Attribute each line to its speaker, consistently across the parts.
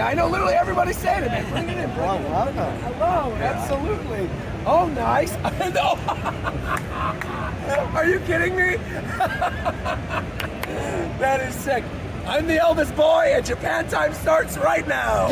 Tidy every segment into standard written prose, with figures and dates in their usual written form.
Speaker 1: I know literally everybody's saying it, man. Bring it in. Hello, absolutely. Oh, nice. No. Are you kidding me? That is sick. I'm the eldest boy, and Japan time starts right now.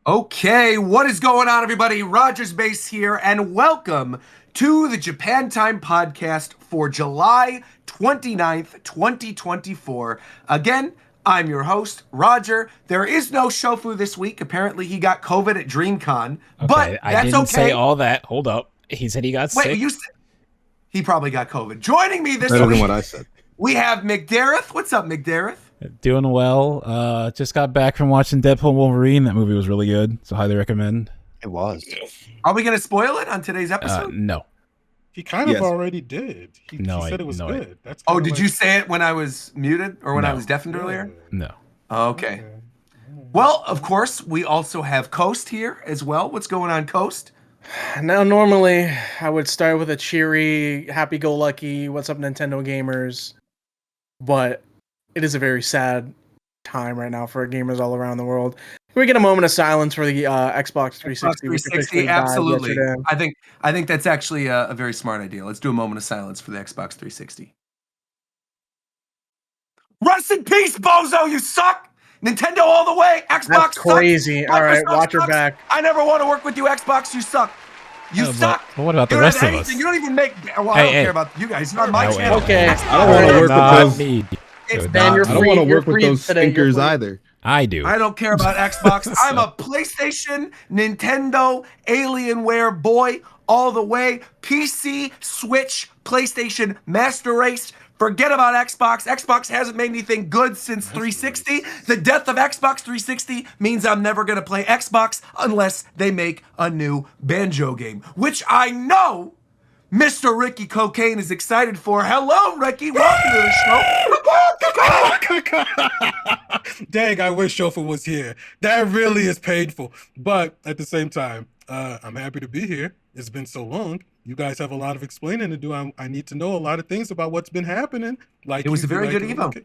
Speaker 1: Okay, what is going on, everybody? Rogers Base here, and welcome to the Japan Time podcast for July 29th, 2024. Again, I'm your host, Roger. There is no Shofu this week. Apparently, he got COVID at DreamCon, but
Speaker 2: I
Speaker 1: that's
Speaker 2: didn't
Speaker 1: okay.
Speaker 2: say all that. Hold up. He said he got sick.
Speaker 1: Wait, you said he probably got COVID. Joining me this
Speaker 3: Better
Speaker 1: week,
Speaker 3: than what I said.
Speaker 1: We have McDareth. What's up, McDareth?
Speaker 2: Doing well. Just got back from watching Deadpool and Wolverine. That movie was really good, so highly recommend.
Speaker 4: It was.
Speaker 1: Are we going to spoil it on today's episode?
Speaker 2: No.
Speaker 3: He kind of already did. He said it was good. That's
Speaker 1: oh, did you say it when I was muted or when I was deafened earlier?
Speaker 2: No.
Speaker 1: Okay. Well, of course, we also have Coast here as well. What's going on, Coast?
Speaker 5: Now, normally, I would start with a cheery, happy-go-lucky, what's up, Nintendo gamers? But it is a very sad time right now for gamers all around the world. Can we get a moment of silence for the Xbox 360?
Speaker 1: Xbox 360, absolutely. I think that's actually a very smart idea. Let's do a moment of silence for the Xbox 360. Rest in peace, Bozo, you suck! Nintendo all the way, Xbox
Speaker 5: That's crazy.
Speaker 1: Sucks.
Speaker 5: All right,
Speaker 1: Microsoft
Speaker 5: watch your
Speaker 1: sucks.
Speaker 5: back.
Speaker 1: I never want to work with you, Xbox, you suck. You suck.
Speaker 2: But what about the
Speaker 1: You
Speaker 2: rest
Speaker 1: don't
Speaker 2: of
Speaker 1: have
Speaker 2: us?
Speaker 1: anything. You don't even make... Well, I don't care about you guys. You're on my channel.
Speaker 5: Okay.
Speaker 3: I don't want to work with those.
Speaker 5: Ben, you're
Speaker 3: I don't
Speaker 5: free.
Speaker 3: want to
Speaker 5: You're
Speaker 3: work with
Speaker 5: free
Speaker 3: those
Speaker 5: today.
Speaker 3: stinkers either.
Speaker 2: I do.
Speaker 1: I don't care about Xbox. I'm a PlayStation, Nintendo, Alienware boy all the way. PC, Switch, PlayStation, Master Race. Forget about Xbox. Xbox hasn't made anything good since 360. The death of Xbox 360 means I'm never going to play Xbox unless they make a new Banjo game, which I know Mr. Ricky Cocaine is excited for. Hello, Ricky. Welcome to the show.
Speaker 3: Dang, I wish Shofu was here. That really is painful. But at the same time, I'm happy to be here. It's been so long. You guys have a lot of explaining to do. I need to know a lot of things about what's been happening. Like
Speaker 1: it was a very good EVO.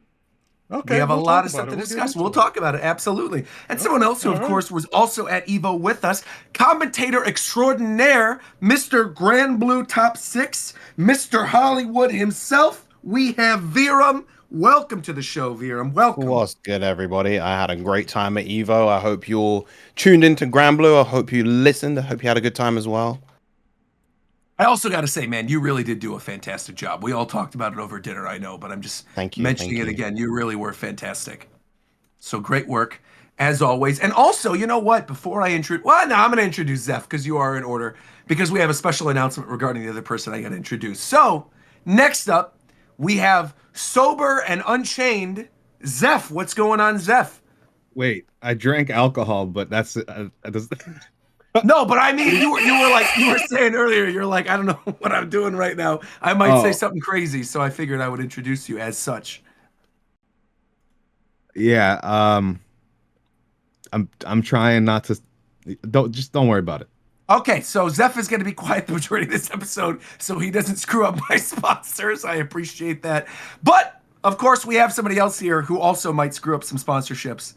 Speaker 3: Okay,
Speaker 1: we have a
Speaker 3: we'll
Speaker 1: lot of stuff to discuss. We'll talk about it, absolutely. And someone else who, of course, was also at EVO with us, commentator extraordinaire, Mr. Granblue Top 6, Mr. Hollywood himself. We have Viram. Welcome to the show, Viram. Welcome.
Speaker 4: What's good, everybody? I had a great time at EVO. I hope you all tuned into Granblue. I hope you listened. I hope you had a good time as well.
Speaker 1: I also got to say, man, you really did do a fantastic job. We all talked about it over dinner, I know, but I'm just mentioning it again. You really were fantastic. So great work, as always. And also, you know what? Before I introduce... Well, no, I'm going to introduce Zeph, because you are in order, because we have a special announcement regarding the other person I got to introduce. So, next up, we have Sober and Unchained Zeph. What's going on, Zeph?
Speaker 3: Wait, I drank alcohol, but that's...
Speaker 1: No, but I mean, you were saying earlier, you're like, I don't know what I'm doing right now. I might say something crazy, so I figured I would introduce you as such.
Speaker 3: Yeah, I'm trying not to. Don't worry about it.
Speaker 1: Okay, so Zeph is going to be quiet the majority of this episode, so he doesn't screw up my sponsors. I appreciate that. But of course, we have somebody else here who also might screw up some sponsorships.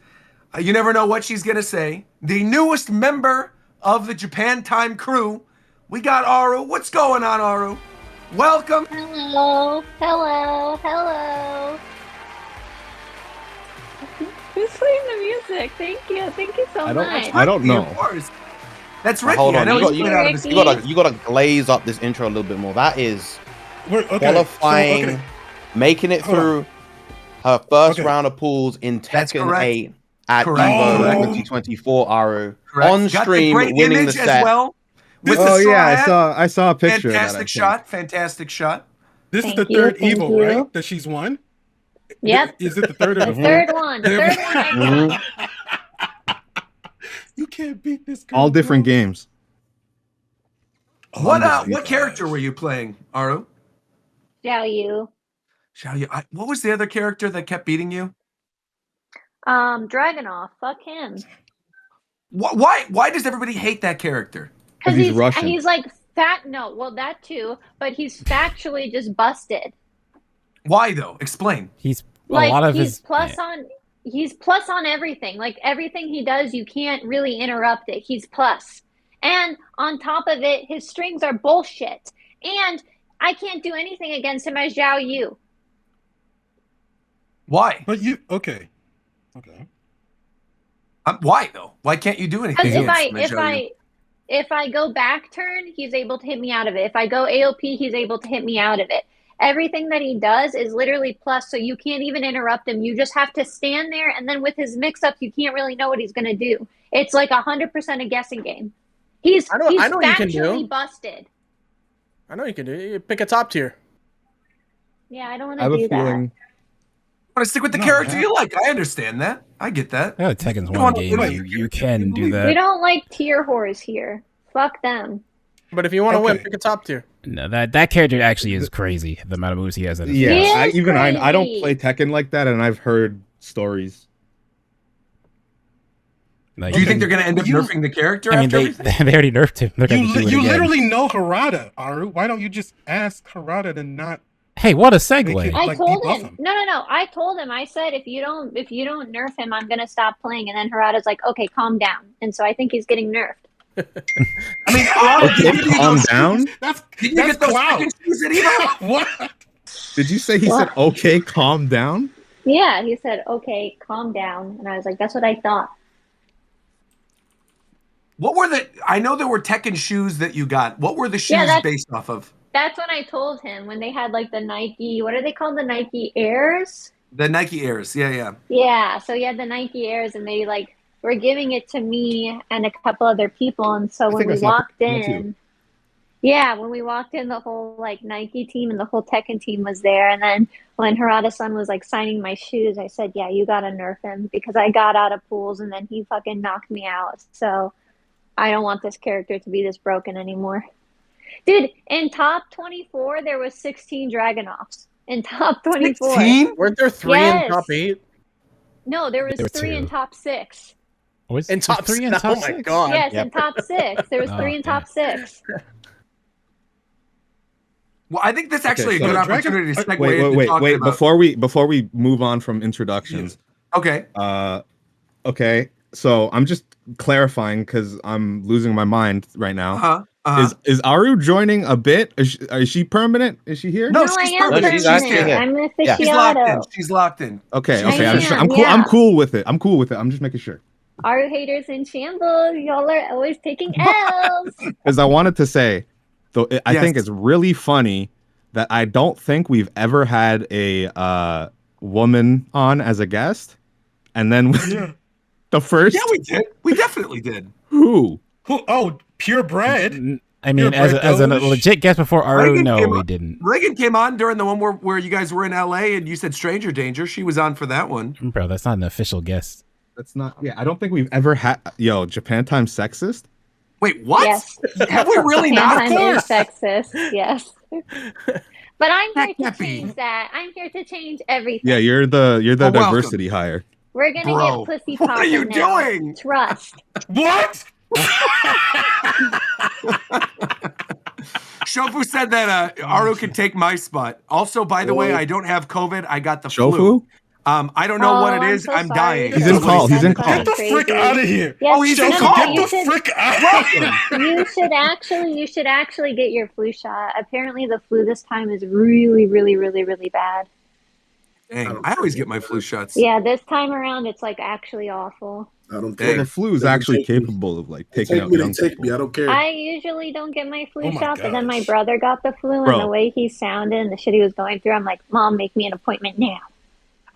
Speaker 1: You never know what she's going to say. The newest member of the Japan Time crew, we got Aruuu. What's going on, Aruuu? Welcome.
Speaker 6: Hello. Who's playing the music? Thank you so much.
Speaker 3: I don't know.
Speaker 1: Of course. That's Ricky.
Speaker 4: Hold on,
Speaker 1: I know
Speaker 4: you gotta glaze up this intro a little bit more. That is qualifying, making it
Speaker 3: Hold on.
Speaker 4: through her first
Speaker 3: Okay.
Speaker 4: round of pools in
Speaker 1: That's
Speaker 4: Tekken
Speaker 1: correct.
Speaker 4: 8 at
Speaker 1: Correct.
Speaker 4: EVO
Speaker 3: Correct.
Speaker 4: 2024, Aru.
Speaker 1: Correct.
Speaker 4: On
Speaker 1: Got the
Speaker 4: stream,
Speaker 1: great
Speaker 4: winning the
Speaker 1: image
Speaker 4: set.
Speaker 1: as well. With
Speaker 3: This
Speaker 1: the
Speaker 7: Oh
Speaker 1: straw
Speaker 7: yeah,
Speaker 1: hat.
Speaker 7: I saw a picture of that. I
Speaker 1: Fantastic
Speaker 7: think.
Speaker 1: shot. Fantastic shot.
Speaker 3: This is
Speaker 6: Thank
Speaker 3: the
Speaker 6: you,
Speaker 3: third
Speaker 6: thank
Speaker 3: Evo,
Speaker 6: you.
Speaker 3: right? That she's won?
Speaker 6: Yep.
Speaker 3: Is it the third or
Speaker 6: The
Speaker 3: the
Speaker 6: third
Speaker 3: fourth?
Speaker 6: one. The third one I won.
Speaker 3: You can't beat this girl.
Speaker 7: All different
Speaker 3: bro.
Speaker 7: games.
Speaker 1: What character were you playing, Aru?
Speaker 6: Xiao Yu.
Speaker 1: What was the other character that kept beating you?
Speaker 6: Dragunov. Fuck him.
Speaker 1: Why does everybody hate that character?
Speaker 6: Because
Speaker 7: he's Russian.
Speaker 6: He's like fat. No, well that too. But he's factually just busted.
Speaker 1: Why though? Explain.
Speaker 2: He's
Speaker 6: Like
Speaker 2: a lot of
Speaker 6: he's
Speaker 2: his
Speaker 6: plus on. He's plus on everything. Like everything he does, you can't really interrupt it. He's plus. And on top of it, his strings are bullshit. And I can't do anything against him as Xiao Yu.
Speaker 1: Why?
Speaker 3: But you okay.
Speaker 1: Why though? Why can't you do anything?
Speaker 6: Because
Speaker 1: against him, Joey?
Speaker 6: if I go back turn, he's able to hit me out of it. If I go AOP, he's able to hit me out of it. Everything that he does is literally plus, so you can't even interrupt him. You just have to stand there, and then with his mix-ups, you can't really know what he's going to do. It's like 100% a guessing game. He's
Speaker 5: I know what you can
Speaker 6: factually
Speaker 5: do.
Speaker 6: busted.
Speaker 5: I know you can do it. You pick a top tier.
Speaker 6: Yeah, I don't want
Speaker 7: I have
Speaker 6: to
Speaker 7: a
Speaker 6: do that.
Speaker 7: feeling.
Speaker 1: Want to stick with the character you like? I understand that. I get that.
Speaker 2: Yeah, Tekken's
Speaker 1: You
Speaker 2: one
Speaker 1: want-
Speaker 2: game.
Speaker 1: wait,
Speaker 2: You can do
Speaker 6: We
Speaker 2: that.
Speaker 6: don't like tier whores here. Fuck them.
Speaker 5: But if you want to win,
Speaker 3: Okay.
Speaker 5: pick a top tier.
Speaker 2: No, that character actually is crazy. The amount of moves he has. That is
Speaker 7: Yeah,
Speaker 6: He is
Speaker 7: I don't
Speaker 6: crazy.
Speaker 7: play Tekken like that, and I've heard stories.
Speaker 2: like,
Speaker 1: Do you think they're going to end up
Speaker 3: You-
Speaker 1: nerfing the character
Speaker 2: I mean,
Speaker 1: after
Speaker 2: they
Speaker 1: everything?
Speaker 2: they already nerfed him. They're going to do it
Speaker 3: You
Speaker 2: again.
Speaker 3: literally know Harada, Aru. Why don't you just ask Harada to not?
Speaker 2: Hey, what a
Speaker 3: Make
Speaker 2: segue!
Speaker 3: it-
Speaker 6: I
Speaker 3: Like,
Speaker 6: told
Speaker 3: debuff
Speaker 6: him.
Speaker 3: him.
Speaker 6: No. I told him. I said if you don't nerf him, I'm gonna stop playing. And then Harada's like, okay, calm down. And so I think he's getting nerfed.
Speaker 1: I mean, Aru, did you give you
Speaker 7: Calm
Speaker 1: those
Speaker 7: down.
Speaker 1: shoes?
Speaker 3: That's
Speaker 1: Did you
Speaker 3: that's
Speaker 1: get those
Speaker 3: clout.
Speaker 1: freaking shoes at Evo?
Speaker 3: What?
Speaker 7: Did you say he said, "Okay, calm down"?
Speaker 6: Yeah, he said, okay, calm down. And I was like, that's what I thought.
Speaker 1: What were the? I know there were Tekken shoes that you got. What were the shoes
Speaker 6: that's-
Speaker 1: based off of?
Speaker 6: That's what I told him when they had like the Nike. What are they called? The Nike Airs.
Speaker 1: The Nike Airs. Yeah.
Speaker 6: Yeah. So he had the Nike Airs, and they like were giving it to me and a couple other people. And so when
Speaker 7: think I
Speaker 6: we
Speaker 7: saw
Speaker 6: walked
Speaker 7: that too.
Speaker 6: in, yeah, when we walked in, the whole like Nike team and the whole Tekken team was there. And then when Harada-san was like signing my shoes, I said, "Yeah, you gotta nerf him because I got out of pools and then he fucking knocked me out. So I don't want this character to be this broken anymore." Dude, in top 24, there was 16 Dragunovs. In top 24.
Speaker 1: 16?
Speaker 5: Weren't there three
Speaker 6: Yes.
Speaker 5: in top 8?
Speaker 6: No, there was
Speaker 2: There were
Speaker 6: 3 in
Speaker 2: two.
Speaker 6: top 6.
Speaker 2: Was
Speaker 5: In
Speaker 2: was
Speaker 5: top
Speaker 2: three in
Speaker 5: six?
Speaker 2: top
Speaker 5: Oh my
Speaker 2: six?
Speaker 5: god.
Speaker 6: Yes,
Speaker 4: Yep.
Speaker 6: in top 6. There was
Speaker 2: Oh,
Speaker 6: 3 in top 6.
Speaker 1: Well, I think that's actually
Speaker 7: Okay,
Speaker 1: a good
Speaker 3: so-
Speaker 1: opportunity to segue
Speaker 7: Wait,
Speaker 1: into
Speaker 7: wait,
Speaker 1: talking
Speaker 7: wait!
Speaker 1: about.
Speaker 7: Before we move on from introductions,
Speaker 1: Okay.
Speaker 7: okay. So I'm just clarifying because I'm losing my mind right now. Is Aru joining a bit? Is she permanent? Is she here?
Speaker 1: No,
Speaker 6: No, I
Speaker 1: she's
Speaker 6: am
Speaker 1: permanent.
Speaker 4: She's
Speaker 1: She's
Speaker 4: actually
Speaker 6: permanent.
Speaker 4: here.
Speaker 6: I'm an
Speaker 4: Yeah.
Speaker 1: She's locked in.
Speaker 6: aficionado.
Speaker 1: She's locked in.
Speaker 7: Okay,
Speaker 6: I
Speaker 7: okay.
Speaker 6: am,
Speaker 7: I'm
Speaker 6: yeah.
Speaker 7: cool with it. I'm cool with it. I'm just making sure.
Speaker 6: Our haters in shambles. Y'all are always taking L's.
Speaker 7: Because I wanted to say, though, I
Speaker 1: Yes.
Speaker 7: think it's really funny that I don't think we've ever had a woman on as a guest, and then
Speaker 3: Yeah.
Speaker 7: the first
Speaker 1: Yeah, we did. We definitely did.
Speaker 7: who?
Speaker 3: Who? Oh, purebred.
Speaker 2: I mean,
Speaker 3: You're
Speaker 2: as
Speaker 3: right,
Speaker 2: a
Speaker 3: Doge.
Speaker 2: legit guest before Aru,
Speaker 1: Reagan
Speaker 2: no,
Speaker 1: came
Speaker 2: we
Speaker 1: up-
Speaker 2: didn't.
Speaker 1: Reagan came on during the one where you guys were in LA and you said Stranger Danger. She was on for that one.
Speaker 2: Bro, that's not an official guest.
Speaker 7: That's not. Yeah, I don't think we've ever had. Yo, Japan Time sexist.
Speaker 1: Wait, what?
Speaker 6: Yes.
Speaker 1: Have we really not?
Speaker 6: Sometimes is sexist. Yes. But I'm
Speaker 1: That
Speaker 6: here to
Speaker 1: can't be.
Speaker 6: change that. I'm here to change everything.
Speaker 7: Yeah, you're the
Speaker 1: Well, welcome.
Speaker 7: diversity hire.
Speaker 6: We're gonna
Speaker 1: Bro,
Speaker 6: get pussy
Speaker 1: what are
Speaker 6: popping
Speaker 1: you
Speaker 6: now.
Speaker 1: doing?
Speaker 6: Trust.
Speaker 3: What?
Speaker 1: Shofu said that Aru can take my spot. Also, by the way, I don't have COVID. I got the flu.
Speaker 7: Shofu?
Speaker 1: I don't know what
Speaker 6: Oh,
Speaker 1: it
Speaker 6: I'm
Speaker 1: is.
Speaker 6: so
Speaker 1: I'm
Speaker 6: sorry.
Speaker 1: dying.
Speaker 7: He's in call. He's in
Speaker 6: That's
Speaker 7: call.
Speaker 3: Get the
Speaker 6: crazy.
Speaker 3: frick out of here.
Speaker 6: Yes,
Speaker 1: Oh, he's
Speaker 3: Shofu,
Speaker 1: in call.
Speaker 3: get
Speaker 6: you
Speaker 3: the
Speaker 6: should,
Speaker 3: frick out.
Speaker 6: you should actually get your flu shot. Apparently the flu this time is really, really, really, really bad.
Speaker 1: Dang, I always get my flu shots.
Speaker 6: Yeah, this time around it's like actually awful.
Speaker 8: I don't
Speaker 7: Well,
Speaker 8: care.
Speaker 7: the flu is
Speaker 8: They can
Speaker 7: actually
Speaker 8: take me.
Speaker 7: capable of like
Speaker 8: They
Speaker 7: taking
Speaker 8: take
Speaker 7: out
Speaker 8: me. They
Speaker 7: young
Speaker 8: take
Speaker 7: people.
Speaker 8: me. I don't care.
Speaker 6: I usually don't get my flu
Speaker 3: Oh my
Speaker 6: shot, but then my
Speaker 3: gosh.
Speaker 6: brother got the flu, and
Speaker 7: Bro.
Speaker 6: the way he sounded and the shit he was going through, I'm like, Mom, make me an appointment now.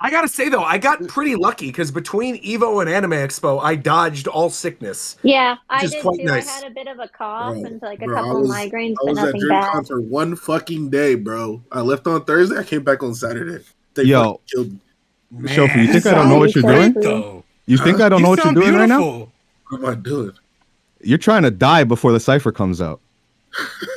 Speaker 1: I gotta say though, I got pretty lucky because between Evo and Anime Expo, I dodged all sickness.
Speaker 6: Yeah, I
Speaker 1: is
Speaker 6: did
Speaker 1: quite
Speaker 6: too.
Speaker 1: nice.
Speaker 6: I had a bit of a cough
Speaker 8: Bro,
Speaker 6: and like a
Speaker 8: bro,
Speaker 6: couple of migraines,
Speaker 8: I
Speaker 6: but
Speaker 8: was at
Speaker 6: nothing bad.
Speaker 8: DreamCon for one fucking day, bro. I left on Thursday. I came back on Saturday. They
Speaker 7: Yo.
Speaker 8: fucking killed me.
Speaker 3: Man,
Speaker 7: Shofi, you think I
Speaker 6: Sorry
Speaker 7: don't know what you're
Speaker 6: for
Speaker 7: doing?
Speaker 6: you.
Speaker 3: Though.
Speaker 7: You think I don't know what you're
Speaker 3: sound
Speaker 7: doing right now?
Speaker 3: beautiful.
Speaker 8: What am I doing?
Speaker 7: You're trying to die before the cipher comes out.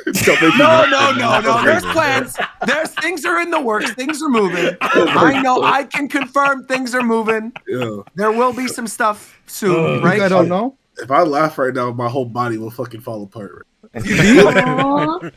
Speaker 8: Don't make me
Speaker 1: No,
Speaker 8: laugh,
Speaker 1: no,
Speaker 8: man.
Speaker 1: no, no.
Speaker 8: That's
Speaker 1: There's
Speaker 8: crazy.
Speaker 1: plans. There's things are in the works. Things are moving.
Speaker 8: Oh my
Speaker 1: I know.
Speaker 8: God.
Speaker 1: I can confirm things are moving.
Speaker 8: Yeah.
Speaker 1: There will be some stuff soon,
Speaker 3: You
Speaker 7: You
Speaker 1: right?
Speaker 7: think I don't know?
Speaker 8: If I laugh right now, my whole body will fucking fall apart.
Speaker 6: Aw.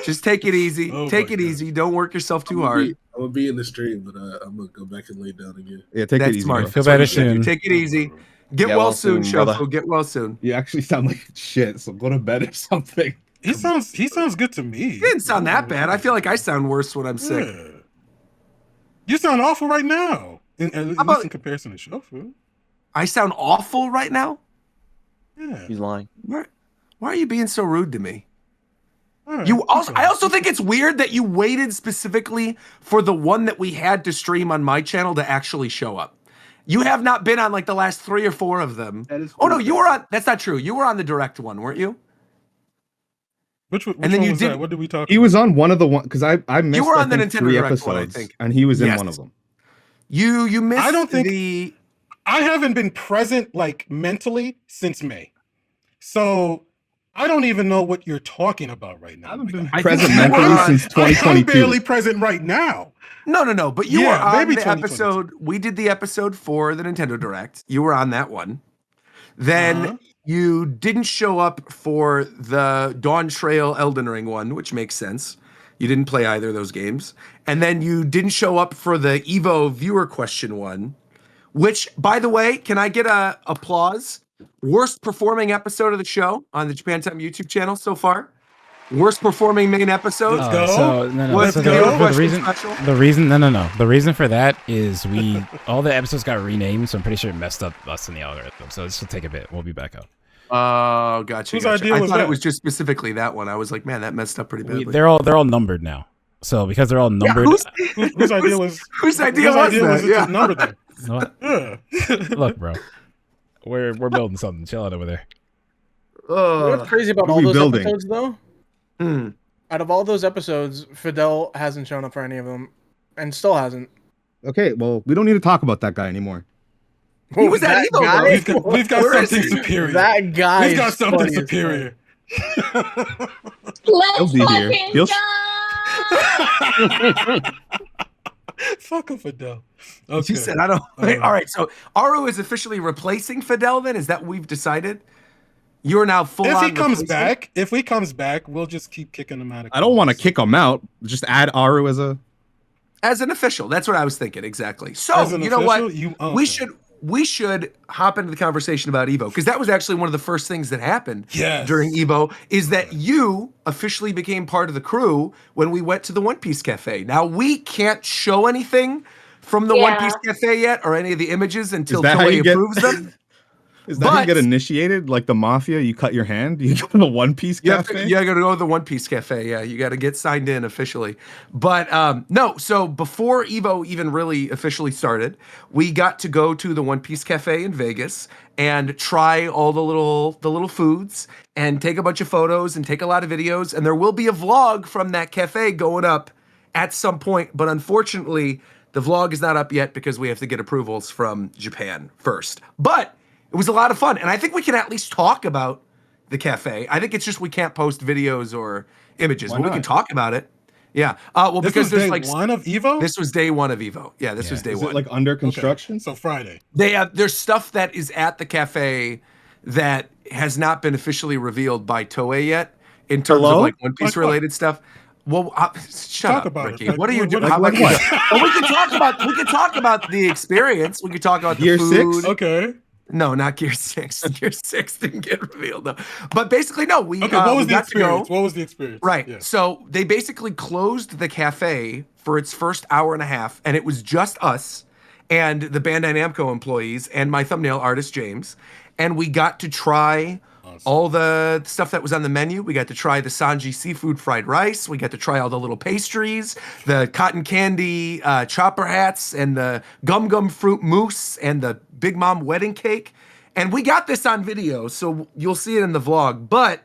Speaker 1: Just take it easy.
Speaker 3: Oh
Speaker 1: Take
Speaker 3: my
Speaker 1: it
Speaker 3: God.
Speaker 1: easy. Don't work yourself too
Speaker 8: I'm
Speaker 1: hard.
Speaker 8: gonna be in the stream, but I'm gonna go back and lay down again.
Speaker 7: Yeah, take
Speaker 1: That's
Speaker 7: it easy,
Speaker 1: smart.
Speaker 7: bro.
Speaker 2: Feel
Speaker 1: That's what
Speaker 2: better
Speaker 1: you should do.
Speaker 2: soon.
Speaker 1: Take it easy. Get
Speaker 4: Yeah,
Speaker 1: well
Speaker 4: well
Speaker 1: soon,
Speaker 4: soon, brother.
Speaker 1: Shofo. Get well soon.
Speaker 7: You actually sound like shit, so go to bed or something.
Speaker 3: He sounds good to me.
Speaker 1: It didn't sound that bad. I feel like I sound worse when I'm sick.
Speaker 3: Yeah. You sound awful right now. At least
Speaker 1: about-
Speaker 3: in comparison to Shofu.
Speaker 1: I sound awful right now.
Speaker 3: Yeah.
Speaker 4: He's lying.
Speaker 1: Why are you being so rude to me?
Speaker 3: All right,
Speaker 1: You
Speaker 3: keep
Speaker 1: also,
Speaker 3: going.
Speaker 1: I also think it's weird that you waited specifically for the one that we had to stream on my channel to actually show up. You have not been on like the last 3 or 4 of them.
Speaker 7: That is
Speaker 1: Oh no,
Speaker 7: true.
Speaker 1: you were on. That's not true. You were on the direct one, weren't you?
Speaker 3: Which
Speaker 1: then
Speaker 3: one
Speaker 1: you
Speaker 3: was
Speaker 1: did-
Speaker 3: that? What did we talk
Speaker 7: He
Speaker 3: about?
Speaker 7: was on one of the one because I missed.
Speaker 1: were
Speaker 7: I
Speaker 1: on the
Speaker 7: think,
Speaker 1: Nintendo
Speaker 7: 3
Speaker 1: Direct one, I
Speaker 7: episodes,
Speaker 1: think.
Speaker 7: and he was in
Speaker 1: Yes.
Speaker 7: one of them.
Speaker 1: You missed.
Speaker 3: I don't think-
Speaker 1: the.
Speaker 3: I haven't been present like mentally since May. So I don't even know what you're talking about right now.
Speaker 7: I haven't been
Speaker 1: I
Speaker 7: present
Speaker 1: think you were
Speaker 7: mentally
Speaker 1: on-
Speaker 7: since
Speaker 3: I'm
Speaker 7: 2022.
Speaker 3: barely present right now.
Speaker 1: No. But you were
Speaker 3: Yeah,
Speaker 1: on
Speaker 3: maybe
Speaker 1: the
Speaker 3: 2022.
Speaker 1: episode. We did the episode for the Nintendo Direct. You were on that one. Then
Speaker 3: Uh-huh.
Speaker 1: you didn't show up for the Dawn Trail Elden Ring one, which makes sense. You didn't play either of those games. And then you didn't show up for the EVO viewer question one, which, by the way, can I get a applause? Worst performing episode of the show on the Japan Time YouTube channel so far. Worst performing main episode.
Speaker 3: Let's go.
Speaker 2: So no.
Speaker 1: Let's
Speaker 2: So
Speaker 1: go.
Speaker 2: the
Speaker 1: Question
Speaker 2: reason,
Speaker 1: special.
Speaker 2: the reason, no. The reason for that is all the episodes got renamed, so I'm pretty sure it messed up us in the algorithm. So this will take a bit. We'll be back up.
Speaker 1: Oh, gotcha.
Speaker 3: Whose idea
Speaker 1: I
Speaker 3: was
Speaker 1: thought
Speaker 3: that?
Speaker 1: it was just specifically that one. I was like, man, that messed up pretty badly.
Speaker 2: They're all numbered now. So because they're all
Speaker 1: Yeah,
Speaker 2: numbered,
Speaker 3: Whose idea was
Speaker 1: whose idea was that?
Speaker 3: it
Speaker 1: Yeah.
Speaker 3: to number them?
Speaker 2: What?
Speaker 3: Yeah.
Speaker 2: Look, bro, we're building something. Chill out over there.
Speaker 5: What's crazy about
Speaker 7: what are
Speaker 5: all
Speaker 7: we
Speaker 5: those
Speaker 7: building?
Speaker 5: episodes, though?
Speaker 1: Hmm.
Speaker 5: Out of all those episodes, Fadel hasn't shown up for any of them, and still hasn't.
Speaker 7: Okay, well, we don't need to talk about that guy anymore.
Speaker 1: He was at
Speaker 5: That
Speaker 1: Evo,
Speaker 5: guy-
Speaker 1: though.
Speaker 3: We've got
Speaker 1: Where is
Speaker 3: something
Speaker 1: he?
Speaker 3: superior.
Speaker 5: That guy.
Speaker 3: We've got
Speaker 5: is
Speaker 3: something
Speaker 5: funny as
Speaker 3: superior.
Speaker 6: Let's
Speaker 7: He'll be here.
Speaker 6: fucking
Speaker 7: He'll-
Speaker 6: go!
Speaker 3: Fuck a Fadel. Okay.
Speaker 1: She said, I don't. All right, so Aruuu is officially replacing Fadel then? Is that what we've decided? You're now full
Speaker 3: If
Speaker 1: on
Speaker 3: he comes
Speaker 1: replacement?
Speaker 3: back, we'll just keep kicking him out of
Speaker 7: I don't want to
Speaker 3: calls.
Speaker 7: kick him out. Just add Aru as a.
Speaker 1: As an official. That's what I was thinking, exactly. So,
Speaker 3: As an
Speaker 1: you know what?
Speaker 3: official,
Speaker 1: We should hop into the conversation about Evo, because that was actually one of the first things that happened
Speaker 3: Yes.
Speaker 1: during Evo, is that you officially became part of the crew when we went to the One Piece Cafe. Now, we can't show anything from the One
Speaker 6: Yeah.
Speaker 1: Piece Cafe yet, or any of the images until
Speaker 7: that how
Speaker 1: Toei
Speaker 7: you get-
Speaker 1: approves them.
Speaker 7: Is that how you get
Speaker 1: But-
Speaker 7: initiated? Like the mafia, you cut your hand. You go to the One Piece
Speaker 1: You have
Speaker 7: Cafe.
Speaker 1: to, you gotta go to the One Piece Cafe. Yeah, you gotta get signed in officially. But no, so before Evo even really officially started, we got to go to the One Piece Cafe in Vegas and try all the little foods and take a bunch of photos and take a lot of videos. And there will be a vlog from that cafe going up at some point. But unfortunately, the vlog is not up yet because we have to get approvals from Japan first. But it was a lot of fun, and I think we can at least talk about the cafe. I think it's just we can't post videos or images,
Speaker 7: Why
Speaker 1: but we can
Speaker 7: not?
Speaker 1: talk about it. Yeah. Well,
Speaker 3: This
Speaker 1: because
Speaker 3: was
Speaker 1: there's
Speaker 3: day
Speaker 1: like
Speaker 3: one of Evo.
Speaker 1: this was day one of Evo. Yeah, this was day
Speaker 7: Is
Speaker 1: one.
Speaker 7: it like under
Speaker 3: Okay,
Speaker 7: construction?
Speaker 3: So Friday.
Speaker 1: They have there's stuff that is at the cafe that has not been officially revealed by Toei yet in terms
Speaker 7: Hello?
Speaker 1: of like One Piece
Speaker 3: Like what?
Speaker 1: related stuff. Well, shut
Speaker 3: Talk
Speaker 1: up,
Speaker 3: about it.
Speaker 1: Ricky.
Speaker 3: Like,
Speaker 1: What are you
Speaker 3: what-
Speaker 1: doing?
Speaker 3: what-
Speaker 1: How about
Speaker 7: like
Speaker 1: you
Speaker 7: what?
Speaker 1: just- well, we can talk about the experience. We can talk about the
Speaker 7: Gear
Speaker 1: food.
Speaker 7: 6?
Speaker 3: Okay.
Speaker 1: No, not Gear 6. Gear 6 didn't get revealed though. But basically, no, we
Speaker 3: Okay. What was
Speaker 1: we
Speaker 3: the
Speaker 1: got to go.
Speaker 3: experience? What was the experience?
Speaker 1: Right.
Speaker 3: Yeah.
Speaker 1: So they basically closed the cafe for its first hour and a half, and it was just us. and the Bandai Namco employees and my thumbnail artist James, and we got to try all the stuff that was on the menu. We got to try the Sanji seafood fried rice. We got to try all the little pastries, the cotton candy chopper hats, and the gum gum fruit mousse, and the Big Mom wedding cake. And we got this on video, so you'll see it in the vlog. But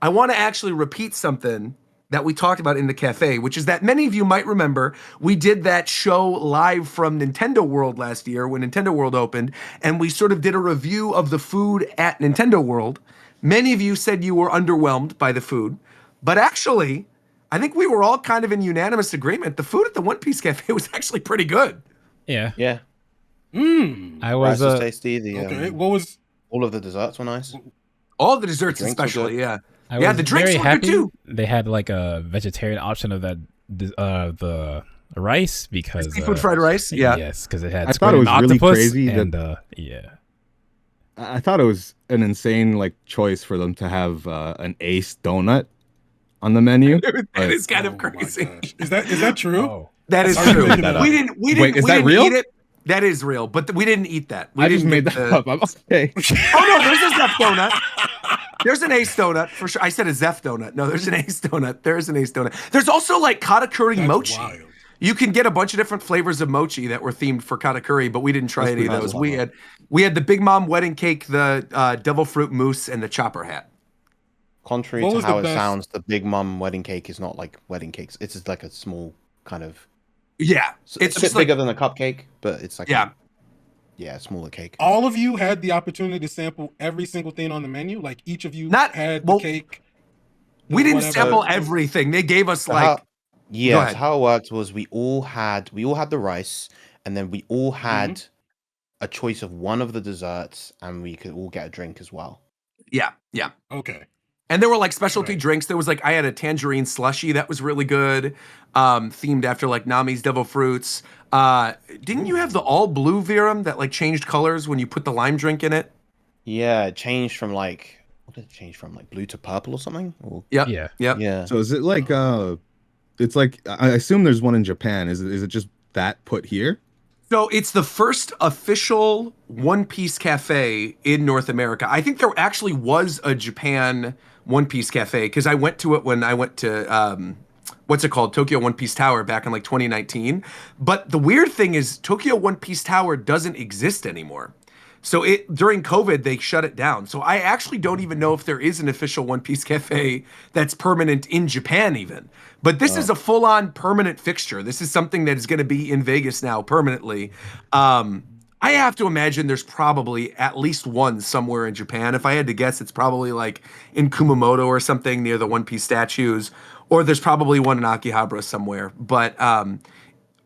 Speaker 1: I want to actually repeat something that we talked about in the cafe, which is that many of you might remember we did that show live from Nintendo World last year when Nintendo World opened, and we sort of did a review of the food at Nintendo World. Many of you said you were underwhelmed by the food, but actually, I think we were all kind of in unanimous agreement. The food at the One Piece Cafe was actually pretty good.
Speaker 2: Yeah.
Speaker 4: Yeah.
Speaker 2: I was
Speaker 4: Rice was tasty.
Speaker 3: What was
Speaker 4: all of the desserts were nice.
Speaker 1: All the desserts,
Speaker 4: The drinks were
Speaker 1: especially,
Speaker 4: good.
Speaker 1: yeah.
Speaker 2: I
Speaker 1: Yeah,
Speaker 2: was
Speaker 1: the drinks
Speaker 2: very
Speaker 1: were good
Speaker 2: happy
Speaker 1: too.
Speaker 2: they had like a vegetarian option of that the rice because
Speaker 1: Seafood fried rice, yeah.
Speaker 2: Yes, because it had
Speaker 7: I thought it was
Speaker 2: squid and
Speaker 7: really
Speaker 2: octopus
Speaker 7: crazy
Speaker 2: and
Speaker 7: that-
Speaker 2: yeah.
Speaker 7: I thought it was an insane like choice for them to have an ace donut on the menu.
Speaker 1: That is kind of
Speaker 3: Oh my
Speaker 1: crazy.
Speaker 3: gosh. Is that true?
Speaker 2: Oh.
Speaker 1: That is
Speaker 3: Are you
Speaker 1: true.
Speaker 3: making that up?
Speaker 1: We didn't
Speaker 7: Wait, is
Speaker 1: we
Speaker 7: that
Speaker 1: didn't
Speaker 7: real?
Speaker 1: eat it. That is real, but we didn't eat that. We
Speaker 7: I
Speaker 1: didn't
Speaker 7: just made
Speaker 1: get
Speaker 7: that
Speaker 1: the-
Speaker 7: up. I'm okay.
Speaker 1: Oh no, there's a Zeph donut. There's an ace donut for sure. I said a Zeph donut. No, there's an ace donut. There's an ace donut. There's also like katakuri
Speaker 3: That's
Speaker 1: mochi.
Speaker 3: wild.
Speaker 1: You can get a bunch of different flavors of mochi that were themed for katakuri, but we didn't try
Speaker 7: That's
Speaker 1: any of
Speaker 7: pretty
Speaker 1: those.
Speaker 7: cool.
Speaker 1: We had the Big Mom wedding cake, the devil fruit mousse, and the chopper hat.
Speaker 4: Contrary
Speaker 3: What
Speaker 4: to
Speaker 3: was
Speaker 4: how
Speaker 3: the
Speaker 4: it
Speaker 3: best-
Speaker 4: sounds, the Big Mum wedding cake is not like wedding cakes. It's just like a small kind of.
Speaker 1: Yeah,
Speaker 4: It's
Speaker 1: it's
Speaker 4: a bit
Speaker 1: just like
Speaker 4: bigger than a cupcake, but it's like
Speaker 1: yeah.
Speaker 4: a smaller cake.
Speaker 3: All of you had the opportunity to sample every single thing on the menu. Like each of you
Speaker 1: Not-
Speaker 3: had
Speaker 1: well,
Speaker 3: the cake.
Speaker 1: We didn't
Speaker 3: whatever.
Speaker 1: sample everything. They gave us
Speaker 4: So
Speaker 1: like
Speaker 4: how, yeah,
Speaker 1: ahead.
Speaker 4: so how it worked was we all had the rice, and then we all had a choice of one of the desserts, and we could all get a drink as well.
Speaker 1: yeah.
Speaker 3: Okay.
Speaker 1: And there were like specialty
Speaker 3: Right.
Speaker 1: drinks. There was like I had a tangerine slushy that was really good, themed after like Nami's devil fruits. Didn't you have the all blue Virum that like changed colors when you put the lime drink in it?
Speaker 4: Yeah, it changed from like what did it change from, like blue to purple or something? Or,
Speaker 1: Yep.
Speaker 2: Yeah.
Speaker 1: Yep.
Speaker 4: yeah.
Speaker 7: So is it like it's like I assume there's one in Japan. Is it just that put here?
Speaker 1: So it's the first official One Piece cafe in North America. I think there actually was a Japan One Piece cafe because I went to it when I went to what's it called, Tokyo One Piece Tower back in like 2019. But the weird thing is Tokyo One Piece Tower doesn't exist anymore. So during COVID they shut it down. So I actually don't even know if there is an official One Piece cafe that's permanent in Japan even. But this is a full-on permanent fixture. This is something that is going to be in Vegas now permanently. I have to imagine there's probably at least one somewhere in Japan. If I had to guess, it's probably like in Kumamoto or something near the One Piece statues, or there's probably one in Akihabara somewhere. But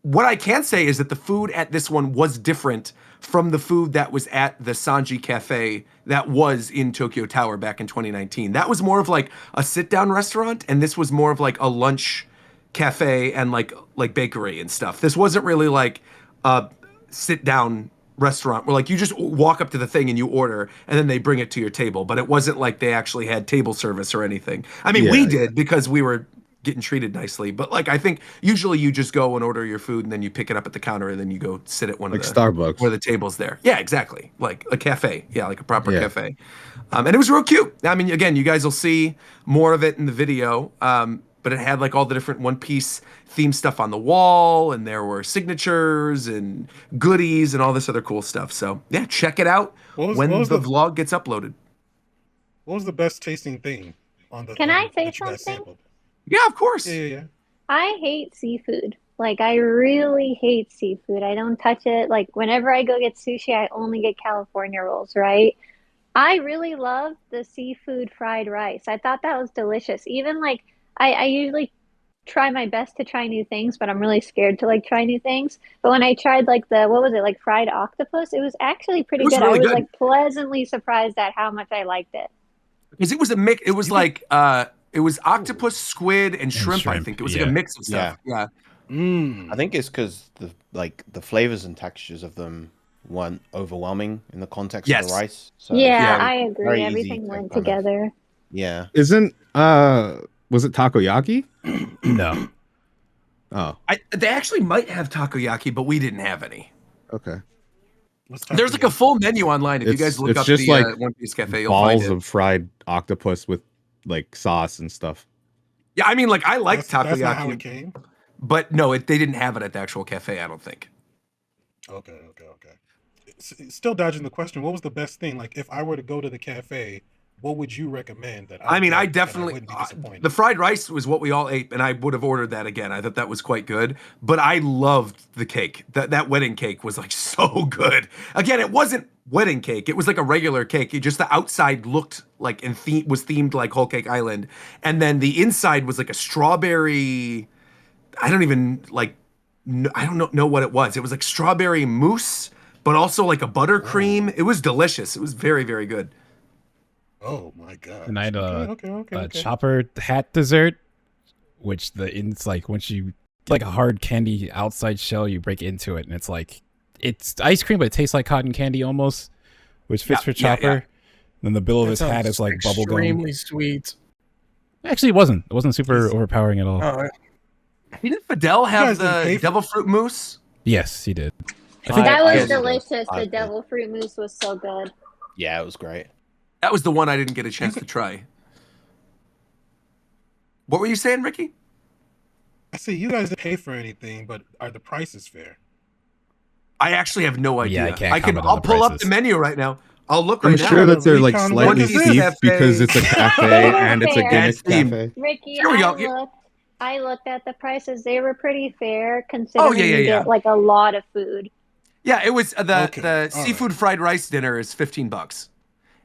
Speaker 1: what I can say is that the food at this one was different from the food that was at the Sanji Cafe that was in Tokyo Tower back in 2019. That was more of like a sit-down restaurant, and this was more of like a lunch cafe and like bakery and stuff. This wasn't really like a sit-down restaurant where like you just walk up to the thing and you order and then they bring it to your table, but it wasn't like they actually had table service or anything. I mean, we did because we were getting treated nicely, but like I think usually you just go and order your food and then you pick it up at the counter and then you go sit at one
Speaker 7: Like
Speaker 1: of the
Speaker 7: Starbucks.
Speaker 1: where the table's there. Yeah, exactly. Like a cafe. Yeah, like a proper cafe. And it was real cute. I mean, again, you guys will see more of it in the video. But it had like all the different One Piece themed stuff on the wall, and there were signatures and goodies and all this other cool stuff. So yeah, check it out when the vlog gets uploaded.
Speaker 3: What was the best tasting thing on the?
Speaker 6: Can I say
Speaker 3: that you guys
Speaker 6: something?
Speaker 3: sampled?
Speaker 1: Yeah, of course.
Speaker 3: Yeah.
Speaker 6: I hate seafood. Like, I really hate seafood. I don't touch it. Like, whenever I go get sushi, I only get California rolls, right? I really love the seafood fried rice. I thought that was delicious. Even like, I usually try my best to try new things, but I'm really scared to like try new things. But when I tried like what was it, like fried octopus, it was actually pretty good.
Speaker 1: Really
Speaker 6: I was
Speaker 1: good.
Speaker 6: like pleasantly surprised at how much I liked it.
Speaker 1: Because it was a mix. It was like it was octopus, squid, and shrimp. I
Speaker 2: shrimp,
Speaker 1: think it was like a mix of stuff. Yeah.
Speaker 4: I think it's because the flavors and textures of them weren't overwhelming in the context of the rice. So
Speaker 6: Yeah,
Speaker 4: it's
Speaker 6: I
Speaker 4: very
Speaker 6: agree.
Speaker 4: easy
Speaker 6: Everything
Speaker 4: to
Speaker 6: went
Speaker 4: kind of-
Speaker 6: together.
Speaker 4: yeah.
Speaker 7: Isn't was it takoyaki?
Speaker 2: No.
Speaker 7: Oh,
Speaker 1: They actually might have takoyaki, but we didn't have any.
Speaker 7: Okay.
Speaker 1: There's like a full menu online. If you guys look up
Speaker 7: just
Speaker 1: the
Speaker 7: like
Speaker 1: One Piece Cafe, you'll find
Speaker 7: balls
Speaker 1: it.
Speaker 7: of fried octopus with like sauce and stuff.
Speaker 1: Yeah, I mean, like I like takoyaki.
Speaker 3: That's not how it came.
Speaker 1: But no, they didn't have it at the actual cafe. I don't think.
Speaker 3: Okay. Still dodging the question. What was the best thing? Like, if I were to go to the cafe, what would you recommend? That
Speaker 1: I definitely the fried rice was what we all ate, and I would have ordered that again. I thought that was quite good, but I loved the cake. That wedding cake was like so good. Again, it wasn't wedding cake; it was like a regular cake. It just the outside looked like and was themed like Whole Cake Island, and then the inside was like a strawberry. I don't even like. I don't know what it was. It was like strawberry mousse, but also like a buttercream. It was delicious. It was very, very good.
Speaker 3: Oh my god!
Speaker 2: And I had
Speaker 3: a
Speaker 2: chopper hat dessert, which it's like once you like a hard candy outside shell, you break into it, and it's ice cream, but it tastes like cotton candy almost, which fits for Chopper. Yeah. Then the bill of his hat is like bubble gum.
Speaker 5: Extremely sweet.
Speaker 2: Actually, it wasn't. It wasn't super overpowering at all.
Speaker 1: Didn't Fadel have the devil fruit mousse?
Speaker 2: Yes, he did.
Speaker 6: That was delicious. The devil fruit mousse was so good.
Speaker 4: Yeah, it was great.
Speaker 1: That was the one I didn't get a chance to try. What were you saying, Ricky?
Speaker 3: I see you guys didn't pay for anything, but are the prices fair?
Speaker 1: I actually have no idea.
Speaker 2: Yeah,
Speaker 1: I'll pull up the menu right now. I'll look right now.
Speaker 7: I'm sure that they're like slightly steep because it's a cafe and it's a gimmick cafe.
Speaker 6: Ricky, I looked at the prices. They were pretty fair considering you get like a lot of food.
Speaker 1: Yeah, it was the seafood fried rice dinner is $15.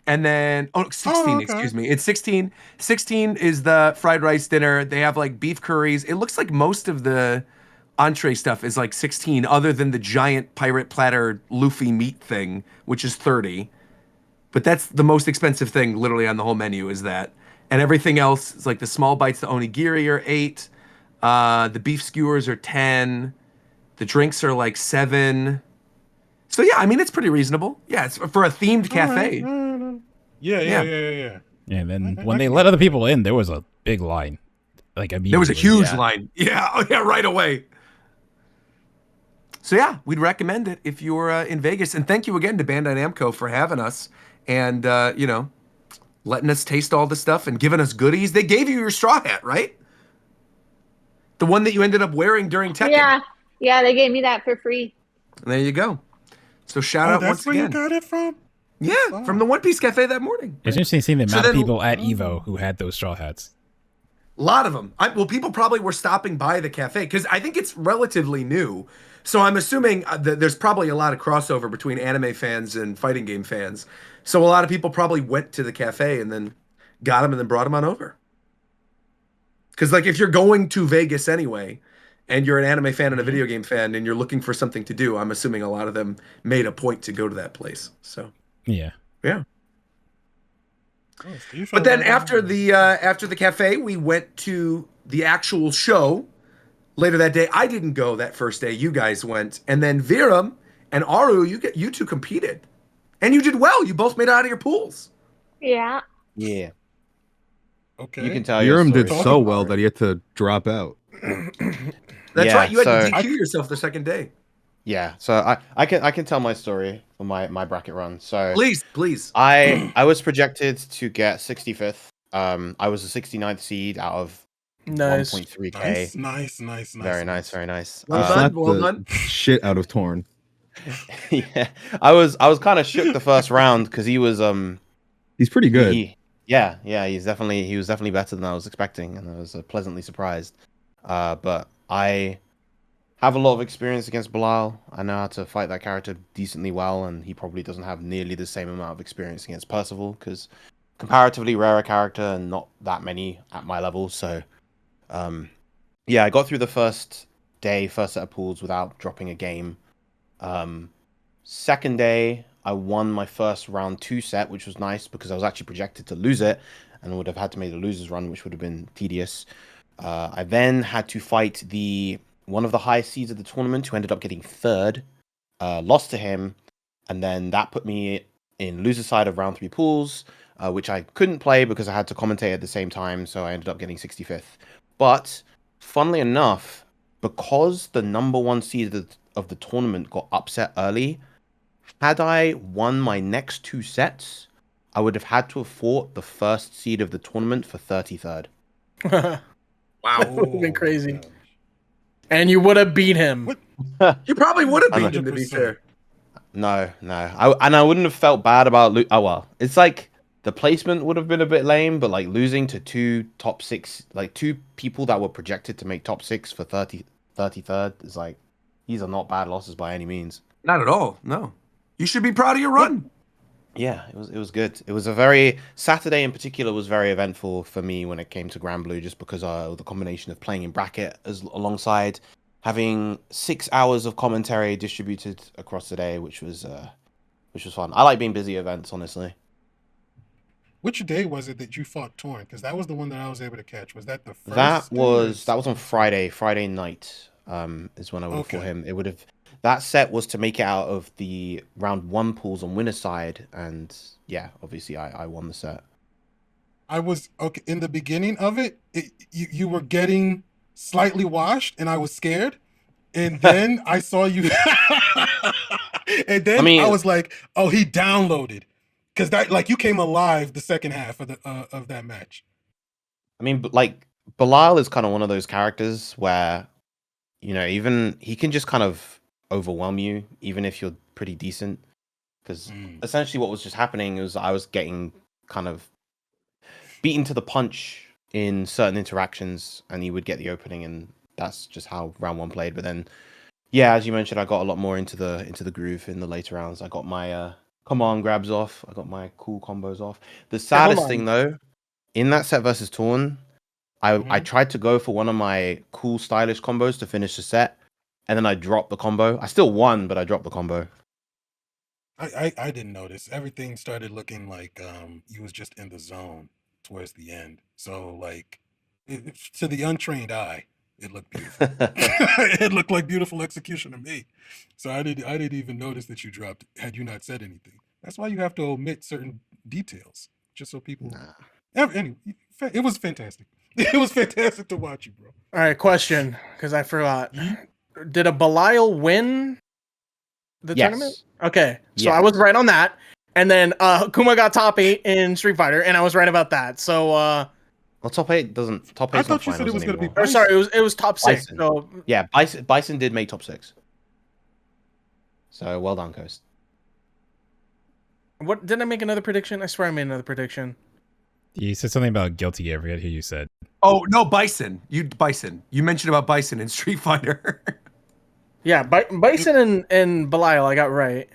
Speaker 1: And then 16, excuse me. It's 16. 16 is the fried rice dinner. They have like beef curries. It looks like most of the entree stuff is like 16 other than the giant pirate platter Luffy meat thing, which is 30. But that's the most expensive thing literally on the whole menu is that. And everything else is like the small bites, the onigiri are 8. The beef skewers are 10. The drinks are like 7. So yeah, I mean it's pretty reasonable. Yeah, it's for a themed cafe.
Speaker 3: Yeah.
Speaker 2: Yeah, and then when they let other people in, there was a big line. Like
Speaker 1: there was a huge line. Yeah, right away. So yeah, we'd recommend it if you're in Vegas. And thank you again to Bandai Namco for having us and letting us taste all the stuff and giving us goodies. They gave you your straw hat, right? The one that you ended up wearing during Tekken.
Speaker 6: Yeah, they gave me that for free.
Speaker 1: And there you go. So shout out once again.
Speaker 3: That's where you got it from?
Speaker 1: Yeah, from the One Piece Cafe that morning.
Speaker 2: It's interesting seeing the amount of people at EVO who had those straw hats.
Speaker 1: A lot of them. People probably were stopping by the cafe because I think it's relatively new. So I'm assuming that there's probably a lot of crossover between anime fans and fighting game fans. So a lot of people probably went to the cafe and then got them and then brought them on over. Because like if you're going to Vegas anyway, and you're an anime fan and a video game fan, and you're looking for something to do, I'm assuming a lot of them made a point to go to that place. So
Speaker 2: yeah.
Speaker 1: But then after the cafe, we went to the actual show later that day. I didn't go that first day. You guys went, and then Viram and Aruuu, you two competed, and you did well. You both made it out of your pools.
Speaker 6: Yeah.
Speaker 4: Yeah.
Speaker 3: Okay.
Speaker 4: You can tell
Speaker 7: Viram did so well that he had to drop out.
Speaker 1: That's right. You had to DQ yourself the second day.
Speaker 4: Yeah. So I can tell my story for my bracket run. So
Speaker 1: please.
Speaker 4: I was projected to get 65th. I was a 69th seed out of 1.3k.
Speaker 3: Nice.
Speaker 4: Very nice.
Speaker 1: Well done.
Speaker 7: Shit out of Torn.
Speaker 4: Yeah. I was kind of shook the first round because he was
Speaker 7: he's pretty good.
Speaker 4: He was definitely better than I was expecting, and I was pleasantly surprised. But I have a lot of experience against Bilal. I know how to fight that character decently well, and he probably doesn't have nearly the same amount of experience against Percival, because comparatively rarer character and not that many at my level. So, I got through the first set of pools without dropping a game. Second day, I won my first round 2 set, which was nice because I was actually projected to lose it and would have had to make the losers run, which would have been tedious. I then had to fight one of the highest seeds of the tournament, who ended up getting 3rd. Lost to him, and then that put me in loser side of round 3 pools, which I couldn't play because I had to commentate at the same time, so I ended up getting 65th. But funnily enough, because the number one seed of the tournament got upset early, had I won my next 2 sets, I would have had to have fought the first seed of the tournament for 33rd.
Speaker 5: That
Speaker 8: Wow.
Speaker 5: would have been
Speaker 3: Oh,
Speaker 5: crazy.
Speaker 3: gosh.
Speaker 5: And you would have beat him.
Speaker 3: What?
Speaker 1: You probably would have
Speaker 4: I know.
Speaker 1: beaten him, to be
Speaker 3: 100%.
Speaker 1: fair.
Speaker 4: No. I wouldn't have felt bad about oh well. It's like the placement would have been a bit lame, but like losing to 2 top 6, like 2 people that were projected to make top 6 for 33rd is like, these are not bad losses by any means.
Speaker 1: Not at all. No. You should be proud of your run.
Speaker 4: Yeah, it was good. It was a very Saturday in particular was very eventful for me when it came to Granblue, just because the combination of playing in bracket alongside having 6 hours of commentary distributed across the day, which was fun. I like being busy events, honestly.
Speaker 3: Which day was it that you fought Torn? Because that was the one that I was able to catch. Was that the first?
Speaker 4: That
Speaker 3: day or
Speaker 4: was on Friday night. Is when I would have fought
Speaker 3: Okay.
Speaker 4: him. It would have that set was to make it out of the round 1 pools on winner side, and yeah, obviously I won the set.
Speaker 3: I was okay in the beginning of it. You were getting slightly washed, and I was scared. And then I saw you, and then I
Speaker 4: mean-
Speaker 3: was like, "Oh, he downloaded," because that like you came alive the second half of the of that match.
Speaker 4: I mean, like Belial is kind of one of those characters where, you know, even he can just kind of overwhelm you, even if you're pretty decent. Because essentially, what was just happening was I was getting kind of beaten to the punch in certain interactions, and he would get the opening, and that's just how round 1 played. But then, yeah, as you mentioned, I got a lot more into the groove in the later rounds. I got my command grabs off. I got my cool combos off. The saddest thing though, in that set versus Torn, I tried to go for one of my cool stylish combos to finish the set, and then I dropped the combo. I still won, but I dropped the combo.
Speaker 3: I didn't notice. Everything started looking like you was just in the zone towards the end. So like to the untrained eye, it looked beautiful. It looked like beautiful execution to me. So I didn't even notice that you dropped had you not said anything. That's why you have to omit certain details just so people. Anyway, it was fantastic. It was fantastic to watch you, bro.
Speaker 5: All right, question, because I forgot. Did a Belial win the tournament? Okay, so I was right on that. And then Kuma got top 8 in Street Fighter, and I was right about that. So
Speaker 4: well, top 8 doesn't. Top 8.
Speaker 3: I thought you said it was going to be.
Speaker 5: Or sorry, it was top 6.
Speaker 4: Bison.
Speaker 5: So
Speaker 4: yeah, Bison did make top 6. So well done, Coast.
Speaker 5: What did I make another prediction? I swear I made another prediction.
Speaker 2: You said something about guilty. I forget who you said.
Speaker 1: Oh no, Bison. You mentioned about Bison in Street Fighter.
Speaker 5: Yeah, Bison and Belial, I got right.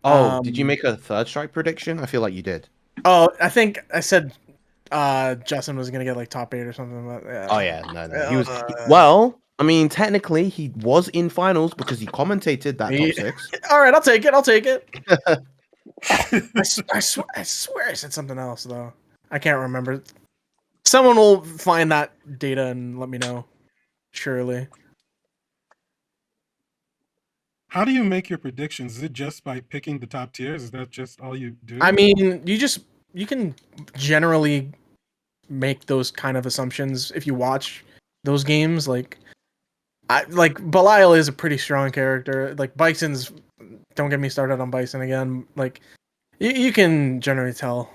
Speaker 4: Oh, did you make a third strike prediction? I feel like you did.
Speaker 5: Oh, I think I said Justin was gonna get like top 8 or something. But, yeah.
Speaker 4: Oh yeah, no. He was well. I mean, technically, he was in finals because he commentated that top 6.
Speaker 5: All right, I'll take it. I swear I said something else though. I can't remember. Someone will find that data and let me know. Surely.
Speaker 3: How do you make your predictions? Is it just by picking the top tiers? Is that just all you do?
Speaker 5: I mean, you can generally make those kind of assumptions if you watch those games. Like Belial is a pretty strong character. Like Bison's. Don't get me started on Bison again. Like you can generally tell.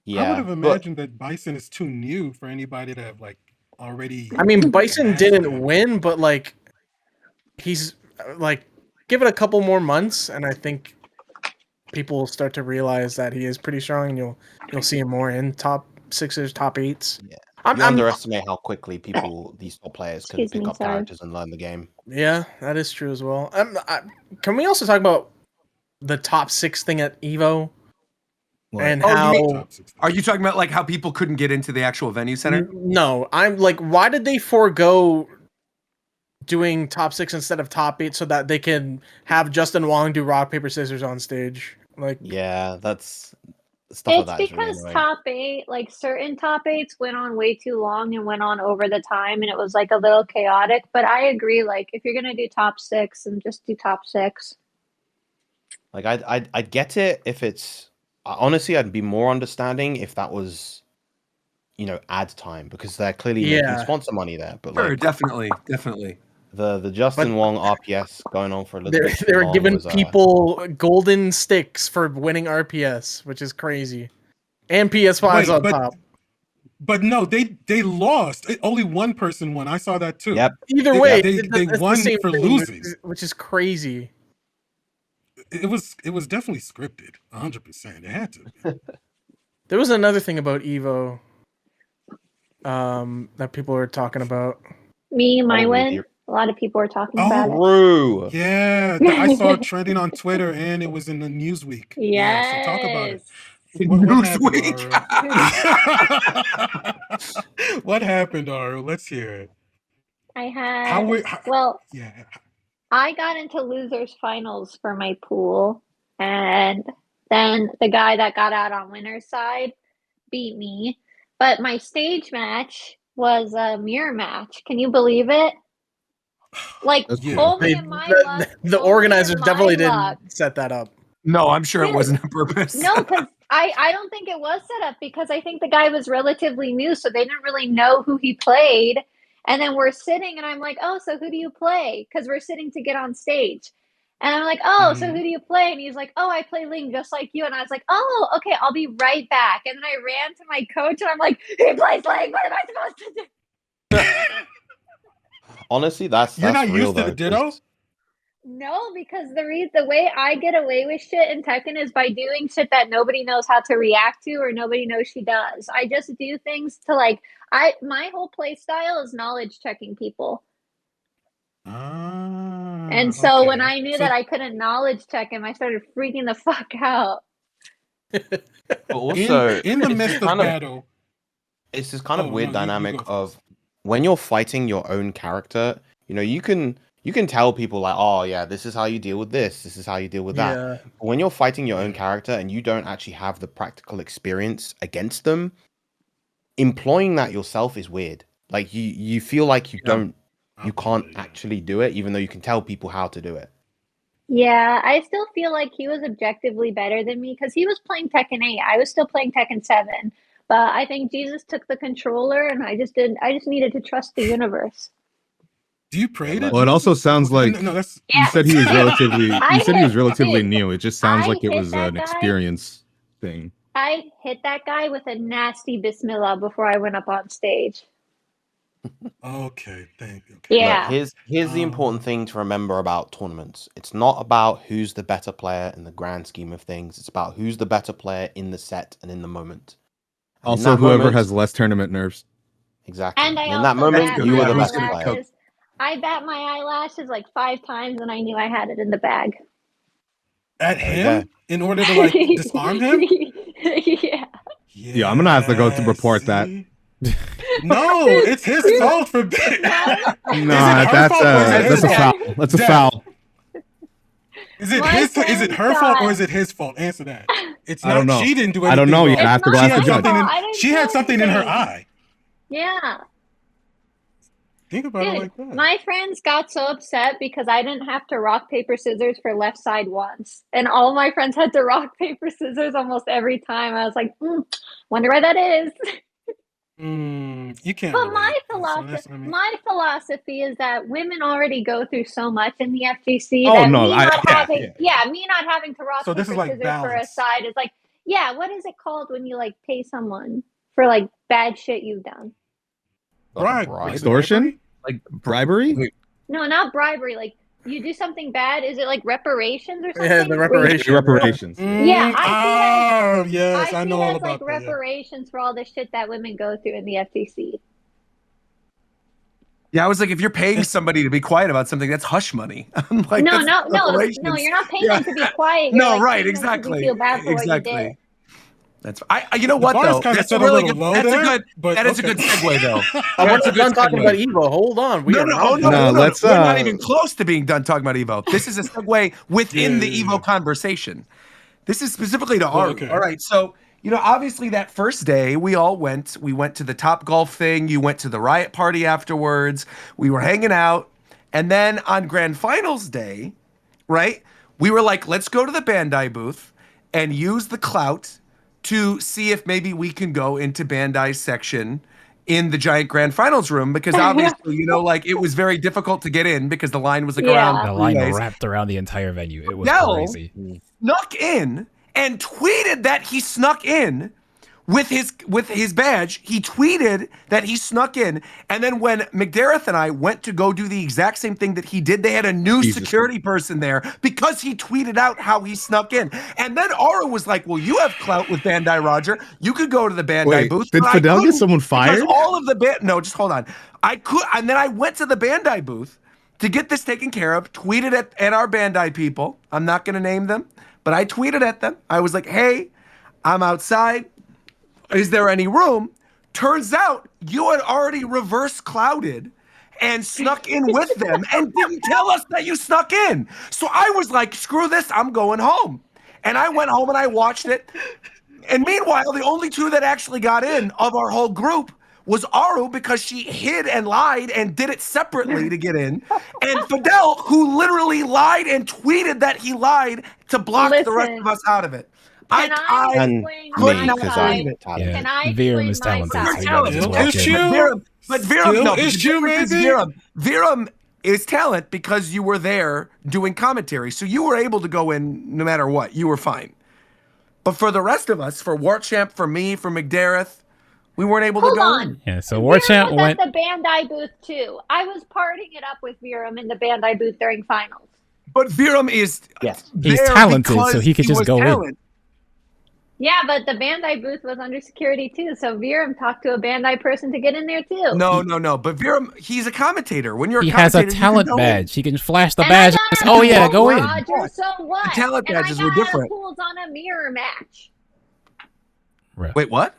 Speaker 3: Yeah, I would have imagined that Bison is too new for anybody to have like already.
Speaker 5: I mean, Bison didn't win, but like he's like give it a couple more months, and I think people will start to realize that he is pretty strong, and you'll see him more in top 6s, top 8s.
Speaker 4: Yeah, you underestimate how quickly these top players can pick up characters and learn the game.
Speaker 5: Yeah, that is true as well. Can we also talk about the top 6 thing at EVO? And how
Speaker 1: are you talking about like how people couldn't get into the actual venue center?
Speaker 5: No, I'm like, why did they forego doing top 6 instead of top 8 so that they can have Justin Wong do rock paper scissors on stage? Like,
Speaker 4: yeah, that's stuff.
Speaker 6: It's because top 8, like certain top 8s went on way too long and went on over the time, and it was like a little chaotic. But I agree, like if you're gonna do top 6, then just do top 6.
Speaker 4: Like I'd get it if it's. Honestly, I'd be more understanding if that was ad time because they're clearly making sponsor money there. But
Speaker 1: Sure,
Speaker 4: like,
Speaker 1: definitely.
Speaker 4: the Justin Wong RPS going on for a little bit too
Speaker 5: They were
Speaker 4: long
Speaker 5: giving
Speaker 4: was,
Speaker 5: people golden sticks for winning RPS, which is crazy, and PS5s on top.
Speaker 3: But no, they lost. Only one person won. I saw that too.
Speaker 4: Yep.
Speaker 5: Either way,
Speaker 3: they won for losing,
Speaker 5: which is crazy.
Speaker 3: It was definitely scripted, 100%. It had to.
Speaker 5: There was another thing about EVO that people were talking about.
Speaker 6: My win. A lot of people were talking about it.
Speaker 4: Aruuu.
Speaker 3: Yeah, I saw it trending on Twitter and it was in the Newsweek.
Speaker 6: Yes.
Speaker 3: Yeah, so talk about it. What happened, Aruuu? Let's hear it.
Speaker 6: I had I got into losers finals for my pool, and then the guy that got out on winner's side beat me. But my stage match was a mirror match. Can you believe it? Like only in my luck.
Speaker 5: The organizers definitely didn't set that up.
Speaker 1: No, I'm sure it wasn't on purpose.
Speaker 6: No, because I don't think it was set up because I think the guy was relatively new, so they didn't really know who he played. And then we're sitting, and I'm like, oh, so who do you play? Because we're sitting to get on stage. And I'm like, oh, so who do you play? And he's like, oh, I play Ling just like you. And I was like, oh, okay, I'll be right back. And then I ran to my coach, and I'm like, he plays Ling. What am I supposed to do?
Speaker 4: Honestly, that's
Speaker 3: You're not
Speaker 4: real,
Speaker 3: used to the ditto?
Speaker 6: No, because the way I get away with shit in Tekken is by doing shit that nobody knows how to react to or nobody knows she does. I just do things to my whole play style is knowledge checking people. And so when I knew that I couldn't knowledge check him, I started freaking the fuck out.
Speaker 4: But also,
Speaker 3: in the midst of battle,
Speaker 4: it's this kind of weird dynamic of when you're fighting your own character. You can tell people like, oh yeah, this is how you deal with this. This is how you deal with that.
Speaker 5: Yeah.
Speaker 4: But when you're fighting your own character and you don't actually have the practical experience against them, employing that yourself is weird. Like you feel like you can't actually do it, even though you can tell people how to do it.
Speaker 6: Yeah, I still feel like he was objectively better than me because he was playing Tekken 8. I was still playing Tekken 7. But I think Jesus took the controller, and I just needed to trust the universe.
Speaker 3: Do you pray to?
Speaker 7: Well, it also sounds like you said he was relatively. You said he was relatively new. It just sounds like it was an experience thing.
Speaker 6: I hit that guy with a nasty Bismillah before I went up on stage.
Speaker 3: Okay, thank you. Okay.
Speaker 6: Yeah.
Speaker 4: Look, here's the important thing to remember about tournaments. It's not about who's the better player in the grand scheme of things. It's about who's the better player in the set and in the moment. And
Speaker 7: also, whoever has less tournament nerves.
Speaker 4: Exactly.
Speaker 6: And
Speaker 4: in that moment, you were the best player.
Speaker 6: I bat my eyelashes like 5 times, and I knew I had it in the bag.
Speaker 3: At him? In order to disarm him?
Speaker 7: Yeah, I'm gonna have to go to report that.
Speaker 3: No, it's his fault for being.
Speaker 7: No, that's a foul. That's a foul.
Speaker 3: Is it her fault or is it his fault? Answer that. It's not.
Speaker 7: I don't know.
Speaker 3: She didn't do anything.
Speaker 7: I don't know yet. I have to go ask the judge.
Speaker 3: She had something in her eye.
Speaker 6: Yeah.
Speaker 3: Think about it like that.
Speaker 6: My friends got so upset because I didn't have to rock, paper, scissors for left side once. And all my friends had to rock, paper, scissors almost every time. I was like, wonder why that is.
Speaker 3: You can't.
Speaker 6: But my philosophy is that women already go through so much in the FGC that me not having to rock, paper, scissors for a side is like, what is it called when you like pay someone for like bad shit you've done?
Speaker 3: Bribery.
Speaker 7: Extortion? Like bribery?
Speaker 6: No, not bribery. Like you do something bad. Is it like reparations or something?
Speaker 5: Yeah, the reparations.
Speaker 6: Yeah,
Speaker 3: I know all about
Speaker 6: like reparations for all the shit that women go through in the FTC.
Speaker 1: Yeah, I was like, if you're paying somebody to be quiet about something, that's hush money. I'm like,
Speaker 6: no, you're not paying them to be quiet. You're
Speaker 1: No,
Speaker 6: like
Speaker 1: right, exactly.
Speaker 6: Feel bad for what you did.
Speaker 1: That's you know what though? That's a really good. That is a good segue though.
Speaker 5: I want to done talking about EVO. Hold on.
Speaker 1: No, let's. We're not even close to being done talking about EVO. This is a segue within the EVO conversation. This is specifically to Aruuu. Okay. All right, so obviously that first day we all went. We went to the Top Golf thing. You went to the Riot Party afterwards. We were hanging out, and then on Grand Finals day, right? We were like, let's go to the Bandai booth and use the clout to see if maybe we can go into Bandai's section in the giant grand finals room, because obviously, you know, like it was very difficult to get in because the line was like around
Speaker 2: the line wrapped around the entire venue. It was crazy.
Speaker 1: Snuck in and tweeted that he snuck in with his badge. He tweeted that he snuck in, and then when McDareth and I went to go do the exact same thing that he did, they had a new security person there because he tweeted out how he snuck in. And then Aruuu was like, well, you have clout with Bandai, Roger. You could go to the Bandai booth.
Speaker 7: Did Fadel get someone fired?
Speaker 1: All of the no, just hold on. I could, and then I went to the Bandai booth to get this taken care of, tweeted at our Bandai people. I'm not gonna name them, but I tweeted at them. I was like, hey, I'm outside. Is there any room? Turns out you had already reverse clouded and snuck in with them and didn't tell us that you snuck in. So I was like, screw this, I'm going home. And I went home and I watched it. And meanwhile, the only two that actually got in of our whole group was Aruuu, because she hid and lied and did it separately to get in. And Fadel, who literally lied and tweeted that he lied to block the rest of us out of it.
Speaker 6: Can I explain my side? Can I
Speaker 2: Virum is
Speaker 6: explain my
Speaker 2: talented.
Speaker 6: side?
Speaker 1: But Virum is talent because you were there doing commentary. So you were able to go in no matter what. You were fine. But for the rest of us, for Warchamp, for me, for McDareth, we weren't able to go in.
Speaker 2: Yeah, so Warchamp went
Speaker 6: at the Bandai booth too. I was partying it up with Virum in the Bandai booth during finals.
Speaker 1: But Virum is
Speaker 2: he's talented, so he could just go in.
Speaker 6: Yeah, but the Bandai booth was under security too, so Virum talked to a Bandai person to get in there too.
Speaker 1: No. But Virum, he's a commentator. When you're
Speaker 2: he
Speaker 1: a commentator,
Speaker 2: has a talent badge. He can flash the
Speaker 6: and
Speaker 2: badge. Oh yeah, go in.
Speaker 6: Roger, so what?
Speaker 1: The talent badges were different.
Speaker 6: Pools on a mirror match.
Speaker 2: Right.
Speaker 1: Wait, what?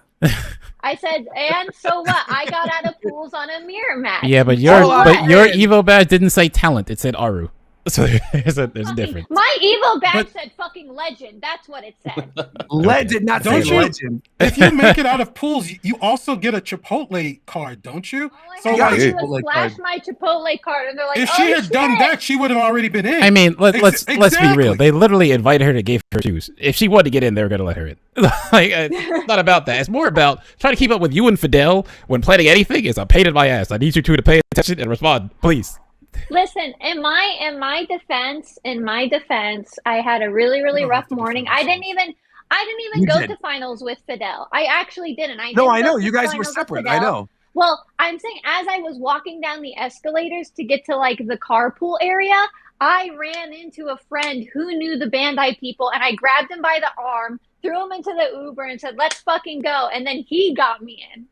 Speaker 6: I said, and so what? I got out of pools on a mirror match.
Speaker 2: Yeah, but your Evo badge didn't say talent. It said Aruuu. So there's a difference.
Speaker 6: My Evo badge said fucking legend. That's what it said.
Speaker 1: Legend, not say legend.
Speaker 3: If you make it out of pools, you also get a Chipotle card, don't you?
Speaker 6: All I had to do was flash my Chipotle card, and they're like,
Speaker 3: if she had done that, she would have already been in.
Speaker 2: I mean, let's be real. They literally invited her to give her shoes. If she wanted to get in, they were gonna let her in. Like, it's not about that. It's more about trying to keep up with you and Fadel when planning anything. Is a pain in my ass. I need you two to pay attention and respond, please.
Speaker 6: Listen, in my defense, I had a really rough morning. I didn't even go to finals with Fadel. I actually didn't. I
Speaker 1: know you guys were separate. I know.
Speaker 6: Well, I'm saying as I was walking down the escalators to get to like the carpool area, I ran into a friend who knew the Bandai people, and I grabbed him by the arm, threw him into the Uber, and said, "Let's fucking go." And then he got me in.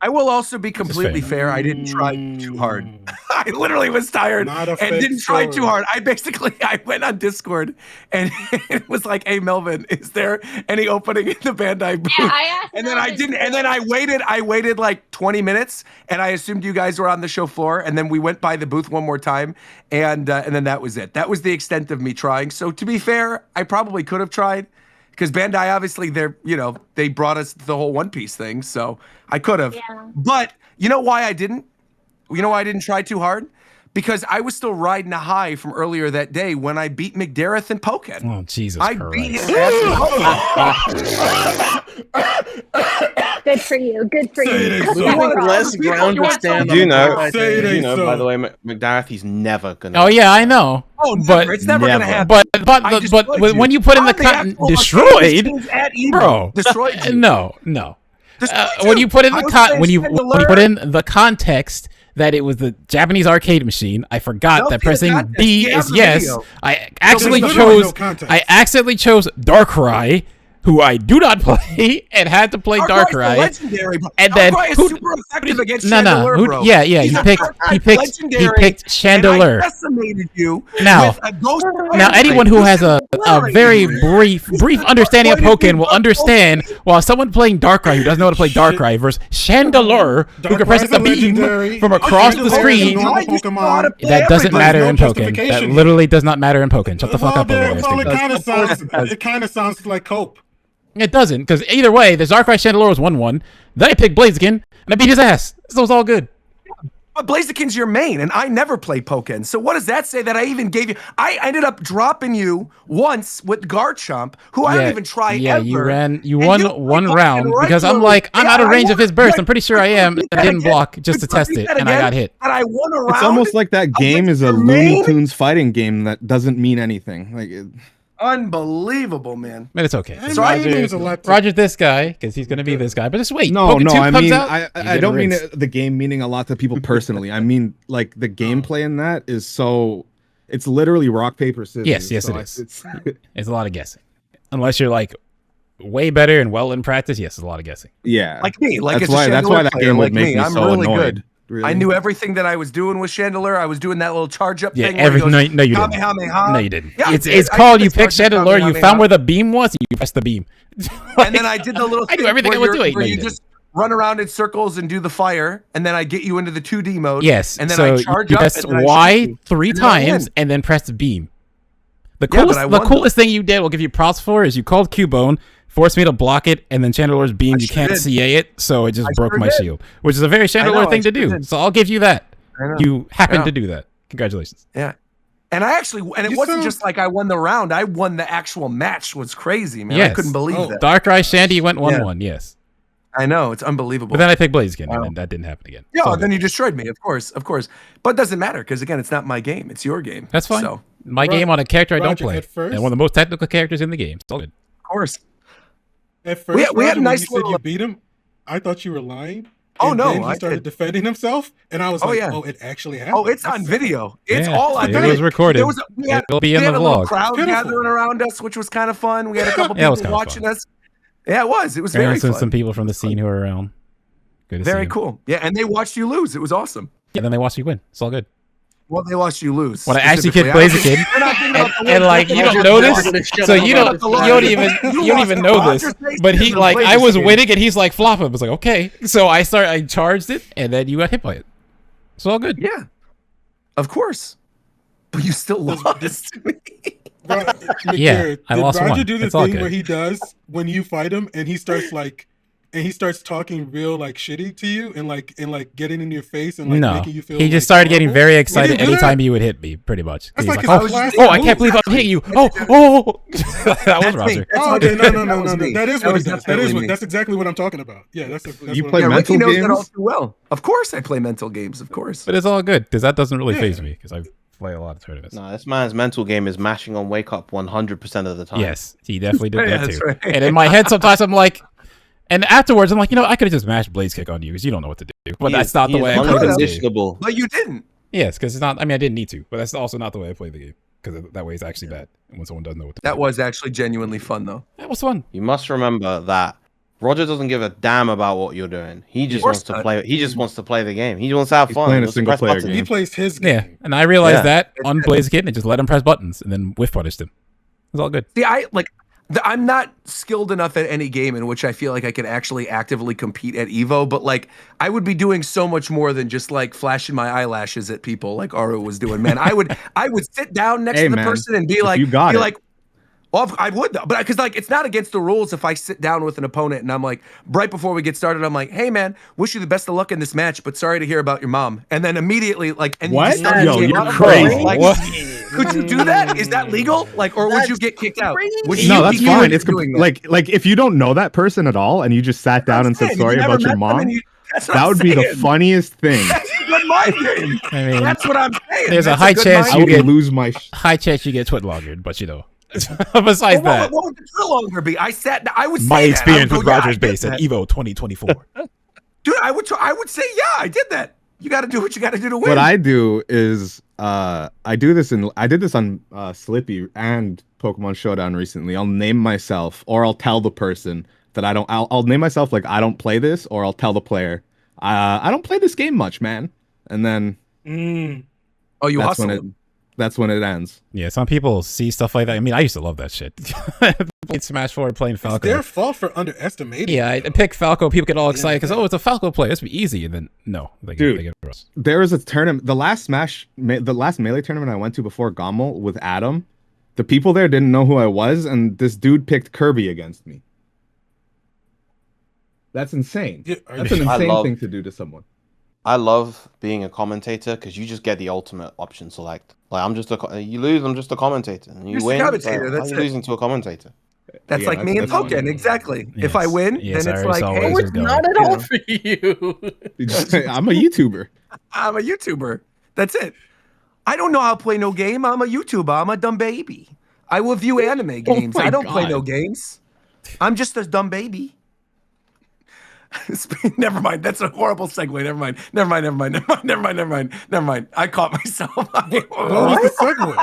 Speaker 1: I will also be completely fair. I didn't try too hard. I literally was tired and didn't try too hard. I went on Discord and it was like, "Hey Melvin, is there any opening in the Bandai booth?"
Speaker 6: Yeah, I asked.
Speaker 1: And then I didn't. And then I waited like 20 minutes, and I assumed you guys were on the show floor. And then we went by the booth one more time, and then that was it. That was the extent of me trying. So to be fair, I probably could have tried. Because Bandai, obviously, they brought us the whole One Piece thing, so I could have. Yeah. But you know why I didn't? You know why I didn't try too hard? Because I was still riding a high from earlier that day when I beat McDareth and Pokken.
Speaker 2: Oh, Jesus Christ.
Speaker 1: Beat his ass.
Speaker 6: Good for you. Good for you.
Speaker 5: Less ground to stand on.
Speaker 4: You know, by the way, McDareth, he's never going to...
Speaker 2: Oh, yeah, I know.
Speaker 1: Oh, never. It's never going to happen.
Speaker 2: But when you put in the content destroyed, bro,
Speaker 1: destroyed.
Speaker 2: No. When you put in the context that it was the Japanese arcade machine, I forgot that pressing B is yes. I accidentally chose Darkrai, who I do not play, and had to play Darkrai. And then
Speaker 1: Darkrai is super effective against Chandelure, bro.
Speaker 2: Yeah, he picked Chandelure.
Speaker 1: And I decimated you
Speaker 2: now,
Speaker 1: with a ghost
Speaker 2: anyone who has a very brief understanding of Pokken will understand why someone playing Darkrai who doesn't know how to play Darkrai versus Chandelure who can press the beam from across the screen. That doesn't matter in Pokken. That literally does not matter in Pokken. Shut the fuck up over there.
Speaker 3: It kind of sounds like Cope.
Speaker 2: It doesn't, because either way, the Darkrai Chandelure was 1-1. Then I picked Blaziken, and I beat his ass. So it was all good.
Speaker 1: But Blaziken's your main, and I never play Pokken. So what does that say that I even gave you? I ended up dropping you once with Garchomp, who I don't even try ever.
Speaker 2: You won one round because I'm like, I'm out of range of his burst. I'm pretty sure I am. I didn't block just to test it, and I got hit.
Speaker 1: And I won a round.
Speaker 7: It's almost like that game is a Looney Tunes fighting game that doesn't mean anything. Like,
Speaker 1: unbelievable, man.
Speaker 2: But it's okay.
Speaker 3: So
Speaker 2: Roger this guy because he's gonna be this guy. But just wait.
Speaker 7: No, I mean, I don't mean the game meaning a lot to people personally. I mean, like the gameplay in that is so. It's literally rock paper scissors.
Speaker 2: Yes, it is. It's a lot of guessing, unless you're like way better and well in practice. Yes, it's a lot of guessing.
Speaker 7: Yeah,
Speaker 1: like me. Like
Speaker 7: that's why that game would make me so
Speaker 1: really
Speaker 7: annoyed.
Speaker 1: Good. Really? I knew everything that I was doing with Chandelure. I was doing that little charge up thing.
Speaker 2: No, you didn't. No, you didn't.
Speaker 1: Yeah,
Speaker 2: it's called you pick Chandelure, you found where the beam was, and you pressed the beam.
Speaker 1: And then I did the little
Speaker 2: I knew everything I was doing.
Speaker 1: Where you just run around in circles and do the fire, and then I get you into the 2D mode.
Speaker 2: Yes,
Speaker 1: and then
Speaker 2: so
Speaker 1: I charge
Speaker 2: you
Speaker 1: up.
Speaker 2: press Y 3 times, and then press beam. The coolest thing you did, we'll give you props for, is you called Cubone, forced me to block it, and then Chandelure's beam, you can't CA it, so it just broke my shield, which is a very Chandelure thing to do. So I'll give you that. You happened to do that. Congratulations.
Speaker 1: Yeah. And it wasn't just like I won the round. I won the actual match. Was crazy, man.
Speaker 2: Yes.
Speaker 1: I couldn't believe that.
Speaker 2: Darkrai Shandy went 1-1, yes.
Speaker 1: I know, it's unbelievable.
Speaker 2: But then I picked Blaziken, and that didn't happen again.
Speaker 1: Yeah, then you destroyed me, of course. But it doesn't matter, because again, it's not my game. It's your game.
Speaker 2: That's fine. So. My game on a character I don't play. And one of the most technical characters in the game. It's all good.
Speaker 1: Of course.
Speaker 3: At first,
Speaker 1: we had a nice
Speaker 3: little... you beat him, I thought you were lying.
Speaker 1: Oh, no.
Speaker 3: Then he started defending himself, and I was oh, it actually happened.
Speaker 1: Oh, it's on video. It's all on video.
Speaker 2: It was recorded. It'll be in the vlog.
Speaker 1: Crowd gathering around us, which was kind of fun. We had a couple people watching us. Yeah, it was. It was very fun.
Speaker 2: Some people from the scene who were around. Good to
Speaker 1: very
Speaker 2: see
Speaker 1: cool. Yeah, and they watched you lose. It was awesome.
Speaker 2: Yeah, then they watched you win. It's all good.
Speaker 1: Well, they watched you lose.
Speaker 2: When I actually kid Blaziken, and like you don't know this, so you don't even know this. But he like I was winning and he's like flopping. I was like okay, so I charged it and then you got hit by it. It's all good.
Speaker 1: Yeah, of course, but you still lost.
Speaker 2: Yeah, I lost one.
Speaker 3: Did Roger do the thing where he does when you fight him and he starts talking real like shitty to you and like getting in your face and like making you feel
Speaker 2: he just started getting very excited anytime he would hit me, pretty much. He's like, I can't believe I'm hitting you. Oh. That was Roger.
Speaker 3: Okay, no. That is what it does. That's exactly what I'm talking about. Yeah, that's
Speaker 7: you play mental games?
Speaker 1: That all too well. Of course I play mental games, of course.
Speaker 2: But it's all good, because that doesn't really faze me, because I play a lot of tournaments.
Speaker 4: No, this man's mental game is mashing on wake up 100% of the time.
Speaker 2: Yes, he definitely did that too. Right. And in my head sometimes I'm like, and afterwards, I'm like, I could have just mashed Blaze Kick on you because you don't know what to do. But that's not the way I play this game.
Speaker 1: But you didn't.
Speaker 2: Yes, because it's not. I mean, I didn't need to, but that's also not the way I play the game. Because that way it's actually bad. And when someone doesn't know what to do.
Speaker 1: That was actually genuinely fun, though.
Speaker 2: That was fun.
Speaker 4: You must remember that Roger doesn't give a damn about what you're doing. He just wants to play. He just wants to play the game. He wants to have fun.
Speaker 7: Playing a single player game.
Speaker 3: He plays his game.
Speaker 2: Yeah, and I realized that on Blaziken and just let him press buttons and then whiff punished him. It was all good.
Speaker 1: See, I'm not skilled enough at any game in which I feel like I can actually actively compete at EVO, but like I would be doing so much more than just like flashing my eyelashes at people like Aruuu was doing. Man, I would sit down next to the person and be like, well, I would, but because like it's not against the rules if I sit down with an opponent and I'm like, right before we get started, I'm like, hey man, wish you the best of luck in this match, but sorry to hear about your mom. And then immediately like, and
Speaker 7: what?
Speaker 1: You're
Speaker 7: crazy.
Speaker 1: Like, could you do that? Is that legal? Like, or would you get kicked out?
Speaker 7: No, that's fine. It's like if you don't know that person at all and you just sat down and said sorry about your mom, that would be the funniest thing.
Speaker 1: That's a good mind game.
Speaker 2: I mean,
Speaker 1: that's what I'm saying.
Speaker 2: There's a high chance
Speaker 7: you get lose my
Speaker 2: high chance you get twit-logered, but besides that,
Speaker 1: what would the drill longer be? I would say
Speaker 2: my experience with Rogers base at EVO 2024.
Speaker 1: Dude, I would say I did that. You got to do what you got to do to win.
Speaker 7: What I do is I did this on Slippy and Pokemon Showdown recently. I'll name myself, or I'll tell the person that I don't. I'll name myself like I don't play this, or I'll tell the player I don't play this game much, man. And then
Speaker 1: oh, you hustle.
Speaker 7: That's when it ends.
Speaker 2: Yeah, some people see stuff like that. I mean, I used to love that shit. Playing Smash 4 playing Falco.
Speaker 3: It's their fault for underestimating.
Speaker 2: Yeah, I pick Falco. People get all excited because it's a Falco play. This would be easy, and then no, they get roast.
Speaker 7: There was a tournament. The last Melee tournament I went to before Gommel with Adam. The people there didn't know who I was, and this dude picked Kirby against me. That's insane. That's an insane thing to do to someone.
Speaker 4: I love being a commentator because you just get the ultimate option select. Like I'm just you lose, I'm just a commentator, and you
Speaker 1: Just a
Speaker 4: win. It's
Speaker 1: commentator,
Speaker 4: like,
Speaker 1: that's
Speaker 4: how are
Speaker 1: it.
Speaker 4: you losing to a commentator?
Speaker 1: That's like me and
Speaker 7: that's fine.
Speaker 1: Pokken, exactly. If I win,
Speaker 2: Yes,
Speaker 1: then
Speaker 2: I
Speaker 1: it's
Speaker 2: already
Speaker 1: like,
Speaker 2: saw where
Speaker 1: hey,
Speaker 2: this
Speaker 5: Oh,
Speaker 2: was
Speaker 5: it's
Speaker 2: going.
Speaker 5: not at
Speaker 1: You
Speaker 5: all
Speaker 1: know.
Speaker 5: for you.
Speaker 7: I'm a YouTuber.
Speaker 1: I'm a YouTuber. That's it. I don't know how to play no game. I'm a YouTuber. I'm a dumb baby. I will view anime games.
Speaker 7: my
Speaker 1: I don't play no
Speaker 7: God.
Speaker 1: games. I'm just a dumb baby. Never mind. That's a horrible segue. Never mind. Never mind. I caught myself.
Speaker 3: What was the segue?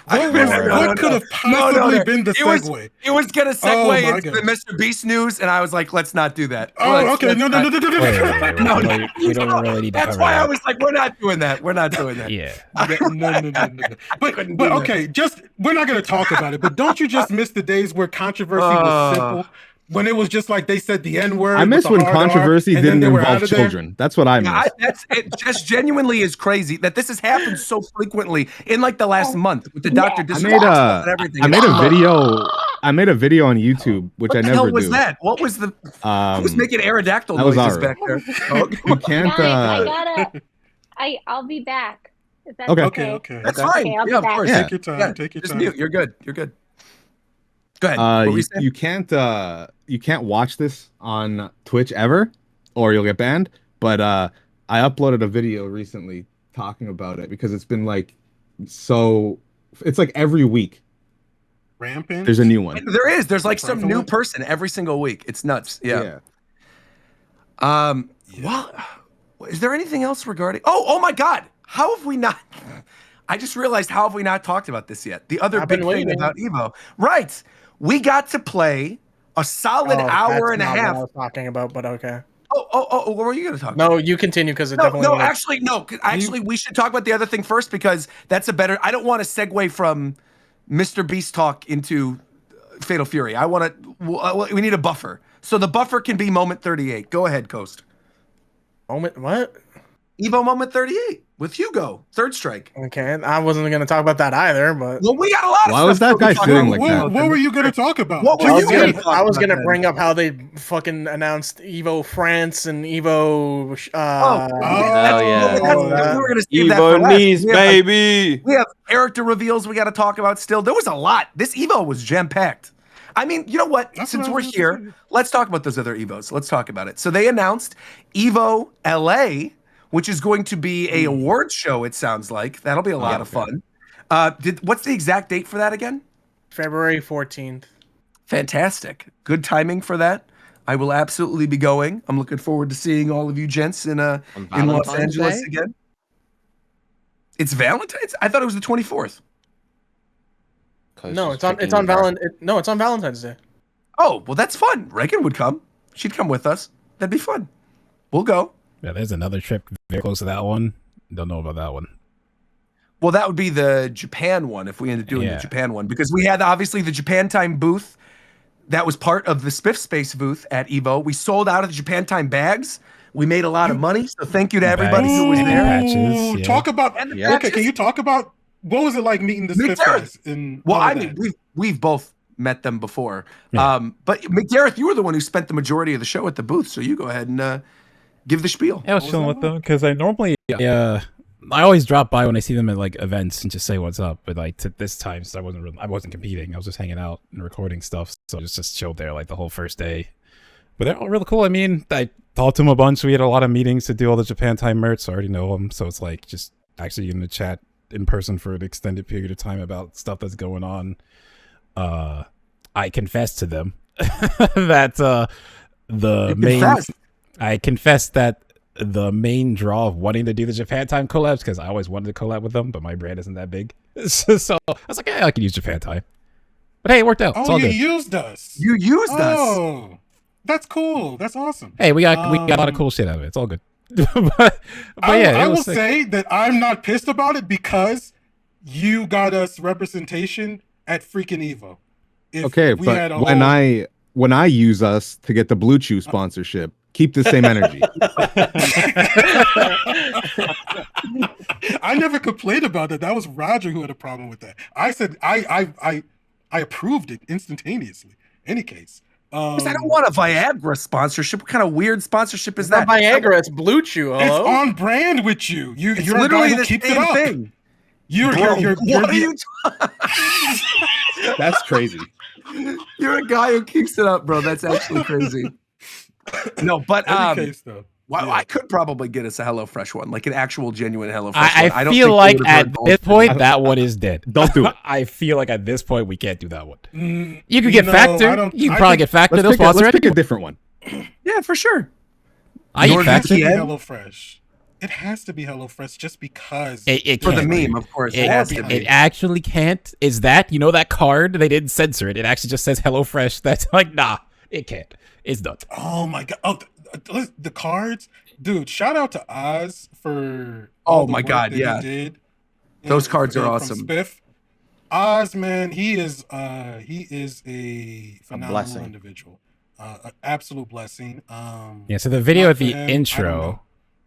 Speaker 3: What could have possibly been the segue?
Speaker 1: It was gonna
Speaker 3: Oh
Speaker 1: segue
Speaker 3: my
Speaker 1: into the
Speaker 3: gosh.
Speaker 1: Mr. Beast news, and I was like, let's not do that.
Speaker 3: Oh, okay. No.
Speaker 2: Wait,
Speaker 1: No,
Speaker 2: we don't really need to
Speaker 1: That's
Speaker 2: cover
Speaker 1: why I
Speaker 2: that.
Speaker 1: was like, we're not doing that. We're not doing that.
Speaker 2: Yeah.
Speaker 3: No. But
Speaker 1: couldn't do that.
Speaker 3: okay, just we're not gonna talk about it. But don't you just miss the days where controversy was simple? When it was just like they said the N word.
Speaker 7: I miss when controversy didn't involve children. That's what I miss.
Speaker 1: It just genuinely is crazy that this has happened so frequently in like the last month with the Dr. Disrespect and everything.
Speaker 7: I made a video. I made a video on YouTube, which
Speaker 1: What
Speaker 7: I
Speaker 1: the
Speaker 7: never
Speaker 1: hell was
Speaker 7: do.
Speaker 1: that? What was the? Who was making aerodactyl
Speaker 7: that was
Speaker 1: noises
Speaker 7: Aruuu.
Speaker 1: back there? Oh,
Speaker 7: You can't.
Speaker 6: Guys, I'll be back. If that's
Speaker 7: Okay.
Speaker 3: Okay.
Speaker 1: that's
Speaker 6: Okay,
Speaker 1: fine.
Speaker 6: I'll be
Speaker 1: Yeah, of
Speaker 6: back.
Speaker 1: course.
Speaker 7: Yeah.
Speaker 3: Take your time.
Speaker 1: Yeah,
Speaker 3: Take your
Speaker 1: just
Speaker 3: time.
Speaker 1: mute. You're good. You're good. Go ahead. What were you saying?
Speaker 7: You can't watch this on Twitch ever, or you'll get banned. But I uploaded a video recently talking about it because it's been like so. It's like every week
Speaker 3: Rampant.
Speaker 7: there's a new one.
Speaker 1: There is. There's like some new
Speaker 3: Prevalent?
Speaker 1: person every single week. It's nuts. Yeah.
Speaker 3: Yeah.
Speaker 1: Well, is there anything else regarding? Oh my God! How have we not? I just realized how have we not talked about this yet? The other
Speaker 5: I've
Speaker 1: big
Speaker 5: been
Speaker 1: thing
Speaker 5: waiting.
Speaker 1: about Evo, right? We got to play a solid hour and a
Speaker 5: That's not
Speaker 1: half.
Speaker 5: what I was talking about, but okay.
Speaker 1: Oh, what were you going to talk about?
Speaker 5: No, you continue because it definitely.
Speaker 1: No, actually, no. 'Cause actually, we should talk about the other thing first because that's a better. I don't want to segue from Mr. Beast talk into Fatal Fury. I want to. We need a buffer. So the buffer can be moment 38. Go ahead, Coast.
Speaker 5: Moment what?
Speaker 1: Evo moment 38 with Hugo, third strike.
Speaker 5: Okay, I wasn't gonna talk about that either, but
Speaker 1: Well, we got a lot of
Speaker 7: Why
Speaker 1: stuff
Speaker 7: was that
Speaker 1: to
Speaker 7: guy
Speaker 1: talk
Speaker 7: sitting
Speaker 1: about.
Speaker 7: like that?
Speaker 3: What were you gonna talk about?
Speaker 1: What were
Speaker 5: I
Speaker 1: you
Speaker 5: was
Speaker 1: gonna
Speaker 5: gonna,
Speaker 1: talk
Speaker 5: I was
Speaker 1: about
Speaker 5: gonna
Speaker 1: then?
Speaker 5: bring up how they fucking announced Evo France and Evo.
Speaker 4: yeah.
Speaker 5: all that.
Speaker 1: We were gonna save that for
Speaker 4: Evo
Speaker 1: last.
Speaker 4: knees,
Speaker 1: We have, like,
Speaker 4: baby.
Speaker 1: we have character reveals we got to talk about still. There was a lot. This Evo was jam packed. I mean, you know what?
Speaker 3: That's
Speaker 1: Since
Speaker 3: what I
Speaker 1: we're
Speaker 3: was
Speaker 1: here,
Speaker 3: gonna say.
Speaker 1: let's talk about those other Evos. Let's talk about it. So they announced Evo LA, which is going to be a awards show. It sounds like that'll be a lot of fun. What's the exact date for that again?
Speaker 5: February 14th.
Speaker 1: Fantastic. Good timing for that. I will absolutely be going. I'm looking forward to seeing all of you gents in Los
Speaker 4: Valentine's
Speaker 1: Angeles
Speaker 4: Day?
Speaker 1: again. It's Valentine's? I thought it was the 24th.
Speaker 5: No, it's on Valentine's Day.
Speaker 1: Oh, well, that's fun. Reagan would come. She'd come with us. That'd be fun. We'll go.
Speaker 2: Yeah, there's another trip very close to that one. Don't know about that one.
Speaker 1: Well, that would be the Japan one if we ended up doing the Japan one, because we had obviously the Japan Time booth that was part of the SPIF Space booth at EVO. We sold out of the Japan Time bags. We made a lot of money, so thank you to everybody who was
Speaker 2: and
Speaker 1: there.
Speaker 2: patches,
Speaker 3: Ooh,
Speaker 2: yeah.
Speaker 3: Talk about.
Speaker 1: And the
Speaker 3: Okay,
Speaker 1: patches.
Speaker 3: can you talk about what was it like meeting the Spiff
Speaker 1: McDareth.
Speaker 3: guys? In
Speaker 1: Well,
Speaker 3: all of
Speaker 1: I mean,
Speaker 3: that?
Speaker 1: we've both met them before.
Speaker 2: Yeah.
Speaker 1: But McDareth, you were the one who spent the majority of the show at the booth, so you go ahead and give the spiel.
Speaker 2: Yeah, I was chilling with them because I normally, I always drop by when I see them at like events and just say what's up. But like to this time, so I wasn't competing. I was just hanging out and recording stuff. So I just chilled there like the whole first day. But they're all really cool. I mean, I talked to them a bunch. We had a lot of meetings to do all the Japan Time merch. So I already know them. So it's like just actually in the chat in person for an extended period of time about stuff that's going on. I confessed to them that I confessed that the main draw of wanting to do the Japan Time collabs, because I always wanted to collab with them, but my brand isn't that big. So I was like, yeah, I can use Japan Time. But hey, it worked out. It's
Speaker 3: Oh,
Speaker 2: all
Speaker 3: you
Speaker 2: good.
Speaker 3: used us.
Speaker 1: You used us.
Speaker 3: Oh, that's cool. That's awesome.
Speaker 2: Hey, we got a lot of cool shit out of it. It's all good. but yeah,
Speaker 3: I
Speaker 2: it was
Speaker 3: will
Speaker 2: sick.
Speaker 3: say that I'm not pissed about it because you got us representation at freaking Evo. If
Speaker 7: Okay,
Speaker 3: we had
Speaker 7: but
Speaker 3: a
Speaker 7: when I use us to get the Blue Chew sponsorship, keep the same energy.
Speaker 3: I never complained about that. That was Roger who had a problem with that. I said I approved it instantaneously. Any case,
Speaker 1: 'Cause I don't want a Viagra sponsorship. What kind of weird sponsorship is
Speaker 5: It's not
Speaker 1: that?
Speaker 5: Viagra, it's Blue Chew.
Speaker 3: It's
Speaker 5: Hello?
Speaker 3: on brand with you. You're a guy
Speaker 1: literally
Speaker 3: who
Speaker 1: the
Speaker 3: keeps it
Speaker 1: same
Speaker 3: up.
Speaker 1: thing.
Speaker 3: You're
Speaker 1: Bro,
Speaker 3: you're
Speaker 1: what are
Speaker 3: the-
Speaker 1: you?
Speaker 7: That's crazy.
Speaker 1: You're a guy who keeps it up, bro. That's actually crazy. No, but
Speaker 3: Any case though.
Speaker 1: well,
Speaker 3: Yeah.
Speaker 1: I could probably get us a HelloFresh one, like an actual genuine HelloFresh one.
Speaker 2: I
Speaker 1: don't
Speaker 2: feel
Speaker 1: think
Speaker 2: like
Speaker 1: they would've
Speaker 2: at
Speaker 1: heard
Speaker 2: this
Speaker 1: both.
Speaker 2: point that one is dead.
Speaker 7: Don't do it.
Speaker 2: I feel like at this point we can't do that one.
Speaker 3: Mm,
Speaker 2: You could get
Speaker 3: no,
Speaker 2: Factor.
Speaker 3: I don't-
Speaker 2: You can
Speaker 3: I
Speaker 2: probably
Speaker 3: think-
Speaker 2: get Factor. They'll
Speaker 7: Let's
Speaker 2: sponsor
Speaker 7: pick a
Speaker 2: it.
Speaker 7: different one.
Speaker 1: Yeah, for sure.
Speaker 2: I eat
Speaker 1: Northern
Speaker 3: It has to
Speaker 2: Factor.
Speaker 3: be
Speaker 1: Yeah.
Speaker 3: HelloFresh. It has to be HelloFresh just because.
Speaker 2: It
Speaker 1: For the
Speaker 2: can't.
Speaker 1: meme, of course, it
Speaker 2: It,
Speaker 1: has to
Speaker 3: it
Speaker 1: be.
Speaker 2: it actually can't. Is that that card? They didn't censor it. It actually just says HelloFresh. That's like nah. It can't. It's done.
Speaker 3: Oh my god! Oh, the cards, dude! Shout out to Oz for.
Speaker 1: Oh
Speaker 3: all the
Speaker 1: my
Speaker 3: work
Speaker 1: God,
Speaker 3: that he
Speaker 1: yeah.
Speaker 3: did.
Speaker 1: Those cards are
Speaker 3: from
Speaker 1: awesome.
Speaker 3: SPIF. Oz, man, he is a phenomenal
Speaker 4: blessing.
Speaker 3: individual. An absolute blessing.
Speaker 2: Yeah. So the video
Speaker 3: not
Speaker 2: at the
Speaker 3: for him, I don't
Speaker 2: intro,
Speaker 3: know.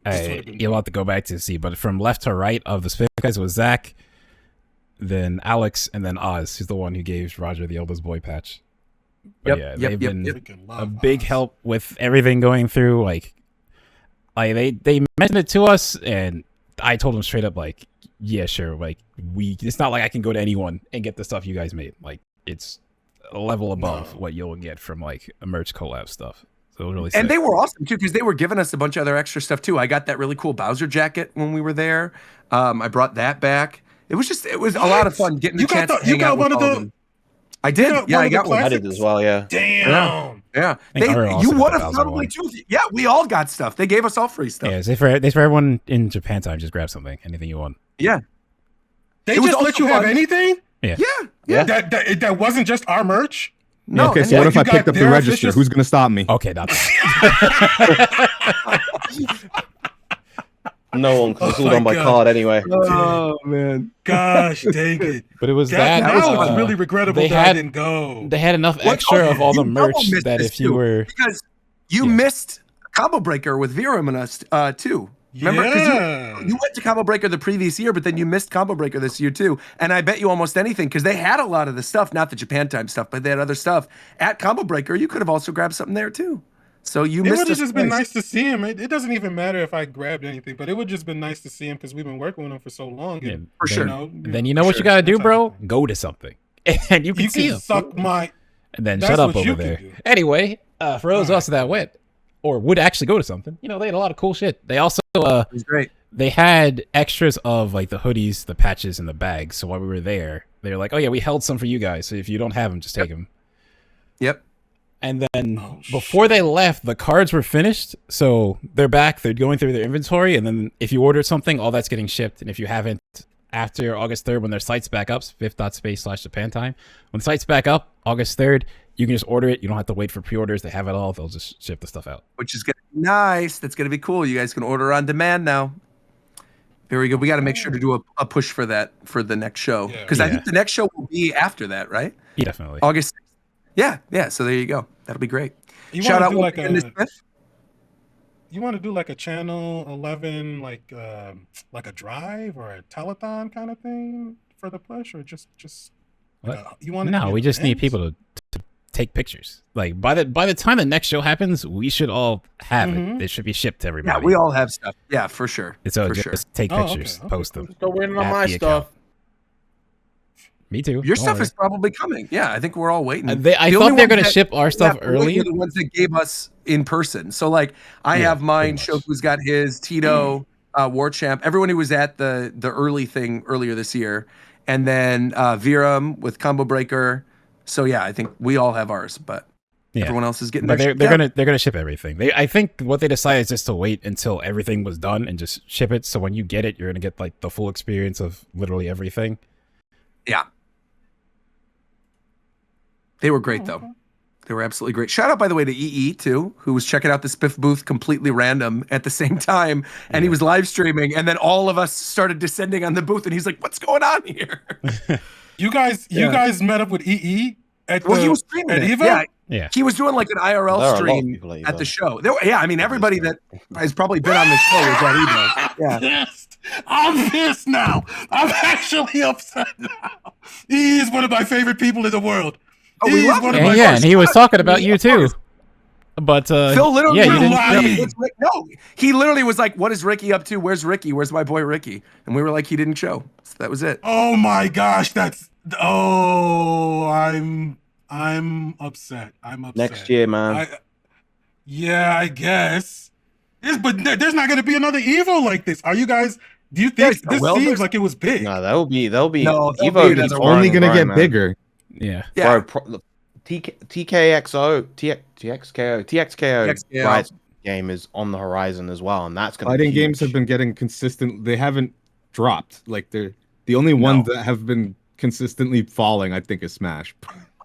Speaker 3: This would've been
Speaker 2: you'll have to go back to see. But from left to right of the Spiff guys was Zach, then Alex, and then Oz. He's the one who gave Roger the eldest boy patch. But
Speaker 1: Yep,
Speaker 2: they've been
Speaker 3: Freaking
Speaker 2: a
Speaker 3: love
Speaker 2: big
Speaker 3: Oz.
Speaker 2: help with everything going through. Like they mentioned it to us, and I told them straight up, like, yeah, sure. Like it's not like I can go to anyone and get the stuff you guys made. Like it's a level above what you'll get from like a merch collab stuff. So it was really sick.
Speaker 1: And they were awesome too, because they were giving us a bunch of other extra stuff too. I got that really cool Bowser jacket when we were there. I brought that back. It was a lot of fun getting the
Speaker 3: You got
Speaker 1: chance
Speaker 3: the-
Speaker 1: to
Speaker 3: you
Speaker 1: hang
Speaker 3: got
Speaker 1: out
Speaker 3: one
Speaker 1: with
Speaker 3: of
Speaker 1: all
Speaker 3: the-
Speaker 1: of them. I did.
Speaker 3: got
Speaker 1: Yeah,
Speaker 3: one
Speaker 1: I
Speaker 3: of the
Speaker 1: got one.
Speaker 4: I did as well, yeah.
Speaker 3: Damn.
Speaker 1: Yeah,
Speaker 2: I think Aruuu also
Speaker 1: you
Speaker 2: got
Speaker 1: would
Speaker 2: the
Speaker 1: have
Speaker 2: Bowser
Speaker 1: probably
Speaker 2: one.
Speaker 1: too. Yeah, we all got stuff. They gave us all free stuff.
Speaker 2: Yeah, they for everyone in Japan time, just grab something, anything you want.
Speaker 1: Yeah,
Speaker 3: They
Speaker 1: It was
Speaker 3: just let
Speaker 1: also
Speaker 3: you have
Speaker 1: fun.
Speaker 3: anything?
Speaker 1: yeah.
Speaker 4: Yeah.
Speaker 3: That wasn't just our merch?
Speaker 1: No,
Speaker 7: Okay,
Speaker 1: and
Speaker 7: so what if
Speaker 3: you
Speaker 7: I
Speaker 3: got
Speaker 7: picked up the
Speaker 3: their
Speaker 7: register?
Speaker 3: officials-
Speaker 7: Who's gonna stop me?
Speaker 2: Okay, not that.
Speaker 4: No one, because it's
Speaker 3: Oh
Speaker 4: all
Speaker 3: my
Speaker 4: done by
Speaker 3: God.
Speaker 4: card anyway.
Speaker 1: oh man.
Speaker 3: Gosh, dang it.
Speaker 2: But it was
Speaker 3: That,
Speaker 2: that.
Speaker 3: now it's
Speaker 2: uh,
Speaker 3: really regrettable
Speaker 2: they
Speaker 3: that I
Speaker 2: had-
Speaker 3: didn't go.
Speaker 2: They had enough
Speaker 1: What-
Speaker 2: extra of all the
Speaker 1: you double
Speaker 2: merch
Speaker 1: missed
Speaker 2: that
Speaker 1: this
Speaker 2: if you
Speaker 1: too,
Speaker 2: were
Speaker 1: because you
Speaker 2: Yeah.
Speaker 1: missed Combo Breaker with Viram and us too. Remember? 'Cause
Speaker 3: Yeah.
Speaker 1: you went to Combo Breaker the previous year, but then you missed Combo Breaker this year too. And I bet you almost anything, because they had a lot of the stuff, not the Japan time stuff, but they had other stuff at Combo Breaker. You could have also grabbed something there too. So you
Speaker 3: It
Speaker 1: missed
Speaker 3: would have
Speaker 1: us
Speaker 3: just been
Speaker 1: twice.
Speaker 3: nice to see him. It doesn't even matter if I grabbed anything, but it would just been nice to see him because we've been working with him for so long.
Speaker 2: Yeah,
Speaker 3: And,
Speaker 1: For
Speaker 2: then,
Speaker 1: sure.
Speaker 2: Then you know what
Speaker 1: sure.
Speaker 2: you gotta do,
Speaker 3: That's
Speaker 2: bro?
Speaker 3: how-
Speaker 2: Go to something, and you can
Speaker 3: You
Speaker 2: see
Speaker 3: can
Speaker 2: them.
Speaker 3: suck my.
Speaker 2: And then
Speaker 3: That's
Speaker 2: shut up
Speaker 3: what you
Speaker 2: over
Speaker 3: can
Speaker 2: there.
Speaker 3: do.
Speaker 2: Anyway, for those of us that went or would actually go to something, they had a lot of cool shit. They also
Speaker 1: It was great.
Speaker 2: they had extras of like the hoodies, the patches, and the bags. So while we were there, they were like, "Oh yeah, we held some for you guys. So if you don't have them, just take them."
Speaker 1: Yep.
Speaker 2: And then
Speaker 3: Oh,
Speaker 2: before they left, the cards were finished. So they're back. They're going through their inventory. And then if you ordered something, all that's getting shipped. And if you haven't, after August 3rd, when their site's back up, spiff.space/Japan time, when the site's back up, August 3rd, you can just order it. You don't have to wait for pre-orders. They have it all. They'll just ship the stuff out.
Speaker 1: Which is gonna be nice. That's gonna be cool. You guys can order on demand now. Very good. We got to make sure to do a push for that for the next show,
Speaker 3: Yeah.
Speaker 1: because I
Speaker 2: Yeah.
Speaker 1: think the next show will be after that, right?
Speaker 2: Yeah, definitely.
Speaker 1: August 6th. Yeah. So there you go. That'll be great.
Speaker 3: You
Speaker 1: Shout
Speaker 3: wanna
Speaker 1: out
Speaker 3: do
Speaker 1: once
Speaker 3: like
Speaker 1: again to
Speaker 3: a.
Speaker 1: Smith.
Speaker 3: You want to do like a channel 11, like a drive or a telethon kind of thing for the push, or just
Speaker 2: What?
Speaker 3: you want?
Speaker 2: No, we just need people to take pictures. Like by the time the next show happens, we should all have
Speaker 3: Mhm.
Speaker 2: it. It should be shipped to
Speaker 1: Yeah,
Speaker 2: everybody.
Speaker 1: we all have stuff. Yeah, for sure.
Speaker 2: So
Speaker 1: for
Speaker 2: just
Speaker 1: sure.
Speaker 2: take
Speaker 3: Oh, okay,
Speaker 2: pictures,
Speaker 3: okay,
Speaker 2: post
Speaker 3: cool.
Speaker 2: them.
Speaker 5: Still waiting on
Speaker 2: At
Speaker 5: my
Speaker 2: the
Speaker 5: stuff.
Speaker 2: account. Me too.
Speaker 1: Your
Speaker 2: Don't
Speaker 1: stuff
Speaker 2: worry.
Speaker 1: is probably coming. Yeah, I think we're all waiting.
Speaker 2: I
Speaker 1: The
Speaker 2: thought
Speaker 1: only
Speaker 2: they were
Speaker 1: ones
Speaker 2: going to
Speaker 1: that-
Speaker 2: ship our stuff
Speaker 1: Yeah, really
Speaker 2: early.
Speaker 1: are the ones that gave us in person. So like I
Speaker 2: Yeah,
Speaker 1: have mine,
Speaker 2: pretty much.
Speaker 1: Shoku's got his, Tito, War Champ, everyone who was at the early thing earlier this year. And then Viram with Combo Breaker. So yeah, I think we all have ours, but
Speaker 2: Yeah.
Speaker 1: everyone else is getting
Speaker 2: But
Speaker 1: their
Speaker 2: they're gonna ship everything. I think what they decided is just to wait until everything was done and just ship it. So when you get it, you're gonna get like the full experience of literally everything.
Speaker 1: Yeah. They were great though. They were absolutely great. Shout out, by the way, to EE too, who was checking out the SPIF booth completely random at the same time, and he was live streaming, and then all of us started descending on the booth, and he's like, "What's going on here?"
Speaker 3: You guys met up with EE at
Speaker 1: Well, he
Speaker 3: the
Speaker 1: was streaming
Speaker 3: at
Speaker 1: it.
Speaker 3: EVO.
Speaker 1: Yeah,
Speaker 2: Yeah.
Speaker 1: he was doing like an
Speaker 4: There are a
Speaker 1: IRL
Speaker 4: lot of
Speaker 1: stream
Speaker 4: people at
Speaker 1: at the
Speaker 4: EVO.
Speaker 1: show. I mean, everybody that has probably been on the show was at EVO. Yeah.
Speaker 3: Pissed. I'm pissed now. I'm actually upset now. He is one of my favorite people in the world.
Speaker 1: Oh, we
Speaker 3: He's
Speaker 1: love
Speaker 3: one
Speaker 1: him.
Speaker 3: of my
Speaker 2: And yeah, and he was talking about you
Speaker 1: Of course.
Speaker 2: too. But
Speaker 1: Phil literally,
Speaker 2: yeah, you
Speaker 3: You're
Speaker 2: didn't.
Speaker 3: lying.
Speaker 1: What's Rick- no, he literally was like, "What is Ricky up to? Where's Ricky? Where's my boy Ricky?" And we were like, "He didn't show." So that was it.
Speaker 3: Oh my gosh, that's I'm upset. I'm upset.
Speaker 4: Next year, man.
Speaker 3: Yeah, I guess. But there's not going to be another Evo like this. Are you guys? Do you think this seems like it was big?
Speaker 4: No, there'll be
Speaker 1: No, there'll be
Speaker 4: Evo
Speaker 1: another
Speaker 4: keeps
Speaker 1: one.
Speaker 7: Only
Speaker 4: growing,
Speaker 7: gonna get
Speaker 4: man.
Speaker 7: bigger.
Speaker 2: Yeah.
Speaker 1: Yeah.
Speaker 4: Bro, TXKO Riot's game is on the horizon as well, and that's gonna
Speaker 7: Fighting
Speaker 4: be
Speaker 7: games have
Speaker 4: huge.
Speaker 7: been getting consistent. They haven't dropped. Like they're the only ones that have been consistently falling, I think, is Smash.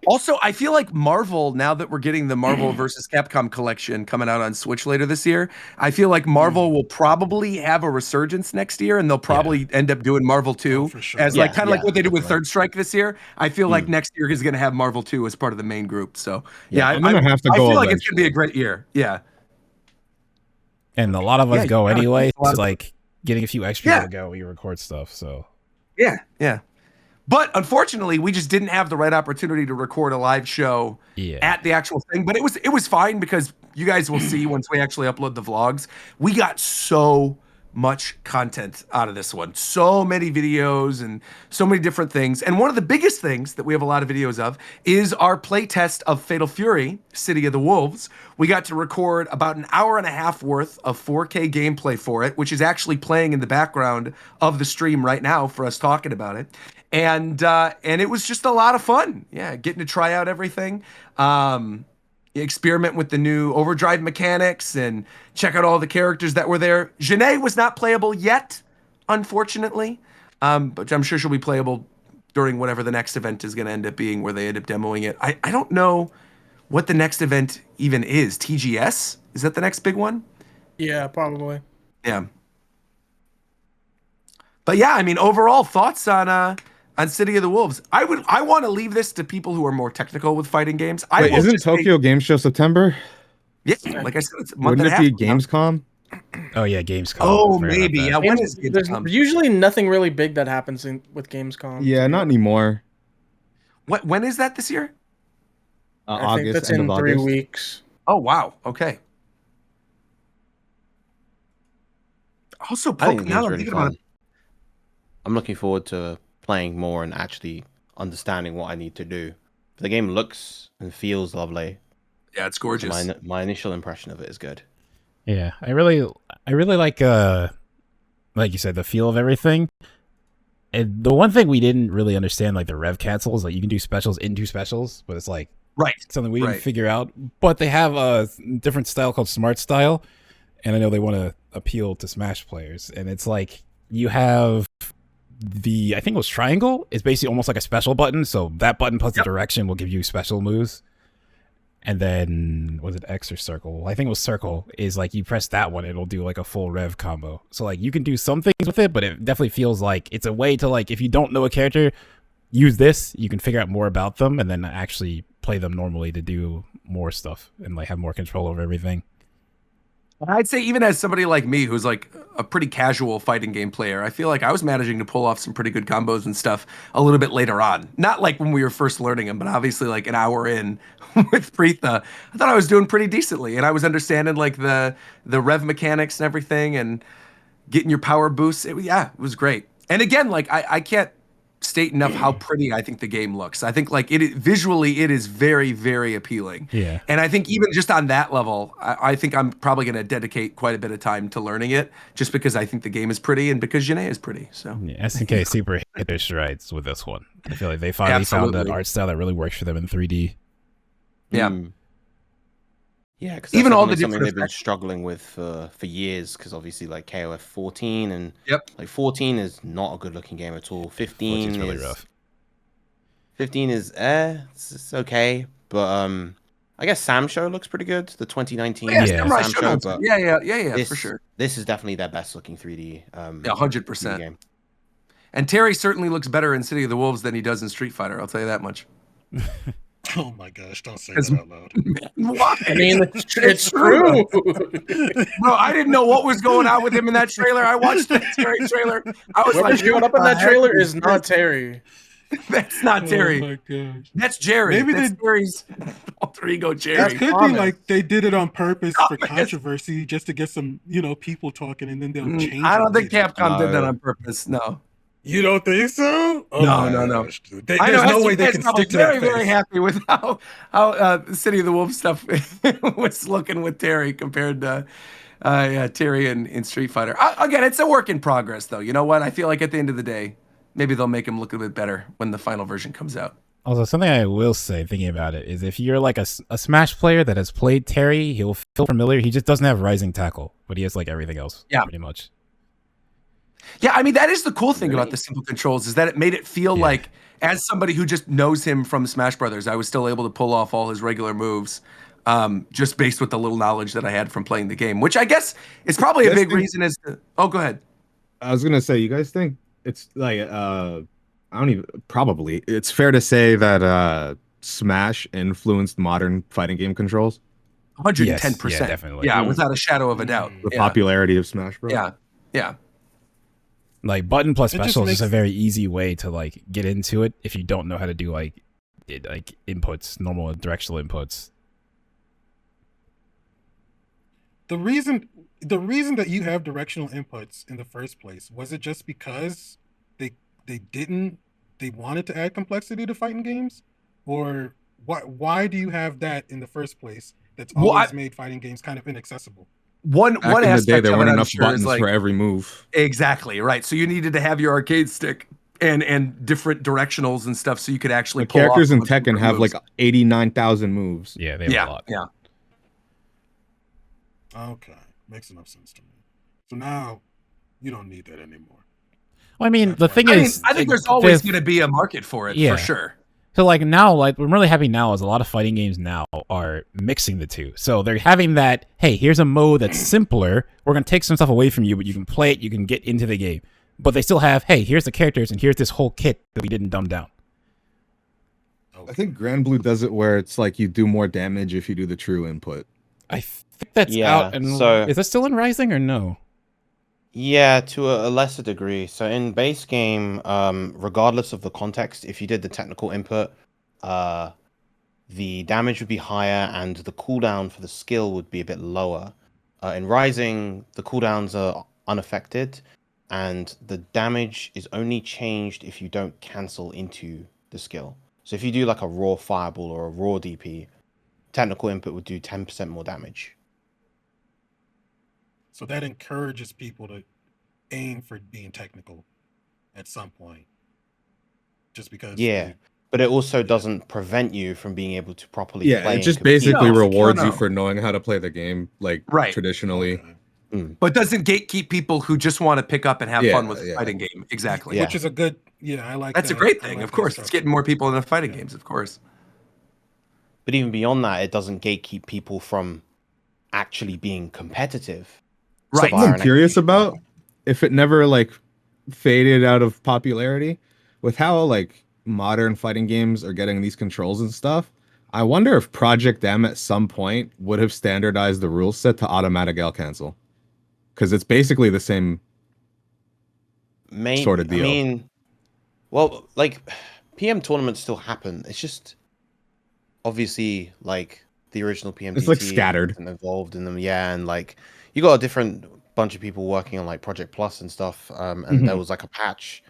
Speaker 1: Also, I feel like Marvel, now that we're getting the Marvel versus Capcom collection coming out on Switch later this year, I feel like Marvel will probably have a resurgence next year, and they'll probably end up doing Marvel 2
Speaker 3: for sure.
Speaker 1: as like kind of like what they did with
Speaker 4: definitely.
Speaker 1: Third Strike this year. I feel like next year is going to have Marvel 2 as part of the main group. So
Speaker 4: Yeah,
Speaker 1: yeah,
Speaker 7: I'm gonna have to
Speaker 1: I
Speaker 7: go
Speaker 1: feel like it's going to be a
Speaker 7: eventually.
Speaker 1: great year. Yeah.
Speaker 2: And a lot of us
Speaker 1: Yeah,
Speaker 2: go
Speaker 1: you gotta-
Speaker 2: anyway.
Speaker 1: a lot
Speaker 2: So
Speaker 1: of-
Speaker 2: like getting a few extra to go, we record stuff. So
Speaker 1: Yeah, yeah. But unfortunately, we just didn't have the right opportunity to record a live show
Speaker 2: yeah,
Speaker 1: at the actual thing. But it was fine because you guys will see once we actually upload the vlogs. We got so much content out of this one. So many videos and so many different things. And one of the biggest things that we have a lot of videos of is our playtest of Fatal Fury, City of the Wolves. We got to record about an hour and a half worth of 4K gameplay for it, which is actually playing in the background of the stream right now for us talking about it. And it was just a lot of fun. Yeah, getting to try out everything. Experiment with the new overdrive mechanics and check out all the characters that were there. Janae was not playable yet, unfortunately, but I'm sure she'll be playable during whatever the next event is going to end up being, where they end up demoing it. I don't know what the next event even is. TGS? Is that the next big one?
Speaker 5: Yeah, probably.
Speaker 1: Yeah. But yeah, I mean, overall thoughts on City of the Wolves. I want to leave this to people who are more technical with fighting games.
Speaker 7: Wait, isn't Tokyo Game Show September?
Speaker 1: Yeah, like I said, it's a month
Speaker 7: Wouldn't
Speaker 1: and a
Speaker 7: it
Speaker 1: half
Speaker 7: be
Speaker 1: from now.
Speaker 7: Gamescom?
Speaker 2: oh yeah, Gamescom.
Speaker 1: Oh,
Speaker 2: I forgot about
Speaker 1: maybe.
Speaker 2: that.
Speaker 1: Yeah, when is
Speaker 5: There's
Speaker 1: Gamescom?
Speaker 5: usually nothing really big that happens with Gamescom.
Speaker 7: Yeah, not anymore.
Speaker 1: When is that this year?
Speaker 5: I think
Speaker 7: August,
Speaker 5: that's
Speaker 7: end
Speaker 5: in
Speaker 7: of
Speaker 5: 3
Speaker 7: August.
Speaker 5: weeks.
Speaker 1: Oh wow. Okay. Also,
Speaker 4: I think the
Speaker 1: now
Speaker 4: game's
Speaker 1: that I'm
Speaker 4: really
Speaker 1: thinking about
Speaker 4: fun.
Speaker 1: it,
Speaker 4: I'm looking forward to playing more and actually understanding what I need to do. The game looks and feels lovely.
Speaker 1: yeah, it's
Speaker 4: So
Speaker 1: gorgeous.
Speaker 4: my initial impression of it is good.
Speaker 2: Yeah, I really like you said, the feel of everything. And the one thing we didn't really understand, like the rev cancels, like you can do specials into specials, but it's like
Speaker 1: Right.
Speaker 2: something we didn't
Speaker 1: Right.
Speaker 2: figure out. But they have a different style called Smart Style, and I know they want to appeal to Smash players. And it's like you have I think it was triangle. It's basically almost like a special button. So that button plus the direction will give you special moves. And then was it X or circle? I think it was circle. Is like you press that one, it'll do like a full rev combo. So like you can do some things with it, but it definitely feels like it's a way to, like, if you don't know a character, use this. You can figure out more about them and then actually play them normally to do more stuff and like have more control over everything.
Speaker 1: I'd say even as somebody like me who's like a pretty casual fighting game player, I feel like I was managing to pull off some pretty good combos and stuff a little bit later on. Not like when we were first learning them, but obviously like an hour in with Preetha, I thought I was doing pretty decently, and I was understanding like the rev mechanics and everything and getting your power boosts. It was great. And again, like I can't state enough how pretty I think the game looks. I think like visually it is very, very appealing.
Speaker 2: Yeah.
Speaker 1: And I think even just on that level, I think I'm probably going to dedicate quite a bit of time to learning it, just because I think the game is pretty and because Janae is pretty. So
Speaker 2: Yeah, SNK super hit their strides with this one. I feel like they finally found
Speaker 1: Absolutely.
Speaker 2: an art style that really works for them in 3D.
Speaker 1: Yeah.
Speaker 4: Yeah, because
Speaker 1: Even all the
Speaker 4: something
Speaker 1: different
Speaker 4: they've been
Speaker 1: effects.
Speaker 4: struggling with for years. Because obviously, like KOF 14 and
Speaker 1: Yep.
Speaker 4: like 14 is not a good looking game at all. 15
Speaker 2: Which is really
Speaker 4: is
Speaker 2: rough.
Speaker 4: 15 is it's okay, but I guess Sam Show looks pretty good. The 2019
Speaker 1: Yeah,
Speaker 2: Yeah.
Speaker 1: Samurai
Speaker 4: Sam
Speaker 1: Shodown's-
Speaker 4: Show, but
Speaker 1: yeah,
Speaker 4: this,
Speaker 1: for sure.
Speaker 4: This is definitely their best looking 3D.
Speaker 1: Yeah,
Speaker 4: 3D
Speaker 1: 100%.
Speaker 4: game.
Speaker 1: And Terry certainly looks better in City of the Wolves than he does in Street Fighter. I'll tell you that much.
Speaker 3: Oh my gosh, don't say
Speaker 1: As-
Speaker 3: that out loud.
Speaker 1: Why?
Speaker 5: I mean, it's true.
Speaker 1: Bro, I didn't know what was going on with him in that trailer. I watched the Terry trailer. I was
Speaker 5: Whoever's
Speaker 1: like,
Speaker 5: showing up in
Speaker 1: what
Speaker 5: that
Speaker 1: the heck
Speaker 5: trailer
Speaker 1: is
Speaker 5: is not
Speaker 1: this?
Speaker 5: Terry.
Speaker 1: That's not
Speaker 3: Oh
Speaker 1: Terry.
Speaker 3: my gosh.
Speaker 1: That's Jerry.
Speaker 3: Maybe
Speaker 1: That's
Speaker 3: they-
Speaker 1: Terry's alter ego,
Speaker 3: That
Speaker 1: Jerry.
Speaker 3: could be like they did it on purpose for
Speaker 1: Thomas.
Speaker 3: controversy, just to get some, people talking, and then they'll change
Speaker 1: I
Speaker 3: it
Speaker 1: don't think
Speaker 3: later.
Speaker 1: Capcom did that
Speaker 7: No.
Speaker 1: on purpose. No.
Speaker 3: You don't think so? Oh
Speaker 1: No,
Speaker 3: my
Speaker 1: no.
Speaker 3: gosh, dude.
Speaker 1: I know
Speaker 3: There's no way they
Speaker 1: SDK
Speaker 3: can
Speaker 1: was
Speaker 3: stick to
Speaker 1: very,
Speaker 3: that
Speaker 1: very
Speaker 3: face.
Speaker 1: happy with how the City of the Wolves stuff was looking with Terry compared to Terry in Street Fighter. Again, it's a work in progress, though. You know what? I feel like at the end of the day, maybe they'll make him look a bit better when the final version comes out.
Speaker 2: Also, something I will say, thinking about it, is if you're like a Smash player that has played Terry, he'll feel familiar. He just doesn't have Rising Tackle, but he has like everything else, pretty much.
Speaker 1: Yeah, I mean, that is the cool thing about the simple controls, is that it made it feel like, as somebody who just knows him from Smash Brothers, I was still able to pull off all his regular moves, just based with the little knowledge that I had from playing the game, which I guess is probably a big reason as to... Oh, go ahead.
Speaker 7: I was gonna say, you guys think it's like probably it's fair to say that Smash influenced modern fighting game controls?
Speaker 1: 110%.
Speaker 2: Yeah, definitely.
Speaker 1: Yeah, without a shadow of a doubt.
Speaker 7: The popularity of Smash Bros.
Speaker 1: Yeah.
Speaker 2: Like button plus
Speaker 3: It just
Speaker 2: special is
Speaker 3: makes-
Speaker 2: a very easy way to like get into it if you don't know how to do like inputs, normal directional inputs.
Speaker 3: The reason that you have directional inputs in the first place, was it just because they wanted to add complexity to fighting games, or why do you have that in the first place? That's always made fighting games kind of inaccessible.
Speaker 1: One
Speaker 7: Back in the day,
Speaker 1: aspect
Speaker 7: there
Speaker 1: of
Speaker 7: weren't
Speaker 1: it, I'm
Speaker 7: enough
Speaker 1: sure, is
Speaker 7: buttons
Speaker 1: like,
Speaker 7: for every move.
Speaker 1: exactly right. So you needed to have your arcade stick and different directionals and stuff, so you could actually
Speaker 7: The
Speaker 1: pull
Speaker 7: characters
Speaker 1: off
Speaker 7: in Tekken have
Speaker 1: moves.
Speaker 7: like 89,000 moves.
Speaker 2: Yeah, they have a lot.
Speaker 1: Yeah.
Speaker 3: Okay, makes enough sense to me. So now you don't need that anymore.
Speaker 2: Well, I mean, the thing
Speaker 1: I
Speaker 2: is,
Speaker 1: think there's always going to be a market for it, for sure.
Speaker 2: So like now, like what I'm really happy now is a lot of fighting games now are mixing the two. So they're having that, hey, here's a mode that's simpler. We're gonna take some stuff away from you, but you can play it, you can get into the game. But they still have, hey, here's the characters and here's this whole kit that we didn't dumb down.
Speaker 7: I think Granblue does it where it's like you do more damage if you do the true input.
Speaker 2: I think that's out. And
Speaker 4: so-
Speaker 2: is that still in Rising or no?
Speaker 4: Yeah, to a lesser degree. So in base game, regardless of the context, if you did the technical input, the damage would be higher and the cooldown for the skill would be a bit lower. In Rising, the cooldowns are unaffected, and the damage is only changed if you don't cancel into the skill. So if you do like a raw fireball or a raw DP, technical input would do 10% more damage.
Speaker 3: So that encourages people to aim for being technical at some point. Just because.
Speaker 4: Yeah, but it also doesn't prevent you from being able to properly
Speaker 7: Yeah,
Speaker 4: play.
Speaker 7: it
Speaker 4: and
Speaker 7: just
Speaker 4: compete.
Speaker 7: basically
Speaker 1: No,
Speaker 7: rewards
Speaker 1: no.
Speaker 7: you for knowing how to play the game, like traditionally.
Speaker 3: Okay.
Speaker 1: But doesn't gatekeep people who just want to pick up and have fun with the fighting game. Exactly.
Speaker 4: Yeah.
Speaker 3: Which is a good, I like
Speaker 1: That's a
Speaker 3: that.
Speaker 1: great
Speaker 3: I
Speaker 1: thing,
Speaker 3: like
Speaker 1: of
Speaker 3: that
Speaker 1: course. It's
Speaker 3: structure.
Speaker 1: getting more people into fighting games, of course.
Speaker 4: But even beyond that, it doesn't gatekeep people from actually being competitive.
Speaker 1: Right.
Speaker 4: via
Speaker 7: Something
Speaker 4: an
Speaker 7: I'm curious
Speaker 4: execution
Speaker 7: about,
Speaker 4: model.
Speaker 7: if it never like faded out of popularity, with how like modern fighting games are getting these controls and stuff, I wonder if Project M at some point would have standardized the rule set to automatic L cancel, because it's basically the same
Speaker 4: Maybe,
Speaker 7: sort of deal.
Speaker 4: I mean, well, like PM tournaments still happen. It's just obviously like the original PMTT
Speaker 7: It's, like, scattered.
Speaker 4: isn't involved in them. Yeah, and like you got a different bunch of people working on like Project Plus and stuff. And there was like a patch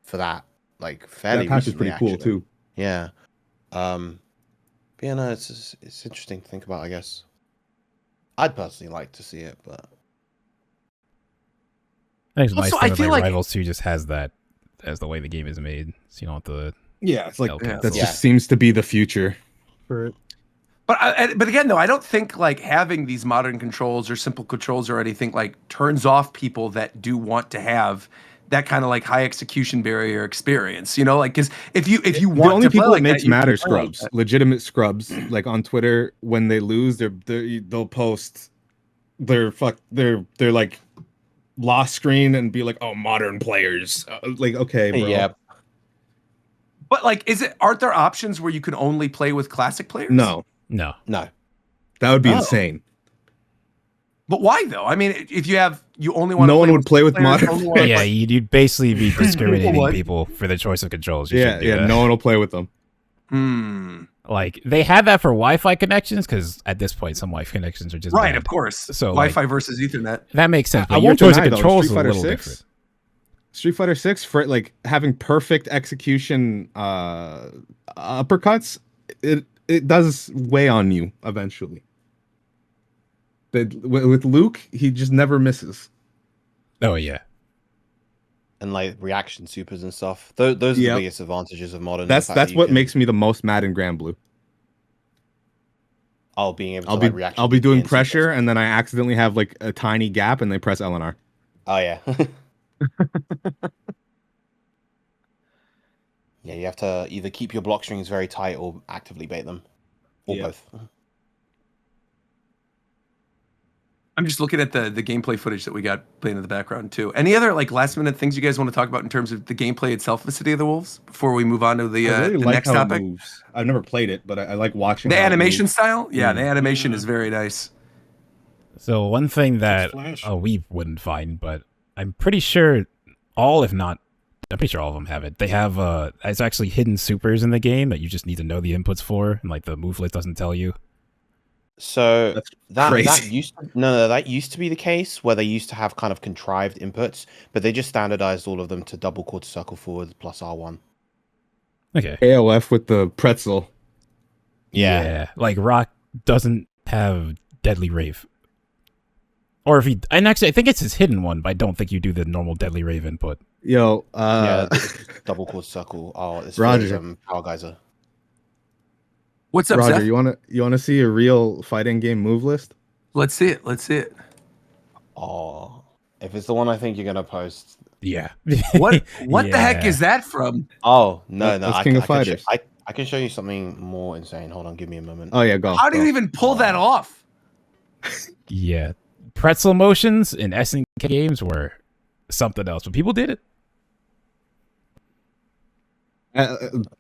Speaker 4: for that, like fairly
Speaker 7: that patch is
Speaker 4: recently,
Speaker 7: pretty cool
Speaker 4: actually.
Speaker 7: too.
Speaker 4: Yeah. But yeah, no, it's interesting to think about, I guess. I'd personally like to see it, but
Speaker 2: I think it's
Speaker 1: Also,
Speaker 2: nice
Speaker 1: I
Speaker 2: that
Speaker 1: feel
Speaker 2: like
Speaker 1: like-
Speaker 2: Rivals 2 just has that as the way the game is made. So you don't have to.
Speaker 7: Yeah, it's like
Speaker 2: L
Speaker 7: that
Speaker 2: cancel.
Speaker 7: just seems to be the future for it.
Speaker 1: But again, though, I don't think like having these modern controls or simple controls or anything like turns off people that do want to have that kind of like high execution barrier experience. You know, like because if you
Speaker 7: The
Speaker 1: want
Speaker 7: only
Speaker 1: to play
Speaker 7: people
Speaker 1: like
Speaker 7: it makes
Speaker 1: that, you can
Speaker 7: matter
Speaker 1: play like
Speaker 7: scrubs,
Speaker 1: that.
Speaker 7: legitimate scrubs, like on Twitter when they lose, they'll post their like lost screen and be like, oh, modern players, like okay, bro.
Speaker 4: yeah.
Speaker 1: But like, aren't there options where you can only play with classic players?
Speaker 7: No,
Speaker 2: No.
Speaker 4: No.
Speaker 7: that would be
Speaker 1: Oh.
Speaker 7: insane.
Speaker 1: But why though? I mean, if you only want
Speaker 7: No one would play with
Speaker 1: players,
Speaker 7: modern
Speaker 1: only wanna
Speaker 2: Yeah,
Speaker 1: play-
Speaker 2: you'd basically be discriminating
Speaker 1: would.
Speaker 2: people for the choice of controls. You
Speaker 7: Yeah,
Speaker 2: shouldn't do
Speaker 7: yeah.
Speaker 2: that.
Speaker 7: No one will play with them.
Speaker 1: Hmm.
Speaker 2: Like they had that for Wi-Fi connections because at this point some Wi-Fi connections are just
Speaker 1: Right,
Speaker 2: bad.
Speaker 1: of course.
Speaker 2: So, like-
Speaker 1: Wi-Fi versus Ethernet.
Speaker 2: That makes sense.
Speaker 7: I
Speaker 2: But your
Speaker 7: won't
Speaker 2: choice of
Speaker 7: deny, though,
Speaker 2: controls is
Speaker 7: Street
Speaker 2: a
Speaker 7: Fighter
Speaker 2: little
Speaker 7: 6
Speaker 2: different.
Speaker 7: Street Fighter 6 for like having perfect execution uppercuts, it does weigh on you eventually. With Luke, he just never misses.
Speaker 2: Oh yeah,
Speaker 4: And like reaction supers and stuff. Those are the
Speaker 7: Yep.
Speaker 4: biggest advantages of modern.
Speaker 7: That's
Speaker 4: the fact that you
Speaker 7: what
Speaker 4: can-
Speaker 7: makes me the most mad in Granblue.
Speaker 4: being able to
Speaker 7: I'll
Speaker 4: like,
Speaker 7: be
Speaker 4: reaction
Speaker 7: I'll be doing
Speaker 4: and
Speaker 7: pressure,
Speaker 4: supers.
Speaker 7: and then I accidentally have like a tiny gap, and they press LNR.
Speaker 4: Oh yeah. Yeah, you have to either keep your block strings very tight or actively bait them, or
Speaker 7: Yeah.
Speaker 4: both.
Speaker 1: I'm just looking at the gameplay footage that we got playing in the background too. Any other like last minute things you guys want to talk about in terms of the gameplay itself of City of the Wolves before we move on to the
Speaker 7: I really like
Speaker 1: next
Speaker 7: how
Speaker 1: topic?
Speaker 7: it moves. I've never played it, but I like watching
Speaker 1: The
Speaker 7: how it
Speaker 1: animation
Speaker 7: moves.
Speaker 1: style? Yeah, the
Speaker 7: Yeah.
Speaker 1: animation is very nice.
Speaker 2: So one thing that
Speaker 3: Flash.
Speaker 2: we wouldn't find, but I'm pretty sure all, if not, I'm pretty sure all of them have it. They have it's actually hidden supers in the game that you just need to know the inputs for, and like the move list doesn't tell you.
Speaker 4: So
Speaker 7: That's
Speaker 4: that
Speaker 7: crazy.
Speaker 4: that used to be the case where they used to have kind of contrived inputs, but they just standardized all of them to double quarter circle forward plus R1.
Speaker 2: Okay.
Speaker 7: AOF with the pretzel.
Speaker 4: Yeah.
Speaker 2: Like Rock doesn't have Deadly Rave. Or if he, and actually I think it's his hidden one, but I don't think you do the normal Deadly Rave input.
Speaker 7: Yo,
Speaker 4: Yeah, it's double quarter circle. Oh, it's
Speaker 7: Roger.
Speaker 4: Power Geyser.
Speaker 1: What's up,
Speaker 7: Roger,
Speaker 1: Seth?
Speaker 7: you wanna see a real fighting game move list?
Speaker 1: Let's see it. Let's see it.
Speaker 4: Oh, if it's the one I think you're gonna post.
Speaker 2: Yeah.
Speaker 1: What the heck
Speaker 2: Yeah.
Speaker 1: is that from?
Speaker 4: Oh no,
Speaker 7: That's
Speaker 4: I
Speaker 7: King
Speaker 4: can-
Speaker 7: of
Speaker 4: I can show-
Speaker 7: Fighters.
Speaker 4: I can show you something more insane. Hold on, give me a moment.
Speaker 7: Oh yeah, go.
Speaker 1: How do
Speaker 7: go.
Speaker 1: you even pull that off?
Speaker 2: Yeah. Pretzel motions in SNK games were something else, but people did it.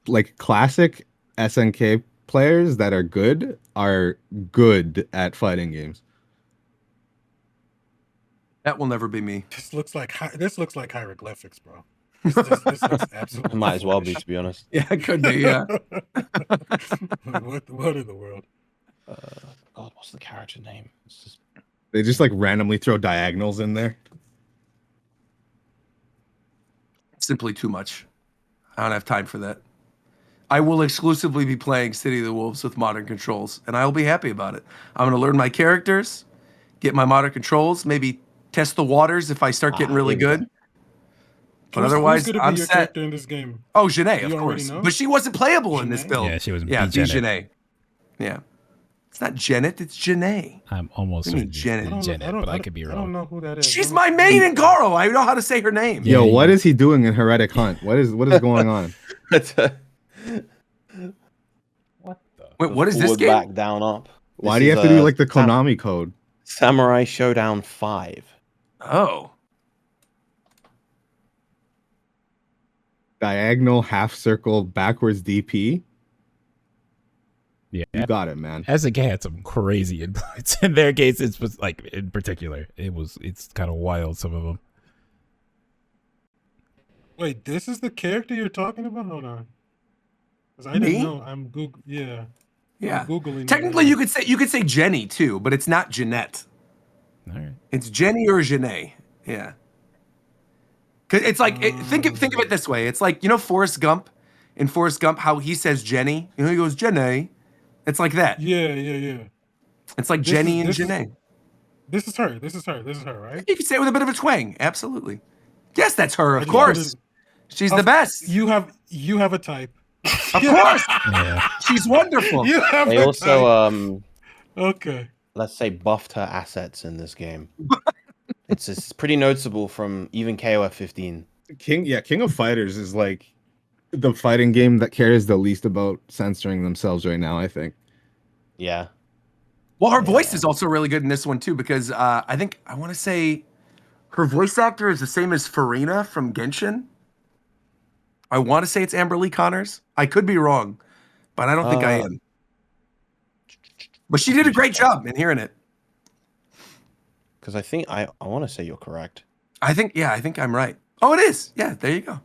Speaker 7: Like classic SNK players that are good at fighting games.
Speaker 1: That will never be me.
Speaker 3: This looks like hieroglyphics, bro. This looks absolutely.
Speaker 4: It might as well be,
Speaker 3: foolish.
Speaker 4: to be honest.
Speaker 1: Yeah, it could be. Yeah.
Speaker 3: what in the world?
Speaker 4: God, what's the character name? It's just...
Speaker 7: They just like randomly throw diagonals in there.
Speaker 1: Simply too much. I don't have time for that. I will exclusively be playing City of the Wolves with modern controls, and I'll be happy about it. I'm going to learn my characters, get my modern controls, maybe test the waters if I start getting really
Speaker 4: here we go.
Speaker 1: good. But
Speaker 3: Who's
Speaker 1: otherwise,
Speaker 3: gonna be
Speaker 1: I'm
Speaker 3: your
Speaker 1: set.
Speaker 3: character in this game?
Speaker 1: Oh, Janae,
Speaker 3: You
Speaker 1: of
Speaker 3: already
Speaker 1: course.
Speaker 3: know?
Speaker 1: But she wasn't playable in this
Speaker 3: Janae?
Speaker 1: build.
Speaker 2: Yeah, she was
Speaker 1: Yeah,
Speaker 2: B. Janet.
Speaker 1: Janae. Yeah. It's not Janet, it's Janae.
Speaker 2: I'm almost
Speaker 1: What do you mean,
Speaker 2: certain
Speaker 1: Janet?
Speaker 2: it's Janet, but I could be
Speaker 3: I don't
Speaker 2: wrong.
Speaker 3: know who that is.
Speaker 1: She's my main in Garo. I know how to say her name.
Speaker 2: Yeah,
Speaker 7: Yo, what
Speaker 2: you-
Speaker 7: is he doing in Heretic Hunt? What is going on?
Speaker 1: Wait, what is this
Speaker 4: Forward,
Speaker 1: game?
Speaker 4: back, down, up.
Speaker 7: Why
Speaker 4: This
Speaker 7: do you
Speaker 4: is,
Speaker 7: have to do like the
Speaker 4: Sam-
Speaker 7: Konami code?
Speaker 4: Samurai Showdown 5.
Speaker 1: Oh.
Speaker 7: Diagonal, half circle, backwards DP.
Speaker 2: Yeah.
Speaker 7: You got it, man.
Speaker 2: SNK had some crazy inputs in their case. It's was like in particular, it's kind of wild. Some of them.
Speaker 3: Wait, this is the character you're talking about? Hold on. 'Cause I
Speaker 1: Me?
Speaker 3: didn't know. I'm Google. Yeah.
Speaker 1: Yeah.
Speaker 3: I'm Googling. it
Speaker 1: Technically,
Speaker 3: right
Speaker 1: you could say Jenny too, but it's not Jeanette.
Speaker 2: All right.
Speaker 1: It's Jenny or Janae. Yeah. 'Cause it's like think of it this way. It's like, you know, Forrest Gump. In Forrest Gump, how he says Jenny. You know, he goes Janae. It's like that.
Speaker 3: now. Yeah.
Speaker 1: It's like
Speaker 3: This
Speaker 1: Jenny
Speaker 3: is-
Speaker 1: and
Speaker 3: this is-
Speaker 1: Janae.
Speaker 3: This is her. This is her, right?
Speaker 1: You can say it with a bit of a twang. Absolutely. Yes, that's her.
Speaker 3: I
Speaker 1: Of
Speaker 3: just
Speaker 1: course.
Speaker 3: wanted-
Speaker 1: She's the best.
Speaker 3: You have a type.
Speaker 1: Of course.
Speaker 2: Yeah.
Speaker 1: She's wonderful.
Speaker 3: You have
Speaker 4: They
Speaker 3: a
Speaker 4: also,
Speaker 3: type. Okay.
Speaker 4: let's say, buffed her assets in this game. It's pretty noticeable from even KOF 15.
Speaker 7: King of Fighters is like the fighting game that cares the least about censoring themselves right now, I think.
Speaker 4: Yeah.
Speaker 1: Well, her voice is also really good in this one too, because I want to say her voice actor is the same as Farina from Genshin. I want to say it's Amber Lee Connors. I could be wrong, but I don't think I am. But she did a great job in hearing it.
Speaker 4: Because I think I want to say you're correct.
Speaker 1: I think I'm right. Oh, it is. Yeah, there you go.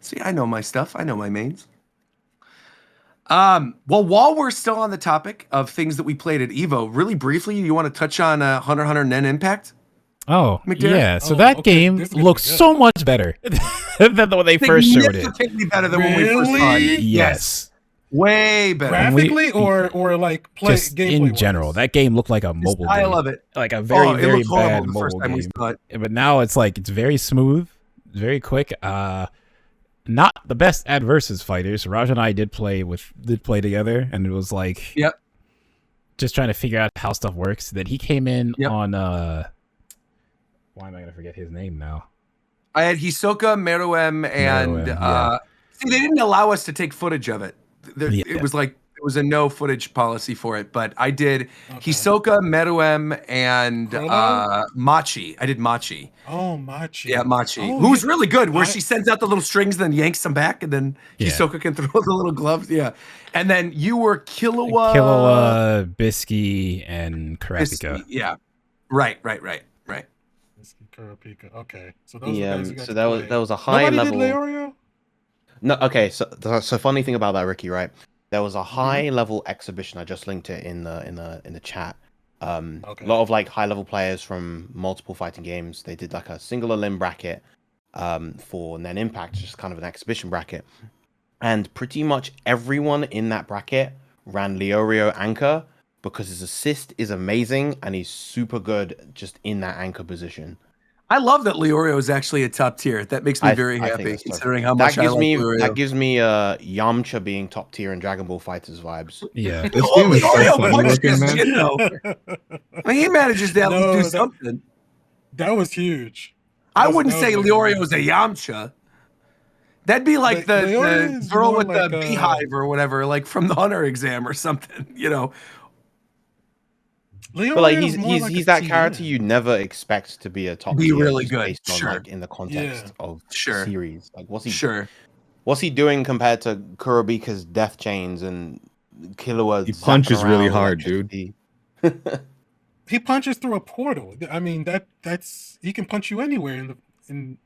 Speaker 1: See, I know my stuff. I know my mains. Well, while we're still on the topic of things that we played at EVO, really briefly, you want to touch on Hunter x Hunter Nen Impact?
Speaker 2: Oh,
Speaker 1: McDareth?
Speaker 2: yeah. So
Speaker 3: Oh,
Speaker 2: that
Speaker 3: okay,
Speaker 2: game
Speaker 3: this is gonna be
Speaker 2: looks
Speaker 3: good.
Speaker 2: so much better than when they first showed it.
Speaker 1: Significantly better than when we first saw it.
Speaker 3: Really?
Speaker 2: Yes.
Speaker 1: Way better.
Speaker 2: And we-
Speaker 3: Graphically or like play
Speaker 2: Just
Speaker 3: gameplay
Speaker 2: in general,
Speaker 3: wise?
Speaker 2: that game looked like a
Speaker 1: The
Speaker 2: mobile
Speaker 1: style
Speaker 2: game.
Speaker 1: of it.
Speaker 2: Like a very,
Speaker 1: it
Speaker 2: very
Speaker 1: looked horrible
Speaker 2: bad
Speaker 1: the first
Speaker 2: mobile
Speaker 1: time we
Speaker 2: game.
Speaker 1: saw it.
Speaker 2: But now it's like, it's very smooth, very quick. Not the best at versus fighters. Raj and I did play together, and it was like,
Speaker 1: Yep.
Speaker 2: just trying to figure out how stuff works. That he came in
Speaker 1: Yep.
Speaker 2: on why am I gonna forget his name now?
Speaker 1: I had Hisoka, Meruem, and
Speaker 2: Meruem, yeah.
Speaker 1: see, they didn't allow us to take footage of it.
Speaker 2: Yeah.
Speaker 1: It was like it was a no footage policy for it, but I did
Speaker 3: Okay.
Speaker 1: Hisoka, Meruem, and
Speaker 3: Chrono?
Speaker 1: Machi. I did Machi.
Speaker 3: Oh, Machi.
Speaker 1: Yeah, Machi,
Speaker 3: Oh,
Speaker 1: who's
Speaker 3: yeah.
Speaker 1: really good. Where she sends out the little strings, then yanks them back, and then
Speaker 2: Yeah.
Speaker 1: Hisoka can throw the little gloves. Yeah, and then you were Killua,
Speaker 2: Bisky, and Karapika.
Speaker 1: Bisky, yeah, right.
Speaker 3: Whiskey Kurapika. Okay. So those
Speaker 4: The,
Speaker 3: are the guys you got
Speaker 4: so
Speaker 3: to play.
Speaker 4: there was a high
Speaker 3: Nobody
Speaker 4: level.
Speaker 3: did Leorio?
Speaker 4: No, okay. So funny thing about that, Ricky, right? There was a
Speaker 3: Mm-hmm.
Speaker 4: high level exhibition. I just linked it in the chat.
Speaker 3: Okay.
Speaker 4: A lot of like high level players from multiple fighting games. They did like a single limb bracket for Nen Impact, just kind of an exhibition bracket. And pretty much everyone in that bracket ran Leorio anchor because his assist is amazing and he's super good just in that anchor position.
Speaker 1: I love that Leorio is actually a top tier. That makes me very
Speaker 4: I think
Speaker 1: happy,
Speaker 4: that's so
Speaker 1: considering
Speaker 4: cool.
Speaker 1: how much I like
Speaker 4: that
Speaker 1: Leorio.
Speaker 4: gives me Yamcha being top tier in Dragon Ball Fighters vibes.
Speaker 2: Yeah.
Speaker 7: This game is so
Speaker 1: Leorio
Speaker 7: funny
Speaker 1: punches
Speaker 7: looking, man.
Speaker 1: shit, though. I mean, he manages to at least
Speaker 3: No,
Speaker 1: do
Speaker 3: that-
Speaker 1: something.
Speaker 3: That was huge.
Speaker 1: I
Speaker 3: That
Speaker 1: wouldn't
Speaker 3: was
Speaker 1: say
Speaker 3: really
Speaker 1: Leorio
Speaker 3: huge.
Speaker 1: is a Yamcha. That'd be like
Speaker 3: But
Speaker 1: the
Speaker 3: Leorio is
Speaker 1: girl
Speaker 3: more
Speaker 1: with
Speaker 3: like
Speaker 1: the beehive or whatever, like from the Hunter exam or something, you know.
Speaker 3: Leorio
Speaker 4: But like
Speaker 3: is more like
Speaker 4: he's
Speaker 3: a
Speaker 4: that
Speaker 3: TN.
Speaker 4: character you never expect to be a top
Speaker 1: Be
Speaker 4: tier
Speaker 1: really
Speaker 4: just
Speaker 1: good,
Speaker 4: based on
Speaker 1: sure.
Speaker 4: like in the context of
Speaker 1: Sure.
Speaker 4: the series. Like
Speaker 1: Sure.
Speaker 4: what's he doing compared to Kurobika's death chains and Killua?
Speaker 7: He
Speaker 4: zapping
Speaker 7: punches really
Speaker 4: around
Speaker 7: hard, dude.
Speaker 4: electricity?
Speaker 3: He punches through a portal. I mean, that's he can punch you anywhere in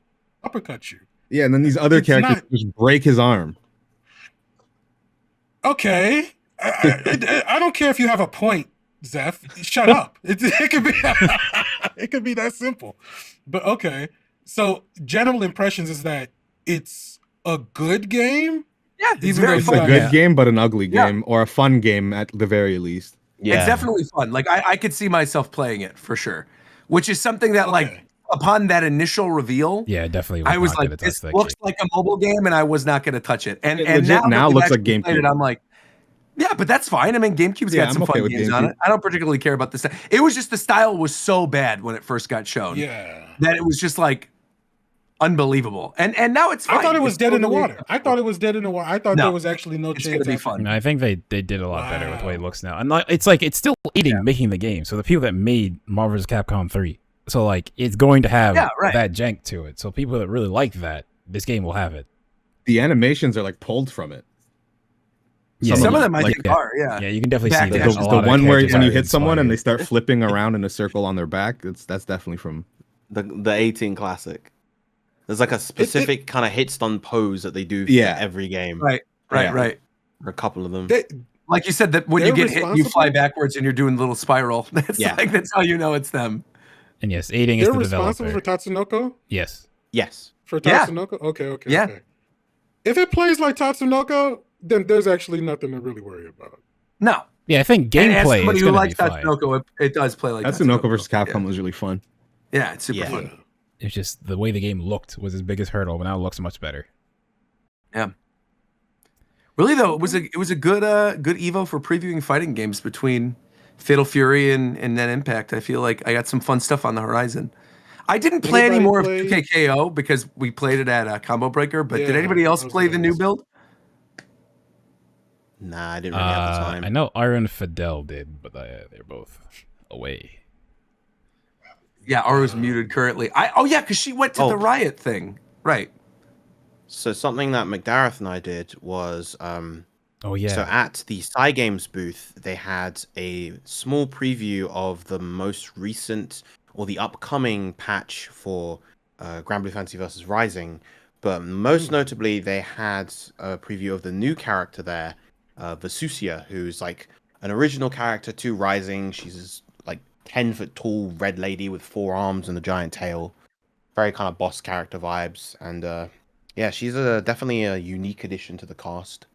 Speaker 3: uppercut you.
Speaker 7: Yeah, and then these other
Speaker 3: It's
Speaker 7: characters
Speaker 3: not-
Speaker 7: just break his arm.
Speaker 3: Okay, I don't care if you have a point, Zeph. Shut up. It could be it could be that simple. But okay, so general impressions is that it's a good game.
Speaker 1: Yeah, it's
Speaker 3: Even
Speaker 1: very
Speaker 3: though
Speaker 7: It's
Speaker 1: fun.
Speaker 7: a good
Speaker 2: Yeah.
Speaker 7: game, but an ugly
Speaker 1: Yeah.
Speaker 7: game, or a fun game at the very least.
Speaker 4: Yeah,
Speaker 1: It's definitely fun. Like I could see myself playing it for sure, which is something that like
Speaker 3: Okay.
Speaker 1: upon that initial reveal,
Speaker 2: Yeah, definitely.
Speaker 1: I was
Speaker 2: not
Speaker 1: like,
Speaker 2: gonna touch
Speaker 1: this
Speaker 2: that
Speaker 1: looks
Speaker 2: game.
Speaker 1: like a mobile game, and I was not going to touch it. And
Speaker 7: It
Speaker 1: and
Speaker 7: legit
Speaker 1: now,
Speaker 7: now
Speaker 1: that we've
Speaker 7: looks like
Speaker 1: actually played it,
Speaker 7: GameCube.
Speaker 1: I'm like, yeah, but that's fine. I mean, GameCube's
Speaker 7: Yeah,
Speaker 1: got
Speaker 7: I'm
Speaker 1: some
Speaker 7: okay
Speaker 1: fun
Speaker 7: with
Speaker 1: games on
Speaker 7: GameCube.
Speaker 1: it. I don't particularly care about this. It was just the style was so bad when it first got shown
Speaker 3: Yeah.
Speaker 1: that it was just like unbelievable. And now it's fine.
Speaker 3: I thought it was
Speaker 1: It's
Speaker 3: dead in the
Speaker 1: totally
Speaker 3: water. I
Speaker 1: acceptable.
Speaker 3: thought it was dead in the water. I thought
Speaker 1: No,
Speaker 3: there was actually no
Speaker 1: it's
Speaker 3: chance.
Speaker 1: gonna be
Speaker 3: after-
Speaker 1: fun.
Speaker 2: No, I think they did a lot better with the way it
Speaker 3: Wow.
Speaker 2: looks now, and like it's still aiding making the game. So the people that made Marvel vs. Capcom 3, so like it's going to have
Speaker 1: Yeah, right.
Speaker 2: that jank to it. So people that really like that, this game will have it.
Speaker 7: The animations are like pulled from it.
Speaker 2: Yeah,
Speaker 1: Some of
Speaker 2: you-
Speaker 1: them I
Speaker 2: like,
Speaker 1: think
Speaker 2: yeah.
Speaker 1: are, yeah.
Speaker 2: Yeah, you can definitely
Speaker 1: Back
Speaker 2: see
Speaker 1: to
Speaker 2: that.
Speaker 1: the-
Speaker 2: a
Speaker 7: The
Speaker 2: lot of
Speaker 7: one where
Speaker 2: characters
Speaker 7: when you
Speaker 2: are
Speaker 7: hit someone and they
Speaker 2: inspired.
Speaker 7: start flipping around in a circle on their back, that's definitely from.
Speaker 4: the 18 classic. There's like a specific kind of hit stun pose that they do for
Speaker 7: Yeah.
Speaker 4: every game.
Speaker 1: Right.
Speaker 4: Yeah. Or a couple of them.
Speaker 3: They-
Speaker 1: Like you said, that when you
Speaker 3: They're
Speaker 1: get hit, you fly
Speaker 3: responsible?
Speaker 1: backwards and you're doing a little spiral. That's
Speaker 4: Yeah.
Speaker 1: like that's how you know it's them.
Speaker 2: And yes, aiding is
Speaker 3: They're
Speaker 2: the
Speaker 3: responsible
Speaker 2: developer.
Speaker 3: for Tatsunoko.
Speaker 2: Yes.
Speaker 4: Yes.
Speaker 3: For
Speaker 1: Yeah.
Speaker 3: Tatsunoko. Okay.
Speaker 1: Yeah.
Speaker 3: Okay. If it plays like Tatsunoko, then there's actually nothing to really worry about.
Speaker 1: No.
Speaker 2: Yeah, I think
Speaker 1: And as
Speaker 2: gameplay
Speaker 1: somebody
Speaker 2: is
Speaker 1: who
Speaker 2: going to
Speaker 1: likes
Speaker 2: be fine.
Speaker 1: Tatsunoko, it does play like
Speaker 7: Tatsunoko versus Capcom
Speaker 1: Yeah.
Speaker 7: was really fun.
Speaker 1: Yeah, it's super
Speaker 4: Yeah.
Speaker 1: fun.
Speaker 2: It's just the way the game looked was his biggest hurdle, but now it looks much better.
Speaker 1: Really though, it was a good good Evo for previewing fighting games between Fatal Fury and Net Impact. I feel like I got some fun stuff on the horizon. I didn't play any
Speaker 3: Anybody
Speaker 1: more
Speaker 3: play-
Speaker 1: of 2KKO because we played it at Combo Breaker, but did
Speaker 3: Yeah,
Speaker 1: anybody else
Speaker 3: I was
Speaker 1: play the
Speaker 3: gonna
Speaker 1: new
Speaker 3: ask.
Speaker 1: build?
Speaker 4: Nah, I didn't really have the time.
Speaker 2: I know Aruuu and Fadel did, but they're both away.
Speaker 1: Yeah, Aru's muted currently. Because she went to
Speaker 4: Oh.
Speaker 1: the Riot thing. Right.
Speaker 4: So something that McDareth and I did was
Speaker 2: Oh yeah.
Speaker 4: so at the Psy Games booth, they had a small preview of the most recent or the upcoming patch for Granblue Fantasy vs Rising. But most notably, they had a preview of the new character there, Vesusia, who's like an original character to Rising. She's like 10-foot tall red lady with 4 arms and a giant tail. Very kind of boss character vibes. And yeah, she's definitely a unique addition to the cast.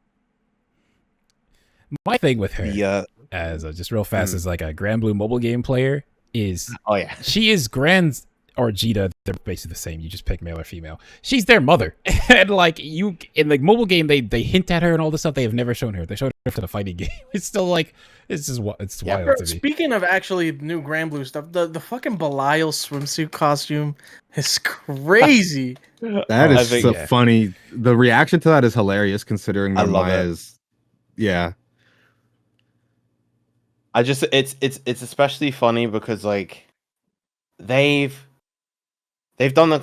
Speaker 2: My thing with her,
Speaker 4: The
Speaker 2: as just real fast, as like a Granblue mobile game player, is
Speaker 4: oh yeah,
Speaker 2: she is Grand or Jita. They're basically the same. You just pick male or female. She's their mother, and like you in the mobile game, they hint at her and all this stuff. They have never shown her. They showed her for the fighting game. It's still like it's just it's wild
Speaker 5: Bro,
Speaker 2: to me.
Speaker 5: speaking of actually new Granblue stuff, the fucking Belial swimsuit costume is crazy.
Speaker 7: That is
Speaker 4: think-
Speaker 7: so
Speaker 2: yeah.
Speaker 7: funny. The reaction to that is hilarious, considering
Speaker 4: I
Speaker 7: their
Speaker 4: love it.
Speaker 7: Maya's. Yeah,
Speaker 4: I just it's especially funny because like they've done the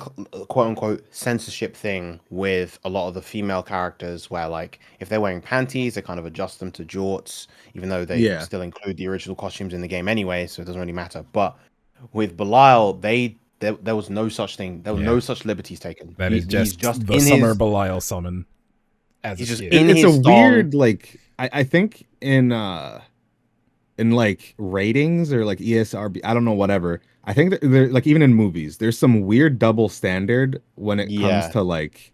Speaker 4: quote unquote censorship thing with a lot of the female characters where like if they're wearing panties they kind of adjust them to jorts even though they
Speaker 7: Yeah.
Speaker 4: still include the original costumes in the game anyway, so it doesn't really matter. But with Belial there was no such thing. There were no such liberties taken.
Speaker 2: That
Speaker 4: He's
Speaker 2: is just the
Speaker 4: in
Speaker 2: summer
Speaker 4: his
Speaker 2: Belial summon. As
Speaker 4: He's
Speaker 2: a
Speaker 4: just
Speaker 2: kid.
Speaker 4: in
Speaker 7: it's
Speaker 4: his
Speaker 7: a
Speaker 4: song.
Speaker 7: weird like. I think in like ratings or like ESRB, I don't know, whatever. I think that there, like even in movies, there's some weird double standard when it
Speaker 4: Yeah.
Speaker 7: comes to like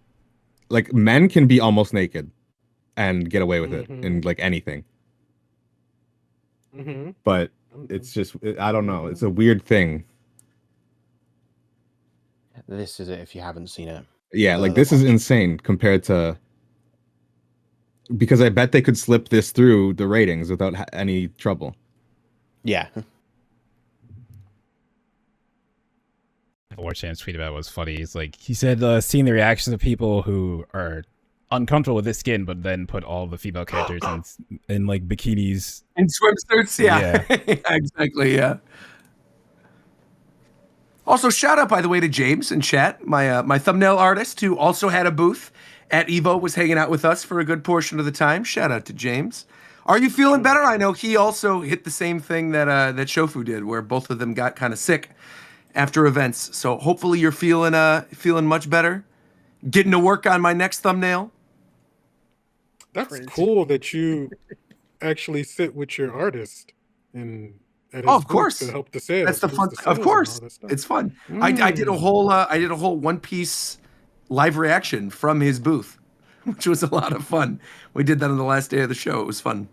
Speaker 7: men can be almost naked and get away with it in like anything. But it's just I don't know. It's a weird thing.
Speaker 4: This is it if you haven't seen it.
Speaker 7: Yeah, like this is insane compared to, because I bet they could slip this through the ratings without any trouble.
Speaker 4: Yeah.
Speaker 2: Warcham's tweet about it was funny. It's like he said, seeing the reactions of people who are uncomfortable with this skin, but then put all the female characters in like bikinis
Speaker 1: and swimsuits. Yeah, exactly. Yeah. Also, shout out by the way to James in chat, my thumbnail artist who also had a booth at EVO, was hanging out with us for a good portion of the time. Shout out to James. Are you feeling better? I know he also hit the same thing that that Shofu did, where both of them got kind of sick after events. So hopefully you're feeling much better. Getting to work on my next thumbnail.
Speaker 3: That's
Speaker 5: Crazy.
Speaker 3: cool that you actually sit with your artist and at his
Speaker 1: Oh, of
Speaker 3: booth
Speaker 1: course.
Speaker 3: to help the sales.
Speaker 1: That's the
Speaker 3: boost
Speaker 1: fun.
Speaker 3: sales
Speaker 1: Of
Speaker 3: and
Speaker 1: course,
Speaker 3: all that stuff.
Speaker 1: it's fun. I did a whole One Piece live reaction from his booth, which was a lot of fun. We did that on the last day of the show. It was fun.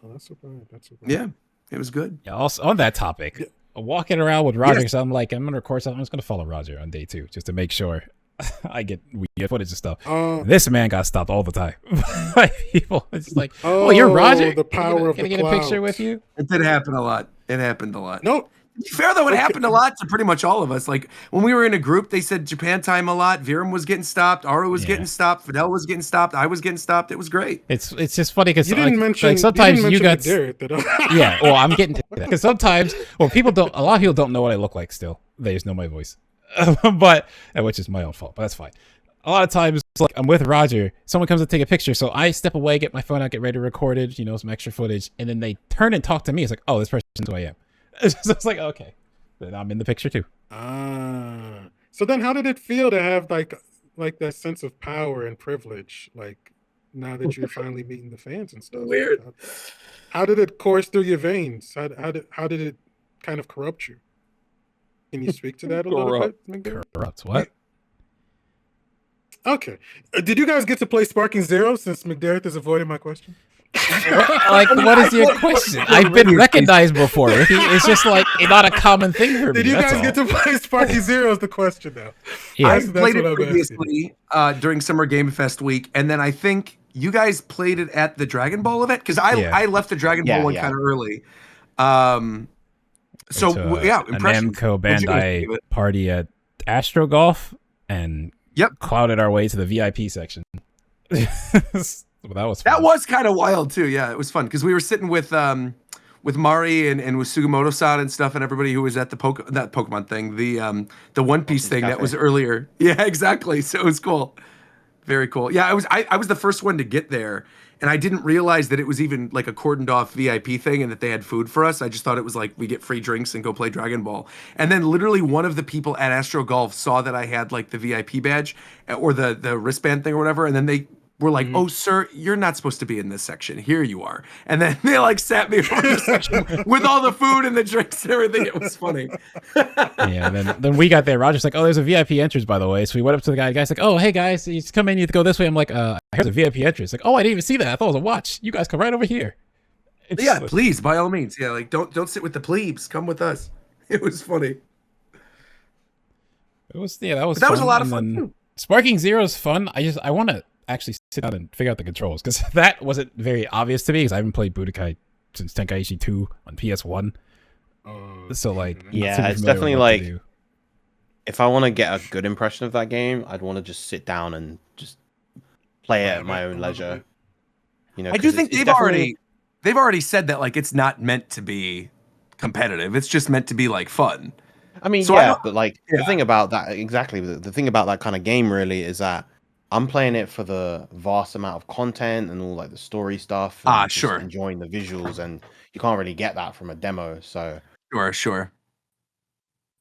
Speaker 3: Oh, that's super. That's super.
Speaker 1: Yeah, it was good.
Speaker 2: Yeah, also on that topic, walking around with Roger, because I'm like, I'm gonna record something. I'm just gonna follow Roger on day 2 just to make sure we get footage and stuff. This man got stopped all the time by people. It's like, oh, you're Roger.
Speaker 3: The power of
Speaker 2: Can I
Speaker 3: the
Speaker 2: get a picture
Speaker 3: clouds.
Speaker 2: with you?
Speaker 1: It did happen a lot. It happened a lot.
Speaker 3: No,
Speaker 1: To be fair though, it happened a lot to pretty much all of us. Like when we were in a group, they said Japan time a lot. Viram was getting stopped. Aruuu was getting stopped. Fadel was getting stopped. I was getting stopped. It was great.
Speaker 2: It's just funny because
Speaker 3: you didn't mention.
Speaker 2: like sometimes you got
Speaker 3: McDareth at all.
Speaker 2: yeah. Well, I'm getting to that because sometimes a lot of people don't know what I look like. Still, they just know my voice, but which is my own fault. But that's fine. A lot of times, like I'm with Roger, someone comes to take a picture, so I step away, get my phone out, get ready to record it, some extra footage, and then they turn and talk to me. It's like, oh, this person's who I am. So it's like, okay, then I'm in the picture too.
Speaker 3: So then, how did it feel to have like that sense of power and privilege? Like now that you're finally meeting the fans and stuff.
Speaker 1: Weird.
Speaker 3: How did it course through your veins? How did it kind of corrupt you? Can you speak to that a little bit? McDareth?
Speaker 2: Corrupt what?
Speaker 3: Okay. Did you guys get to play Sparking Zero since McDareth is avoiding my question?
Speaker 2: Like, what is your question? I've been recognized before. It's just like not a common thing for me.
Speaker 3: Did you
Speaker 2: that's
Speaker 3: guys
Speaker 2: all.
Speaker 3: get to play Sparking Zero is the question now.
Speaker 2: Yeah.
Speaker 1: I
Speaker 3: That's
Speaker 1: played
Speaker 3: what
Speaker 1: it
Speaker 3: I'm
Speaker 1: previously during Summer Game Fest week, and then I think you guys played it at the Dragon Ball event because I left the Dragon Ball one kind of early. So
Speaker 2: Went to
Speaker 1: yeah,
Speaker 2: a
Speaker 1: impressions.
Speaker 2: Namco
Speaker 1: What'd you guys
Speaker 2: Bandai
Speaker 1: think of it?
Speaker 2: party at Astro Golf and clouded our way to the VIP section. Well, that was fun.
Speaker 1: That was kind of wild too. Yeah, it was fun because we were sitting with Mari and with Sugimoto-san and stuff, and everybody who was at the Pokemon thing, the One Piece thing that was earlier. Yeah, exactly. So it was cool. Very cool. Yeah, I was the first one to get there, and I didn't realize that it was even like a cordoned off VIP thing and that they had food for us. I just thought it was like we get free drinks and go play Dragon Ball. And then literally one of the people at Astro Golf saw that I had like the VIP badge or the wristband thing or whatever, and then they were like, "Oh, sir, you're not supposed to be in this section. Here you are." And then they like sat me over the section with all the food and the drinks and everything. It was funny.
Speaker 2: Yeah, and then we got there. Roger's like, "Oh, there's a VIP entrance, by the way." So we went up to the guy. The guy's like, "Oh, hey guys, you just come in. You have to go this way." I'm like, "Here's a VIP entrance." Like, "Oh, I didn't even see that. I thought it was a watch. You guys come right over here."
Speaker 1: Yeah, please, by all means. Yeah, like don't sit with the plebes. Come with us. It was funny.
Speaker 2: It was that was
Speaker 1: That was a lot of
Speaker 2: and
Speaker 1: fun
Speaker 2: then
Speaker 1: too.
Speaker 2: Sparking Zero is fun. I want to actually sit down and figure out the controls because that wasn't very obvious to me because I haven't played Budokai since Tenkaichi 2 on PS1. So like, I'm not
Speaker 4: Yeah,
Speaker 2: super
Speaker 4: it's
Speaker 2: familiar with
Speaker 4: definitely
Speaker 2: what to
Speaker 4: like
Speaker 2: do.
Speaker 4: if I want to get a good impression of that game, I'd want to just sit down and just play it at my own leisure. You know,
Speaker 1: I do
Speaker 4: 'cause
Speaker 1: think
Speaker 4: it's definitely
Speaker 1: they've already said that like it's not meant to be competitive. It's just meant to be like fun.
Speaker 4: I mean,
Speaker 1: So I
Speaker 4: yeah,
Speaker 1: don't-
Speaker 4: but like
Speaker 1: Yeah.
Speaker 4: the thing about that, exactly, the thing about that kind of game really is that I'm playing it for the vast amount of content and all like the story stuff and just
Speaker 1: Sure.
Speaker 4: enjoying the visuals, and you can't really get that from a demo. So
Speaker 1: Sure.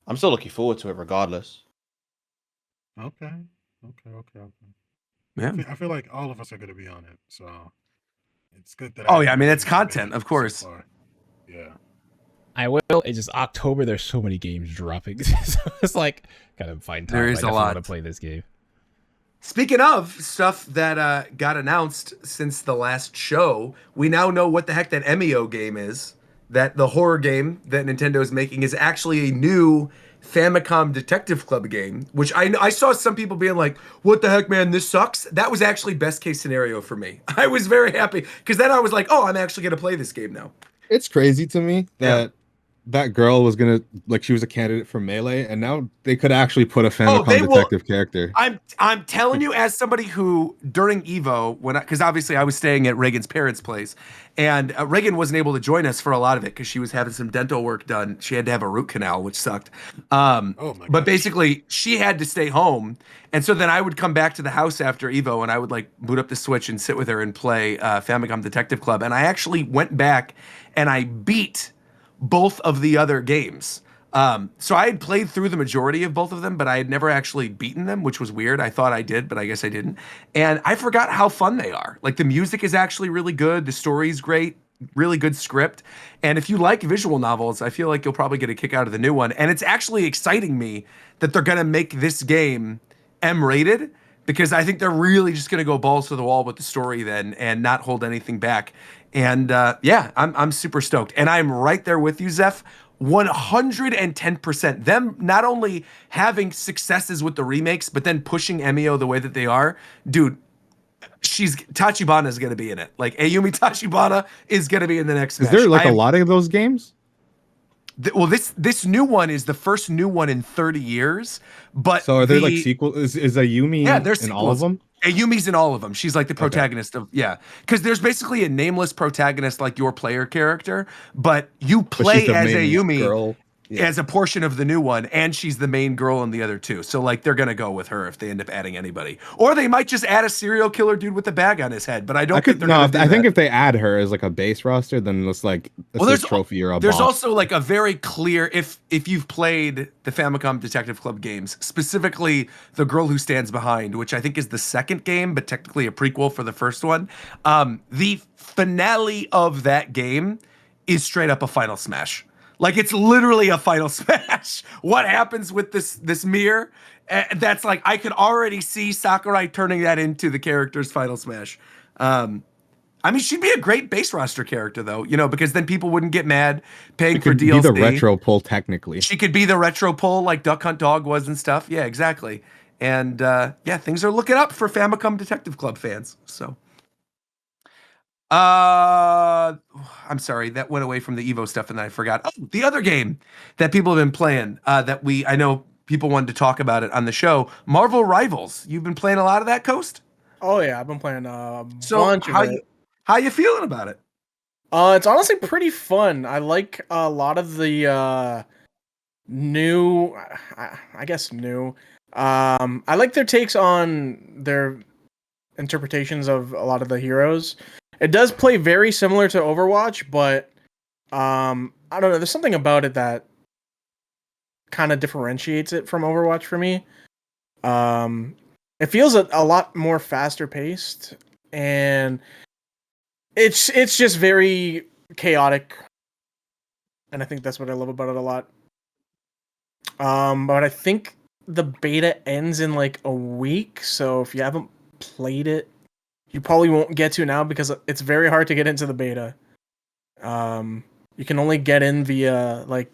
Speaker 4: I'm still looking forward to it regardless.
Speaker 3: Okay.
Speaker 1: Yeah.
Speaker 3: I feel like all of us are going to be on it, so it's good that.
Speaker 1: Oh yeah, I mean
Speaker 3: haven't
Speaker 1: it's
Speaker 3: made
Speaker 1: content,
Speaker 3: it
Speaker 1: of
Speaker 3: so
Speaker 1: course.
Speaker 3: far. Yeah.
Speaker 2: I will. It's just October. There's so many games dropping. So it's like gotta find time.
Speaker 1: There
Speaker 2: I
Speaker 1: is a
Speaker 2: definitely want to
Speaker 1: lot.
Speaker 2: play this game.
Speaker 1: Speaking of stuff that got announced since the last show, we now know what the heck that Emio game is. That the horror game that Nintendo is making is actually a new Famicom Detective Club game, which I saw some people being like, "What the heck, man? This sucks." That was actually best case scenario for me. I was very happy because then I was like, "Oh, I'm actually gonna play this game now."
Speaker 7: It's crazy to me
Speaker 1: Yeah.
Speaker 7: that that girl was gonna like she was a candidate for Melee, and now they could actually put a Famicom
Speaker 1: they will-
Speaker 7: detective character.
Speaker 1: I'm telling you, as somebody who during Evo, because obviously I was staying at Reagan's parents' place, and Reagan wasn't able to join us for a lot of it because she was having some dental work done. She had to have a root canal, which sucked.
Speaker 3: Oh my
Speaker 1: But
Speaker 3: gosh.
Speaker 1: basically, she had to stay home, and so then I would come back to the house after Evo, and I would like boot up the Switch and sit with her and play Famicom Detective Club. And I actually went back and I beat both of the other games. So I had played through the majority of both of them, but I had never actually beaten them, which was weird. I thought I did, but I guess I didn't. And I forgot how fun they are. Like the music is actually really good. The story's great, really good script. And if you like visual novels, I feel like you'll probably get a kick out of the new one. And it's actually exciting me that they're going to make this game M-rated because I think they're really just going to go balls to the wall with the story then and not hold anything back. And yeah, I'm super stoked. And I'm right there with you, Zeph. 110%. Them not only having successes with the remakes, but then pushing Emio the way that they are. Dude, Tachibana is going to be in it. Like Ayumi Tachibana is going to be in the next
Speaker 7: Is
Speaker 1: match.
Speaker 7: there like a lot of those games?
Speaker 1: Well, this new one is the first new one in 30 years. But
Speaker 7: So are there like sequels? Is Ayumi
Speaker 1: Yeah, there's
Speaker 7: in all of
Speaker 1: sequels.
Speaker 7: them?
Speaker 1: Ayumi's in all of them. She's like the protagonist of because there's basically a nameless protagonist like your player character, but you
Speaker 7: But
Speaker 1: play
Speaker 7: she's the
Speaker 1: as
Speaker 7: main
Speaker 1: Ayumi
Speaker 7: girl. Yeah.
Speaker 1: as a portion of the new one, and she's the main girl in the other two. So like they're gonna go with her if they end up adding anybody, or they might just add a serial killer dude with a bag on his head. But I don't think they're gonna do
Speaker 7: I think
Speaker 1: that.
Speaker 7: if they add her as like a base roster, then it's like a trophy or a
Speaker 1: There's
Speaker 7: boss.
Speaker 1: also like a very clear if you've played the Famicom Detective Club games, specifically The Girl Who Stands Behind, which I think is the second game, but technically a prequel for the first one. The finale of that game is straight up a final smash. Like it's literally a final smash. What happens with this mirror? That's like I could already see Sakurai turning that into the character's final smash. I mean, she'd be a great base roster character, though, because then people wouldn't get mad paying
Speaker 7: It
Speaker 1: for
Speaker 7: could
Speaker 1: DLC.
Speaker 7: be the retro pull technically.
Speaker 1: She could be the retro pull like Duck Hunt Dog was and stuff. Yeah, exactly. And yeah, things are looking up for Famicom Detective Club fans. So, I'm sorry that went away from the Evo stuff, and then I forgot. Oh, the other game that people have been playing I know people wanted to talk about it on the show. Marvel Rivals. You've been playing a lot of that, Coast.
Speaker 5: Oh yeah, I've been playing a
Speaker 1: So
Speaker 5: bunch of it.
Speaker 1: how you feeling about it?
Speaker 5: It's honestly pretty fun. I like a lot of the new, I guess new. I like their takes on their interpretations of a lot of the heroes. It does play very similar to Overwatch, but I don't know. There's something about it that kind of differentiates it from Overwatch for me. It feels a lot more faster paced, and it's just very chaotic, and I think that's what I love about it a lot. But I think the beta ends in like a week, so if you haven't played it, you probably won't get to now because it's very hard to get into the beta. You can only get in via like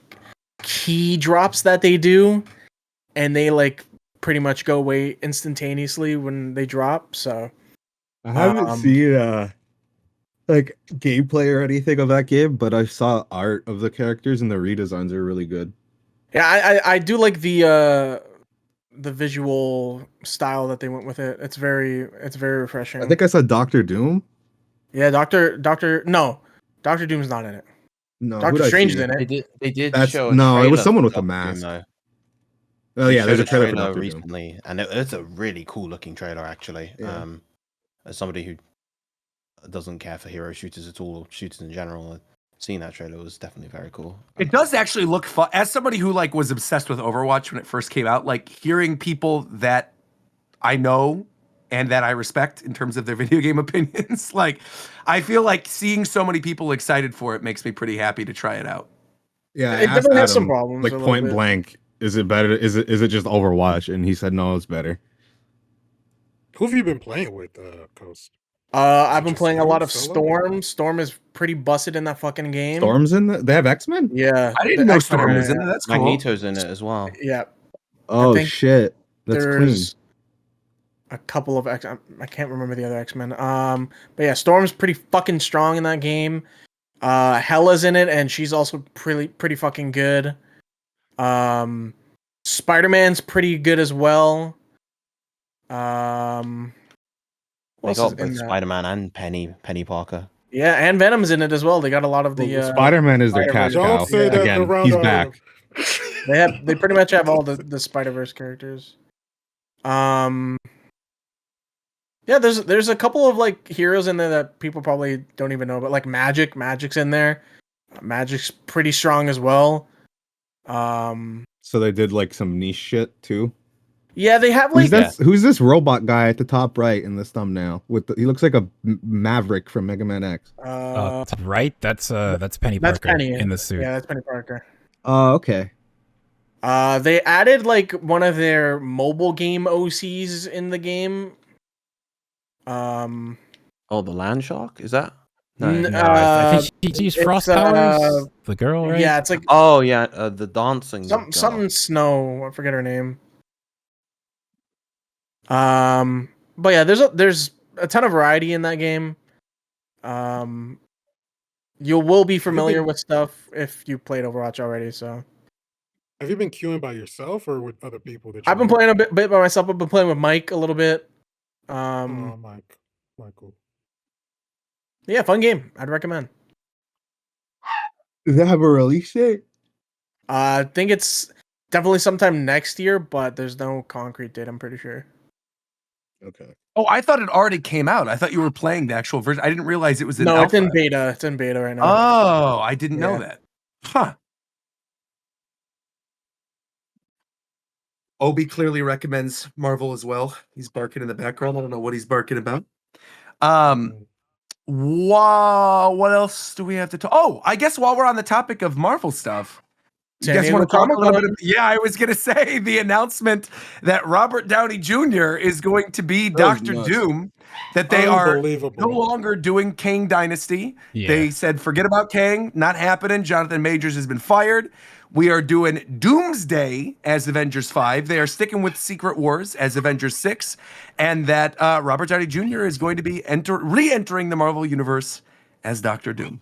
Speaker 5: key drops that they do, and they like pretty much go away instantaneously when they drop. So
Speaker 7: I haven't seen like gameplay or anything of that game, but I saw art of the characters and the redesigns are really good.
Speaker 5: yeah, I do like the visual style that they went with it. It's very refreshing.
Speaker 7: I think I saw Doctor Doom.
Speaker 5: Yeah, Doctor Doom's not in it.
Speaker 7: No,
Speaker 5: Doctor Strange is in
Speaker 4: They
Speaker 5: it.
Speaker 4: did
Speaker 7: That's
Speaker 4: show a
Speaker 7: no, it was
Speaker 4: trailer
Speaker 7: someone
Speaker 4: for
Speaker 7: with a
Speaker 4: Doctor
Speaker 7: mask.
Speaker 4: Doom, though.
Speaker 7: Oh
Speaker 4: They
Speaker 7: yeah, there's a
Speaker 4: showed
Speaker 7: trailer for Doctor Doom.
Speaker 4: recently, and it's a really cool looking trailer actually.
Speaker 7: Yeah.
Speaker 4: As somebody who doesn't care for hero shooters at all, or shooters in general, seeing that trailer was definitely very cool.
Speaker 1: It does actually look fun. As somebody who like was obsessed with Overwatch when it first came out, like hearing people that I know and that I respect in terms of their video game opinions, like I feel like seeing so many people excited for it makes me pretty happy to try it out.
Speaker 7: Yeah,
Speaker 5: It definitely has some problems,
Speaker 7: like
Speaker 5: a little
Speaker 7: point
Speaker 5: bit.
Speaker 7: blank. Is it better? Is it just Overwatch? And he said no, it's better.
Speaker 3: Who have you been playing with, Coast?
Speaker 5: I've been
Speaker 3: just
Speaker 5: playing a
Speaker 3: you
Speaker 5: lot of
Speaker 3: solo?
Speaker 5: Storm. Storm is pretty busted in that fucking game.
Speaker 7: Storm's in. They have X-Men.
Speaker 5: Yeah,
Speaker 1: I didn't
Speaker 5: the
Speaker 1: know
Speaker 5: X-Men
Speaker 1: Storm
Speaker 5: are
Speaker 1: was in
Speaker 5: it.
Speaker 1: it. That's cool.
Speaker 4: Magneto's in it as well.
Speaker 5: Yeah,
Speaker 7: Oh
Speaker 5: think
Speaker 7: shit, that's clean.
Speaker 5: there's a couple of X. I can't remember the other X-Men. But yeah, Storm's pretty fucking strong in that game. Hela's in it, and she's also pretty fucking good. Spider-Man's pretty good as well. What
Speaker 4: They
Speaker 5: else
Speaker 4: got
Speaker 5: is in
Speaker 4: both
Speaker 5: that?
Speaker 4: Spider-Man and Penny Parker.
Speaker 5: Yeah, and Venom's in it as well. They got a lot of the
Speaker 7: Spider-Man is their cash
Speaker 5: Spider-Verse.
Speaker 7: cow.
Speaker 3: Don't say that
Speaker 7: Again,
Speaker 3: around
Speaker 7: he's
Speaker 3: our-
Speaker 7: back.
Speaker 5: They pretty much have all the Spider-Verse characters. Yeah, there's a couple of like heroes in there that people probably don't even know, but like Magic's in there. Magic's pretty strong as well.
Speaker 7: So they did like some niche shit too.
Speaker 5: Yeah, they have like
Speaker 7: Who's this robot guy at the top right in this thumbnail? He looks like a Maverick from Mega Man X.
Speaker 2: Top right? That's Penny
Speaker 5: that's
Speaker 2: Parker
Speaker 5: Penny
Speaker 2: in the suit.
Speaker 5: Yeah, that's Penny Parker.
Speaker 7: Oh, okay.
Speaker 5: They added like one of their mobile game OCs in the game.
Speaker 4: Oh, the Land Shark? Is that?
Speaker 5: N-
Speaker 2: No, I think she's
Speaker 5: it's,
Speaker 2: Frost Powers, the girl, right?
Speaker 5: Yeah, it's like
Speaker 4: Oh yeah, the dancing.
Speaker 5: something Snow. I forget her name. But yeah, there's a ton of variety in that game. You will be familiar with stuff if you played Overwatch already. So
Speaker 3: Have you been queuing by yourself or with other people? That
Speaker 5: I've been playing a bit by myself. I've been playing with Mike a little bit.
Speaker 3: Oh, Michael.
Speaker 5: Yeah, fun game. I'd recommend.
Speaker 7: Does that have a release date?
Speaker 5: I think it's definitely sometime next year, but there's no concrete date. I'm pretty sure.
Speaker 7: Okay.
Speaker 1: Oh, I thought it already came out. I thought you were playing the actual version. I didn't realize it was in
Speaker 5: No,
Speaker 1: alpha.
Speaker 5: it's in beta. It's in beta right now.
Speaker 1: Oh, I didn't know
Speaker 5: Yeah.
Speaker 1: that. Huh. Obi clearly recommends Marvel as well. He's barking in the background. I don't know what he's barking about. Wow, what else do we have to talk? Oh, I guess while we're on the topic of Marvel stuff, you
Speaker 5: San
Speaker 1: guys
Speaker 5: Diego
Speaker 1: want to talk a little bit?
Speaker 5: Comic-Con.
Speaker 1: Yeah, I was gonna say the announcement that Robert Downey Jr. is going to be
Speaker 8: That was
Speaker 1: Doctor
Speaker 8: nuts.
Speaker 1: Doom. That they are
Speaker 3: Unbelievable.
Speaker 1: no longer doing Kang Dynasty.
Speaker 2: Yeah.
Speaker 1: They said, forget about Kang, not happening. Jonathan Majors has been fired. We are doing Doomsday as Avengers 5. They are sticking with Secret Wars as Avengers 6. And that Robert Downey Jr. is going to be re-entering the Marvel Universe as Doctor Doom.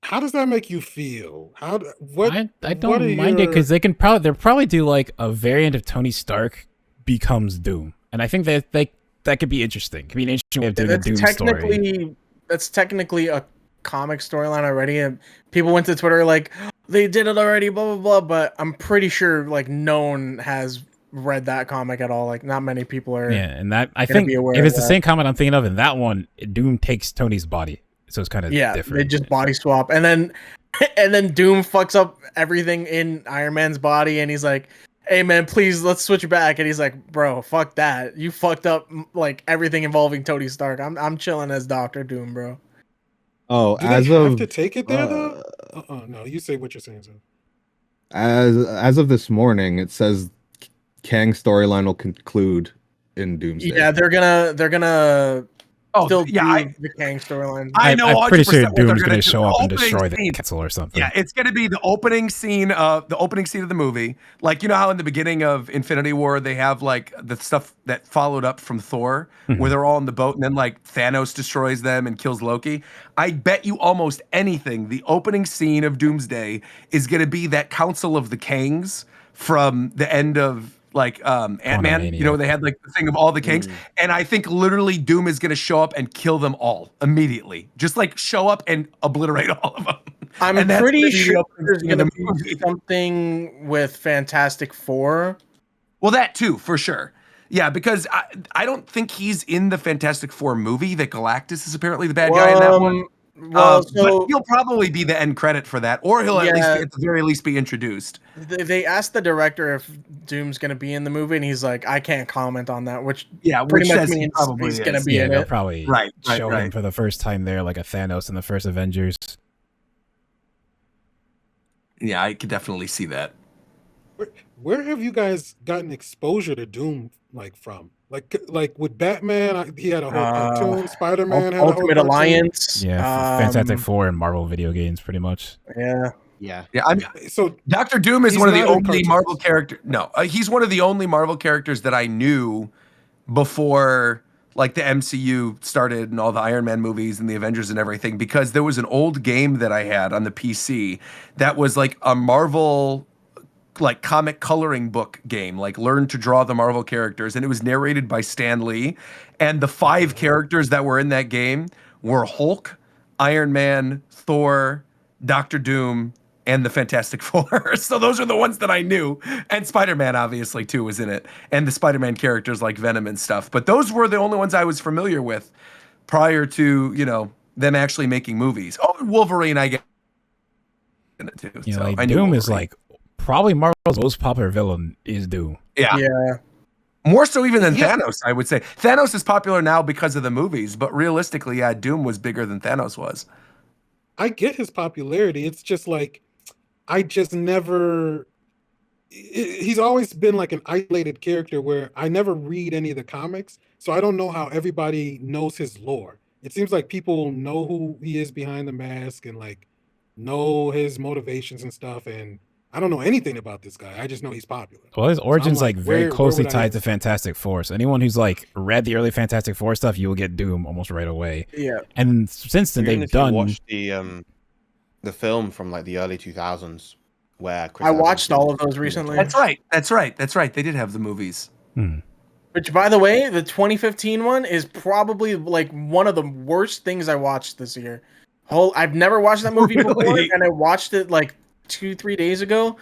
Speaker 3: How does that make you feel?
Speaker 2: I
Speaker 3: what
Speaker 2: don't
Speaker 3: are
Speaker 2: mind it
Speaker 3: your-
Speaker 2: because they'll probably do like a variant of Tony Stark becomes Doom, and I think that could be interesting. Could be an interesting way of doing a Doom story.
Speaker 5: That's technically a comic storyline already, and people went to Twitter like they did it already, blah blah blah. But I'm pretty sure like no one has read that comic at all. Like, not many people are.
Speaker 2: Yeah, and that I
Speaker 5: gonna
Speaker 2: think
Speaker 5: be aware
Speaker 2: if
Speaker 5: of
Speaker 2: it's the
Speaker 5: that.
Speaker 2: same comic I'm thinking of, in that one, Doom takes Tony's body, so it's kind of
Speaker 5: Yeah,
Speaker 2: different.
Speaker 5: they just body swap, and then Doom fucks up everything in Iron Man's body, and he's like, "Hey man, please let's switch back." And he's like, "Bro, fuck that. You fucked up like everything involving Tony Stark. I'm chilling as Doctor Doom, bro."
Speaker 7: Oh,
Speaker 3: Do they
Speaker 7: as
Speaker 3: have
Speaker 7: of
Speaker 3: to take it there though? No, you say what you're saying, Zone.
Speaker 7: as of this morning, it says Kang's storyline will conclude in Doomsday.
Speaker 5: Yeah, they're gonna
Speaker 1: Oh,
Speaker 5: still
Speaker 1: yeah,
Speaker 5: do the Kang storyline.
Speaker 1: I know
Speaker 2: I'm pretty
Speaker 1: 100%
Speaker 2: sure
Speaker 1: what they're
Speaker 2: Doom's
Speaker 1: gonna
Speaker 2: gonna
Speaker 1: do.
Speaker 2: show up and
Speaker 1: Opening
Speaker 2: destroy the
Speaker 1: scene.
Speaker 2: castle or something.
Speaker 1: Yeah, it's gonna be the opening scene of the movie. Like, you know how in the beginning of Infinity War they have like the stuff that followed up from Thor, where they're all in the boat and then like Thanos destroys them and kills Loki. I bet you almost anything the opening scene of Doomsday is gonna be that Council of the Kangs from the end of like Ant-Man. You know, where they had like the thing of all the Kangs. And I think literally Doom is gonna show up and kill them all immediately. Just like show up and obliterate all of them.
Speaker 5: I'm
Speaker 1: And that's
Speaker 5: pretty
Speaker 1: gonna be the
Speaker 5: sure
Speaker 1: opening
Speaker 5: there's
Speaker 1: scene of
Speaker 5: gonna
Speaker 1: the movie.
Speaker 5: be something with Fantastic Four.
Speaker 1: Well, that too, for sure. Yeah, because I don't think he's in the Fantastic Four movie. That Galactus is apparently the bad guy in that one.
Speaker 5: Well,
Speaker 1: But
Speaker 5: so
Speaker 1: he'll probably be the end credit for that, or he'll at least,
Speaker 5: Yeah.
Speaker 1: at the very least, be introduced.
Speaker 5: they asked the director if Doom's gonna be in the movie, and he's like, "I can't comment on that," which
Speaker 1: Yeah,
Speaker 5: pretty
Speaker 1: which
Speaker 5: much
Speaker 1: says he
Speaker 5: means
Speaker 1: probably
Speaker 5: he's gonna
Speaker 1: is.
Speaker 5: be
Speaker 2: Yeah,
Speaker 5: in
Speaker 2: they'll
Speaker 5: it.
Speaker 2: probably
Speaker 1: Right,
Speaker 2: show him
Speaker 1: right.
Speaker 2: for the first time there, like a Thanos in the first Avengers.
Speaker 1: Yeah, I could definitely see that.
Speaker 3: Where have you guys gotten exposure to Doom like from? Like with Batman, he had a whole cartoon. Spider-Man had a whole
Speaker 5: Ultimate
Speaker 3: cartoon.
Speaker 5: Alliance.
Speaker 2: Yeah, Fantastic Four and Marvel video games, pretty much.
Speaker 5: Yeah.
Speaker 4: Yeah.
Speaker 1: Yeah, I mean,
Speaker 3: So
Speaker 1: Doctor Doom is
Speaker 3: He's
Speaker 1: one of the
Speaker 3: not in
Speaker 1: only
Speaker 3: cartoons.
Speaker 1: Marvel character. No, he's one of the only Marvel characters that I knew before like the MCU started and all the Iron Man movies and the Avengers and everything, because there was an old game that I had on the PC that was like a Marvel like comic coloring book game, like learn to draw the Marvel characters, and it was narrated by Stan Lee, and the 5 characters that were in that game were Hulk, Iron Man, Thor, Doctor Doom, and the Fantastic Four. So those are the ones that I knew, and Spider-Man obviously too was in it, and the Spider-Man characters like Venom and stuff. But those were the only ones I was familiar with prior to, you know, them actually making movies. Oh, and Wolverine, I get in it too.
Speaker 2: You know,
Speaker 1: So
Speaker 2: like
Speaker 1: I knew
Speaker 2: Doom is
Speaker 1: Wolverine.
Speaker 2: like probably Marvel's most popular villain is Doom.
Speaker 1: Yeah.
Speaker 5: Yeah.
Speaker 1: More so even than
Speaker 3: Yeah.
Speaker 1: Thanos, I would say. Thanos is popular now because of the movies, but realistically, yeah, Doom was bigger than Thanos was.
Speaker 3: I get his popularity. It's just like I just never. He's always been like an isolated character where I never read any of the comics, so I don't know how everybody knows his lore. It seems like people know who he is behind the mask and like know his motivations and stuff, and I don't know anything about this guy. I just know he's popular.
Speaker 2: Well, his origins
Speaker 3: like,
Speaker 2: like very
Speaker 3: where
Speaker 2: closely
Speaker 3: would I
Speaker 2: tied to
Speaker 3: ask?
Speaker 2: Fantastic Four. So anyone who's like read the early Fantastic Four stuff, you will get Doom almost right away.
Speaker 5: Yeah.
Speaker 2: And since then,
Speaker 4: Even
Speaker 2: they've
Speaker 4: if you
Speaker 2: done.
Speaker 4: watch the film from like the early 2000s where Chris
Speaker 5: I
Speaker 4: Evans
Speaker 5: watched all of
Speaker 4: was
Speaker 5: those recently.
Speaker 1: That's right. That's right. That's right. They did have the movies.
Speaker 5: Which, by the way, the 2015 one is probably like one of the worst things I watched this year. I've never watched that movie before,
Speaker 1: Really?
Speaker 5: and I watched it like 2-3 days ago.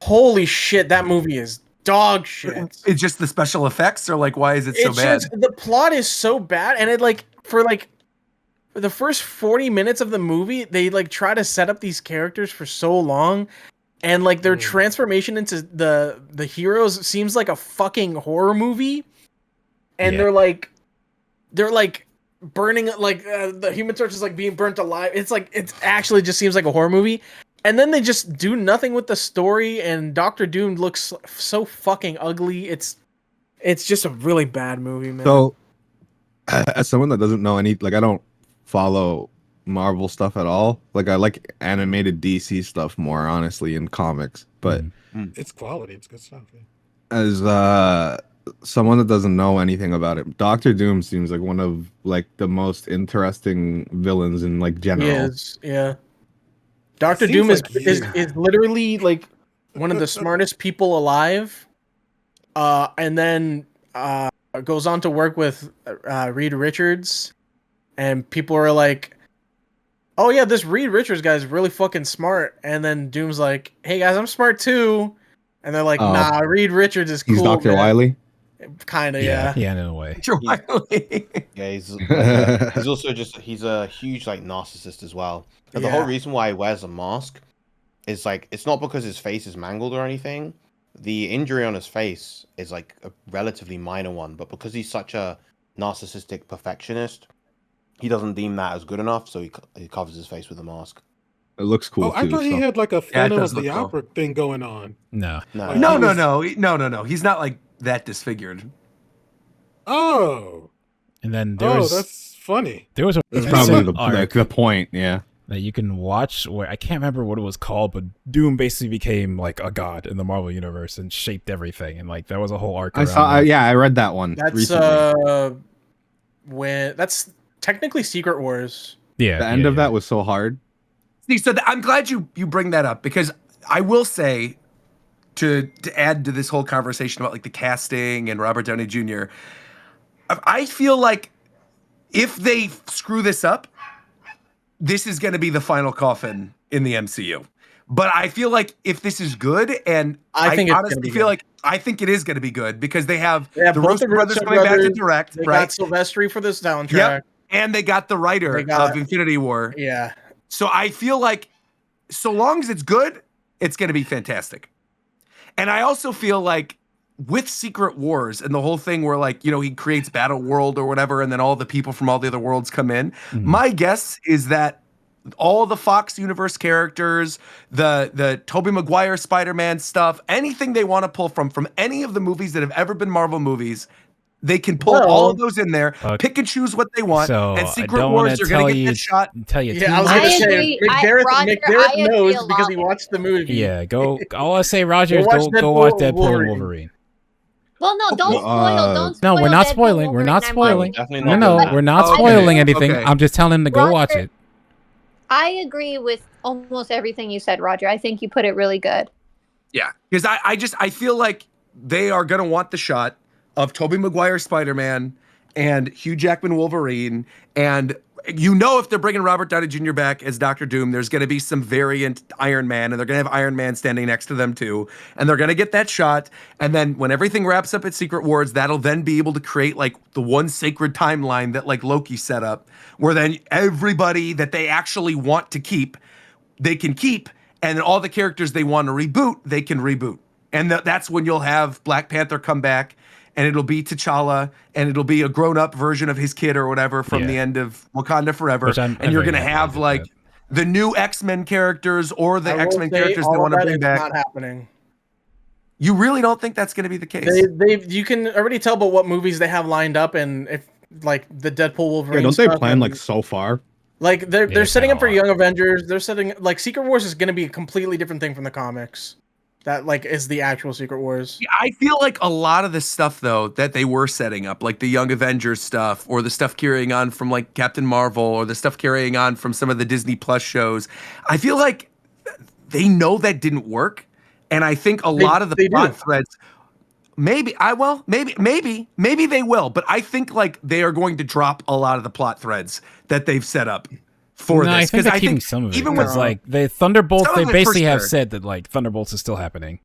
Speaker 5: Holy shit, that movie is dog shit.
Speaker 1: It's just the special effects, or like, why is it so
Speaker 5: It's
Speaker 1: bad?
Speaker 5: just the plot is so bad, and it like for the first 40 minutes of the movie, they like try to set up these characters for so long, and like their transformation into the heroes seems like a fucking horror movie, and
Speaker 2: Yeah.
Speaker 5: they're like burning like the Human Torch is like being burnt alive. It's like it actually just seems like a horror movie. And then they just do nothing with the story, and Doctor Doom looks so fucking ugly. It's just a really bad movie, man.
Speaker 7: So, as someone that doesn't know any, like, I don't follow Marvel stuff at all. Like, I like animated DC stuff more, honestly, in comics. But
Speaker 3: It's quality. It's good stuff. Yeah.
Speaker 7: as someone that doesn't know anything about it, Doctor Doom seems like one of like the most interesting villains in like general.
Speaker 5: He is, yeah. Doctor
Speaker 3: Seems
Speaker 5: Doom
Speaker 3: like
Speaker 5: is literally like one of the smartest people alive, and then goes on to work with Reed Richards, and people are like, "Oh yeah, this Reed Richards guy is really fucking smart." And then Doom's like, "Hey guys, I'm smart too," And they're like,
Speaker 7: Oh.
Speaker 5: nah, Reed Richards is cool.
Speaker 7: He's Dr. Wily.
Speaker 5: Kind of, yeah.
Speaker 2: Yeah, in a way.
Speaker 4: Yeah, he's also he's a huge like narcissist as well. And the whole reason why he wears a mask is like it's not because his face is mangled or anything. The injury on his face is like a relatively minor one, but because he's such a narcissistic perfectionist, he doesn't deem that as good enough, so he covers his face with a mask.
Speaker 7: It looks cool
Speaker 3: Oh, I
Speaker 7: too.
Speaker 3: thought he
Speaker 7: so.
Speaker 3: had like a
Speaker 1: Yeah, it
Speaker 3: Phantom
Speaker 1: does
Speaker 3: of the
Speaker 1: look cool.
Speaker 3: Opera thing going on.
Speaker 2: No.
Speaker 3: Like,
Speaker 1: No,
Speaker 3: he
Speaker 1: no,
Speaker 3: was-
Speaker 1: no. He's not like that disfigured.
Speaker 3: Oh,
Speaker 2: And then there was
Speaker 3: that's funny.
Speaker 2: there was a
Speaker 7: That's
Speaker 2: recent
Speaker 7: probably
Speaker 2: arc
Speaker 7: the point. Yeah.
Speaker 2: that you can watch where I can't remember what it was called, but Doom basically became like a god in the Marvel universe and shaped everything, and like that was a whole arc.
Speaker 7: I
Speaker 2: around
Speaker 7: saw.
Speaker 2: that.
Speaker 7: Yeah, I read that one.
Speaker 5: That's
Speaker 7: recently.
Speaker 5: when that's technically Secret Wars.
Speaker 2: Yeah,
Speaker 7: The end of that was so hard.
Speaker 1: See, so I'm glad you bring that up because I will say to add to this whole conversation about like the casting and Robert Downey Jr. I feel like if they screw this up, this is going to be the final coffin in the MCU. But I feel like if this is good, and
Speaker 5: I think it's gonna
Speaker 1: honestly
Speaker 5: be
Speaker 1: feel
Speaker 5: good.
Speaker 1: like I think it is going to be good because they have
Speaker 5: They have
Speaker 1: the
Speaker 5: both
Speaker 1: Russo
Speaker 5: the
Speaker 1: brothers
Speaker 5: Russo
Speaker 1: coming back to
Speaker 5: brothers,
Speaker 1: direct,
Speaker 5: They
Speaker 1: right?
Speaker 5: got Silvestri for this soundtrack.
Speaker 1: Yep. And they got the writer
Speaker 5: They got-
Speaker 1: of Infinity War.
Speaker 5: Yeah.
Speaker 1: So I feel like so long as it's good, it's going to be fantastic. And I also feel like with Secret Wars and the whole thing where like, you know, he creates Battle World or whatever, and then all the people from all the other worlds come in. My guess is that all the Fox universe characters, the Tobey Maguire Spider-Man stuff, anything they want to pull from any of the movies that have ever been Marvel movies, they can pull all of those in there, pick and choose what they want,
Speaker 2: So
Speaker 1: and
Speaker 2: I
Speaker 1: Secret
Speaker 2: don't
Speaker 1: Wars
Speaker 2: want
Speaker 1: are
Speaker 2: to
Speaker 1: going
Speaker 2: tell
Speaker 1: to get
Speaker 2: you
Speaker 1: that shot.
Speaker 2: tell you too
Speaker 5: Yeah, I was
Speaker 2: much.
Speaker 5: gonna say
Speaker 6: agree.
Speaker 5: McDareth,
Speaker 6: Roger,
Speaker 5: McDareth
Speaker 6: I agree
Speaker 5: knows
Speaker 6: a
Speaker 5: because
Speaker 6: lot
Speaker 5: he
Speaker 6: with
Speaker 5: watched the movie.
Speaker 2: Yeah, go. All I say, Rogers,
Speaker 5: watch
Speaker 2: go watch
Speaker 5: Deadpool
Speaker 2: Deadpool
Speaker 5: and
Speaker 2: and
Speaker 5: Wolverine.
Speaker 2: Wolverine.
Speaker 6: Well, no, don't spoil. Don't spoil.
Speaker 2: No, we're not
Speaker 6: Deadpool
Speaker 2: spoiling. We're not
Speaker 6: Wolverine. I'm
Speaker 2: spoiling.
Speaker 6: watching
Speaker 4: Definitely
Speaker 6: it.
Speaker 2: No,
Speaker 4: not
Speaker 2: no,
Speaker 4: doing that.
Speaker 2: we're not
Speaker 1: Okay.
Speaker 2: spoiling anything.
Speaker 1: Okay.
Speaker 2: I'm just telling them to go
Speaker 6: Roger-
Speaker 2: watch it.
Speaker 6: I agree with almost everything you said, Roger. I think you put it really good.
Speaker 1: Yeah, because I feel like they are gonna want the shot of Tobey Maguire Spider-Man and Hugh Jackman Wolverine, and you know if they're bringing Robert Downey Jr. back as Doctor Doom, there's gonna be some variant Iron Man, and they're gonna have Iron Man standing next to them too, and they're gonna get that shot, and then when everything wraps up at Secret Wars, that'll then be able to create like the one sacred timeline that like Loki set up, where then everybody that they actually want to keep, they can keep, and then all the characters they want to reboot, they can reboot. And that's when you'll have Black Panther come back, and it'll be T'Challa, and it'll be a grown-up version of his kid or whatever from the end of Wakanda Forever.
Speaker 2: Which I'm
Speaker 1: And you're
Speaker 2: very
Speaker 1: gonna
Speaker 2: happy
Speaker 1: have
Speaker 2: with
Speaker 1: like
Speaker 2: that.
Speaker 1: the new X-Men characters or the
Speaker 5: I will
Speaker 1: X-Men
Speaker 5: say
Speaker 1: characters
Speaker 5: all
Speaker 1: they
Speaker 5: of
Speaker 1: want to
Speaker 5: that
Speaker 1: bring
Speaker 5: is
Speaker 1: back.
Speaker 5: not happening.
Speaker 1: You really don't think that's gonna be the case?
Speaker 5: You can already tell by what movies they have lined up, and if like the Deadpool Wolverine.
Speaker 7: Yeah, don't they
Speaker 5: stuff
Speaker 7: plan
Speaker 5: and-
Speaker 7: like so far?
Speaker 5: Like they're
Speaker 2: Yeah,
Speaker 5: setting up for
Speaker 2: kinda a lot.
Speaker 5: Young Avengers. They're setting like Secret Wars is going to be a completely different thing from the comics. That like is the actual Secret Wars.
Speaker 1: I feel like a lot of the stuff though that they were setting up, like the Young Avengers stuff, or the stuff carrying on from like Captain Marvel, or the stuff carrying on from some of the Disney Plus shows, I feel like they know that didn't work, and I think a lot of the
Speaker 5: they
Speaker 1: plot
Speaker 5: do.
Speaker 1: threads. Maybe they will, but I think like they are going to drop a lot of the plot threads that they've set up for
Speaker 2: No, I
Speaker 1: this
Speaker 2: think they're
Speaker 1: I
Speaker 2: keeping
Speaker 1: think
Speaker 2: some of it.
Speaker 1: even
Speaker 2: Because
Speaker 1: with
Speaker 2: like the Thunderbolts,
Speaker 1: Some
Speaker 2: they
Speaker 1: of it for
Speaker 2: basically have
Speaker 1: sure.
Speaker 2: said that like Thunderbolts is still happening,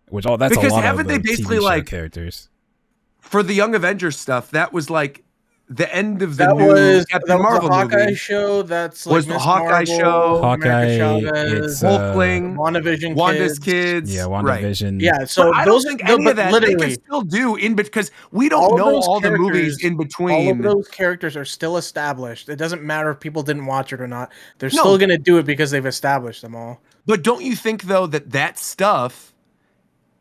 Speaker 2: which that's
Speaker 1: Because
Speaker 2: a lot
Speaker 1: haven't
Speaker 2: of
Speaker 1: they
Speaker 2: the
Speaker 1: basically,
Speaker 2: TV show
Speaker 1: like,
Speaker 2: characters.
Speaker 1: for the Young Avengers stuff, that was like the end of the
Speaker 5: That
Speaker 1: new
Speaker 5: was
Speaker 1: Captain Marvel
Speaker 5: the Hawkeye
Speaker 1: movie.
Speaker 5: show. That's like
Speaker 1: Was the
Speaker 5: Miss
Speaker 1: Hawkeye
Speaker 5: Marvel,
Speaker 1: show,
Speaker 5: America
Speaker 2: Hawkeye,
Speaker 5: Chavez,
Speaker 2: it's
Speaker 1: Hulkling,
Speaker 5: WandaVision,
Speaker 1: Wanda's
Speaker 5: kids.
Speaker 1: kids,
Speaker 2: Yeah,
Speaker 1: right.
Speaker 2: WandaVision.
Speaker 5: Yeah, so
Speaker 1: But I
Speaker 5: those
Speaker 1: don't think
Speaker 5: no,
Speaker 1: any
Speaker 5: but
Speaker 1: of that they
Speaker 5: literally
Speaker 1: can still do in because we don't
Speaker 5: all of
Speaker 1: know
Speaker 5: those
Speaker 1: all the movies
Speaker 5: characters-
Speaker 1: in
Speaker 5: all of
Speaker 1: between.
Speaker 5: those characters are still established. It doesn't matter if people didn't watch it or not. They're
Speaker 1: No.
Speaker 5: still gonna do it because they've established them all.
Speaker 1: But don't you think though that stuff,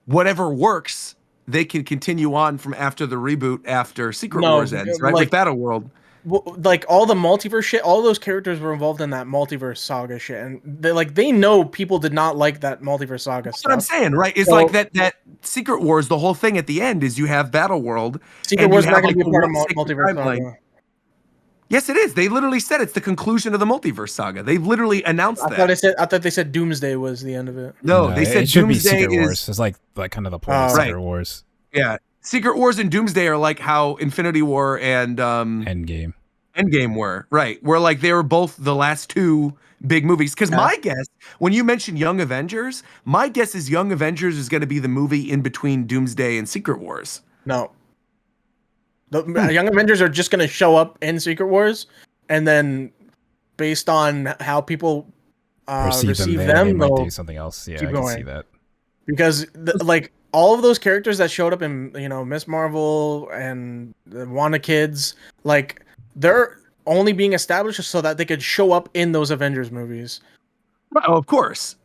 Speaker 1: whatever works, they can continue on from after the reboot after Secret
Speaker 5: No,
Speaker 1: Wars ends, right?
Speaker 5: like-
Speaker 1: With Battle World.
Speaker 5: Like all the multiverse shit, all those characters were involved in that multiverse saga shit, and they know people did not like that multiverse saga
Speaker 1: That's
Speaker 5: stuff.
Speaker 1: what I'm saying, right? It's
Speaker 5: So-
Speaker 1: like that Secret Wars, the whole thing at the end is you have Battle World.
Speaker 5: Secret
Speaker 1: and
Speaker 5: Wars
Speaker 1: you
Speaker 5: is not
Speaker 1: have,
Speaker 5: going to
Speaker 1: like,
Speaker 5: be a
Speaker 1: the
Speaker 5: part of
Speaker 1: one sacred
Speaker 5: multiverse
Speaker 1: timeline.
Speaker 5: saga.
Speaker 1: Yes, it is. They literally said it's the conclusion of the multiverse saga. They've literally announced
Speaker 5: I
Speaker 1: that.
Speaker 5: thought they said Doomsday was the end of it.
Speaker 1: No, they said
Speaker 2: it should be
Speaker 1: Doomsday
Speaker 2: Secret
Speaker 1: is
Speaker 2: Wars. It's like kind of the point of
Speaker 5: Oh.
Speaker 2: Secret
Speaker 1: Right.
Speaker 2: Wars
Speaker 1: yeah. Secret Wars and Doomsday are like how Infinity War and
Speaker 2: Endgame.
Speaker 1: Endgame were, right? Where like they were both the last two big movies. Because
Speaker 5: Yeah.
Speaker 1: my guess, when you mention Young Avengers, my guess is Young Avengers is going to be the movie in between Doomsday and Secret Wars.
Speaker 5: No. The Young Avengers are just gonna show up in Secret Wars, and then based on how people receive
Speaker 2: they
Speaker 5: them,
Speaker 2: might
Speaker 5: they'll
Speaker 2: do something else. Yeah,
Speaker 5: keep
Speaker 2: I can see
Speaker 5: going.
Speaker 2: that.
Speaker 5: Because like all of those characters that showed up in Miss Marvel and the Wanda kids, like they're only being established so that they could show up in those Avengers movies.
Speaker 1: Oh, of course.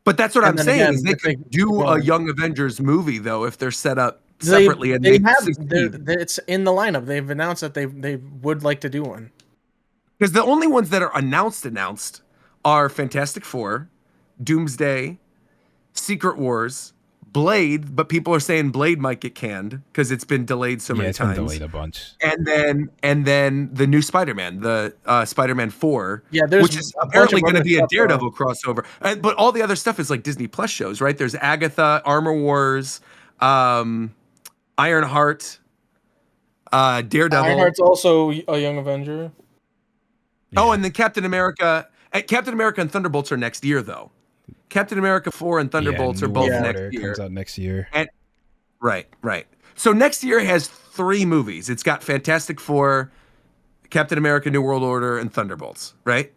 Speaker 1: But that's what
Speaker 5: And
Speaker 1: I'm
Speaker 5: then
Speaker 1: saying
Speaker 5: again,
Speaker 1: is they
Speaker 5: if they
Speaker 1: could do
Speaker 5: keep
Speaker 1: a
Speaker 5: going.
Speaker 1: Young Avengers movie though if they're set up separately and they succeed.
Speaker 5: It's in the lineup. They've announced that they would like to do one.
Speaker 1: Because the only ones that are announced are Fantastic Four, Doomsday, Secret Wars, Blade, but people are saying Blade might get canned because it's been delayed so many
Speaker 2: It's
Speaker 1: times.
Speaker 2: been delayed a bunch.
Speaker 1: And then the new Spider-Man, the Spider-Man 4,
Speaker 5: Yeah, there's
Speaker 1: which is
Speaker 5: a bunch
Speaker 1: apparently
Speaker 5: of
Speaker 1: going to
Speaker 5: other
Speaker 1: be a
Speaker 5: stuff,
Speaker 1: Daredevil crossover. But all the other stuff is like Disney Plus shows, right? There's Agatha, Armor Wars, Ironheart, Daredevil.
Speaker 5: Ironheart's also a Young Avenger.
Speaker 1: Oh, and then Captain America and Thunderbolts are next year, though. Captain America 4 and Thunderbolts are
Speaker 2: New
Speaker 1: both
Speaker 2: World
Speaker 1: next
Speaker 2: Order
Speaker 1: year.
Speaker 2: comes out next year.
Speaker 1: And, right. So next year has 3 movies. It's got Fantastic Four, Captain America, New World Order, and Thunderbolts, right?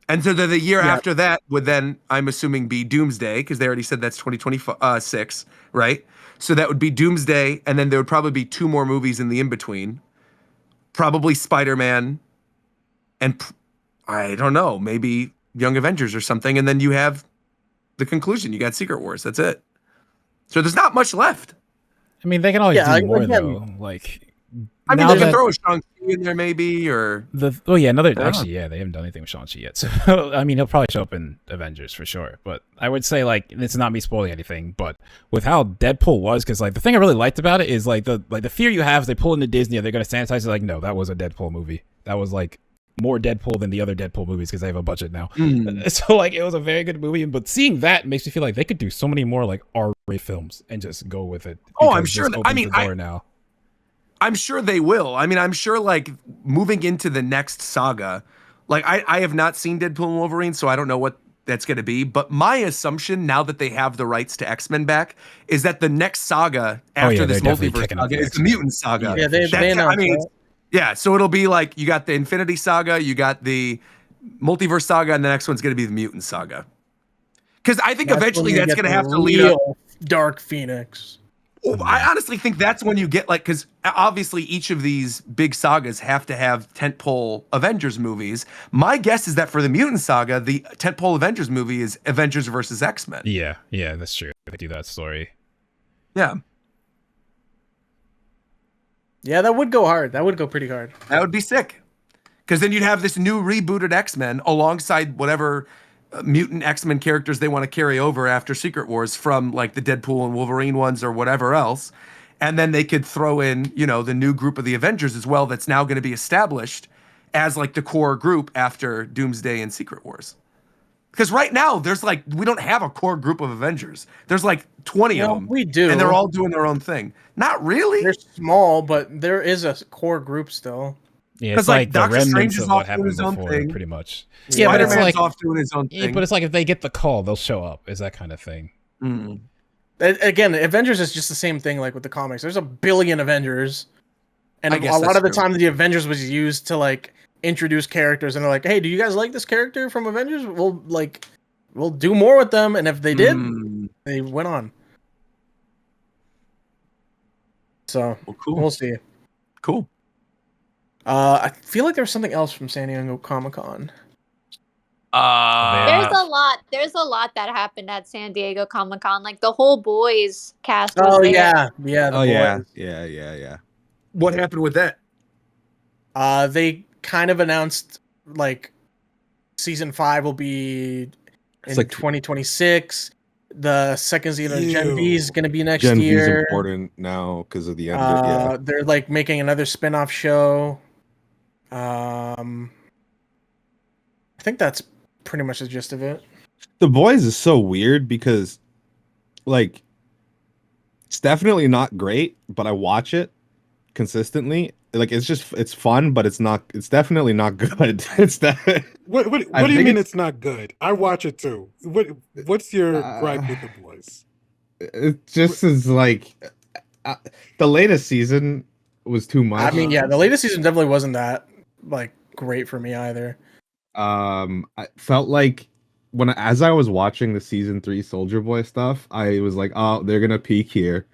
Speaker 1: And so the year after that would then, I'm assuming, be Doomsday, because they already said that's 2026, right? So that would be Doomsday, and then there would probably be 2 more movies in the in-between. Probably Spider-Man, and I don't know, maybe Young Avengers or something, and then you have the conclusion. You got Secret Wars. That's it. So there's not much left.
Speaker 2: I mean, they can always do more
Speaker 5: again,
Speaker 2: though. Like,
Speaker 1: I mean,
Speaker 2: now
Speaker 1: they can
Speaker 2: that
Speaker 1: throw a Shang-Chi in there maybe, or
Speaker 2: they haven't done anything with Shang-Chi yet. So I mean, he'll probably show up in Avengers for sure. But I would say like it's not me spoiling anything, but with how Deadpool was, because like the thing I really liked about it is like the fear you have is they pull into Disney, they're gonna sanitize it. Like, no, that was a Deadpool movie. That was like more Deadpool than the other Deadpool movies because they have a budget now. So like it was a very good movie, but seeing that makes me feel like they could do so many more like R-rated films and just go with it.
Speaker 1: Oh, I'm
Speaker 2: because
Speaker 1: sure.
Speaker 2: this
Speaker 1: I
Speaker 2: opens
Speaker 1: mean,
Speaker 2: the door now.
Speaker 1: I'm sure they will. I mean, I'm sure like moving into the next saga, like I have not seen Deadpool and Wolverine, so I don't know what that's going to be. But my assumption now that they have the rights to X-Men back is that the next saga after this multiverse saga is the Mutant Saga.
Speaker 5: Yeah, they announced
Speaker 1: I mean,
Speaker 5: that.
Speaker 1: yeah, so it'll be like you got the Infinity Saga, you got the Multiverse Saga, and the next one's going to be the Mutant Saga. Because I think eventually that's going to have to lead up.
Speaker 5: Dark Phoenix.
Speaker 1: I honestly think that's when you get like, because obviously each of these big sagas have to have tentpole Avengers movies. My guess is that for the Mutant Saga, the tentpole Avengers movie is Avengers versus X-Men.
Speaker 2: Yeah, that's true. They do that story.
Speaker 1: Yeah.
Speaker 5: Yeah, that would go hard. That would go pretty hard.
Speaker 1: That would be sick. Because then you'd have this new rebooted X-Men alongside whatever mutant X-Men characters they want to carry over after Secret Wars from like the Deadpool and Wolverine ones or whatever else. And then they could throw in, the new group of the Avengers as well that's now going to be established as like the core group after Doomsday and Secret Wars. Because right now there's like, we don't have a core group of Avengers. There's like 20 of them.
Speaker 5: We do.
Speaker 1: And they're all doing their own thing. Not really.
Speaker 5: They're small, but there is a core group still.
Speaker 2: Yeah, it's
Speaker 1: like
Speaker 2: like the
Speaker 1: Doctor
Speaker 2: remnants
Speaker 1: Strange is
Speaker 2: of
Speaker 1: off
Speaker 2: what
Speaker 1: doing
Speaker 2: happened
Speaker 1: his own
Speaker 2: before,
Speaker 1: thing.
Speaker 2: pretty much.
Speaker 1: Yeah, but it's
Speaker 2: like
Speaker 1: off doing his own thing.
Speaker 2: But it's like if they get the call, they'll show up. Is that kind of thing?
Speaker 1: Mm.
Speaker 5: Again, Avengers is just the same thing like with the comics. There's a billion Avengers. And
Speaker 1: I
Speaker 5: a
Speaker 1: guess
Speaker 5: lot
Speaker 1: that's
Speaker 5: of the
Speaker 1: true.
Speaker 5: time the Avengers was used to like introduce characters and they're like, hey, do you guys like this character from Avengers? We'll do more with them. And if they did, they went on. So
Speaker 1: Well, cool.
Speaker 5: we'll see.
Speaker 1: Cool.
Speaker 5: I feel like there was something else from San Diego Comic-Con.
Speaker 6: There's a lot that happened at San Diego Comic-Con. Like the whole boys cast was there.
Speaker 5: Yeah,
Speaker 7: Oh
Speaker 5: the
Speaker 7: yeah,
Speaker 5: boys.
Speaker 7: yeah.
Speaker 1: What happened with that?
Speaker 5: They kind of announced like season 5 will be in
Speaker 7: It's like
Speaker 5: 2026. The second season of Gen V is going to be next
Speaker 7: Gen V is
Speaker 5: year.
Speaker 7: important now because of the end. Yeah.
Speaker 5: They're like making another spin-off show. I think that's pretty much the gist of it.
Speaker 7: The Boys is so weird because, like, it's definitely not great, but I watch it consistently. like it's fun, but it's not. It's definitely not good. It's that.
Speaker 3: What do you mean it's not good? I watch it too. What's your gripe with the boys?
Speaker 7: It just is like the latest season was too much.
Speaker 5: I mean, yeah, the latest season definitely wasn't that like great for me either.
Speaker 7: I felt like as I was watching the season 3 Soldier Boy stuff, I was like, oh, they're gonna peak here.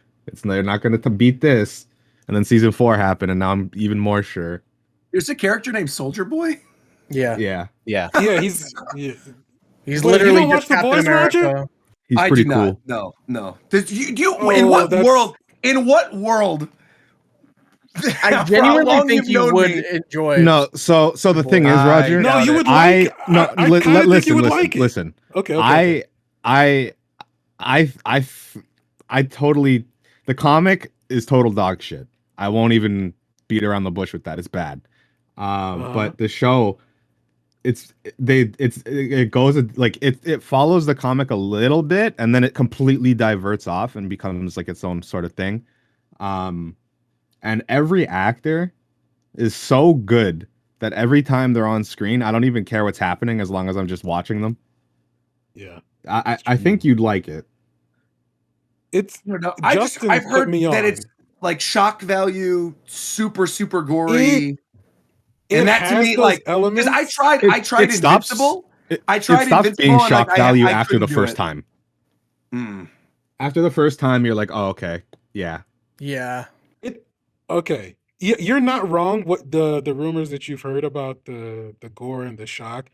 Speaker 7: They're not gonna beat this. And then season 4 happened, and now I'm even more sure.
Speaker 1: There's a character named Soldier Boy.
Speaker 5: Yeah,
Speaker 7: Yeah.
Speaker 3: He's
Speaker 5: he's
Speaker 3: Wait,
Speaker 5: literally
Speaker 3: you don't watch
Speaker 5: just
Speaker 3: The
Speaker 5: Captain
Speaker 3: Boys, Roger?
Speaker 5: America.
Speaker 7: He's
Speaker 1: I
Speaker 7: pretty
Speaker 1: do
Speaker 7: cool.
Speaker 1: not. No. In
Speaker 3: Oh,
Speaker 1: what
Speaker 3: that's-
Speaker 1: world? In what world?
Speaker 5: I
Speaker 1: For how long
Speaker 5: genuinely think
Speaker 1: you've
Speaker 5: you
Speaker 1: known
Speaker 5: would
Speaker 1: me.
Speaker 5: enjoy.
Speaker 7: No, so the thing is, Roger.
Speaker 3: No, you would
Speaker 7: I
Speaker 3: like.
Speaker 7: no.
Speaker 3: I kinda think you would like it.
Speaker 7: Listen.
Speaker 3: Okay.
Speaker 7: I totally. The comic is total dog shit. I won't even beat around the bush with that. It's bad. But the show, it goes like it follows the comic a little bit, and then it completely diverts off and becomes like its own sort of thing. And every actor is so good that every time they're on screen, I don't even care what's happening as long as I'm just watching them.
Speaker 3: Yeah.
Speaker 7: I think you'd like it.
Speaker 3: It's
Speaker 1: No,
Speaker 3: Justin
Speaker 1: I've
Speaker 3: put
Speaker 1: heard
Speaker 3: me
Speaker 1: that
Speaker 3: on.
Speaker 1: it's like shock value, super gory.
Speaker 3: It
Speaker 1: And that to
Speaker 3: has
Speaker 1: me,
Speaker 3: those
Speaker 1: like,
Speaker 3: elements.
Speaker 1: because I tried
Speaker 7: It stops-
Speaker 1: Invincible.
Speaker 7: It
Speaker 1: I tried
Speaker 7: stops
Speaker 1: Invincible
Speaker 7: being
Speaker 1: and,
Speaker 7: shock
Speaker 1: like,
Speaker 7: value
Speaker 1: I
Speaker 7: after the
Speaker 1: couldn't do
Speaker 7: first
Speaker 1: it.
Speaker 7: time.
Speaker 1: Mm.
Speaker 7: After the first time, you're like, oh, okay, yeah.
Speaker 5: Yeah,
Speaker 3: Okay. You're not wrong. What the rumors that you've heard about the gore and the shock,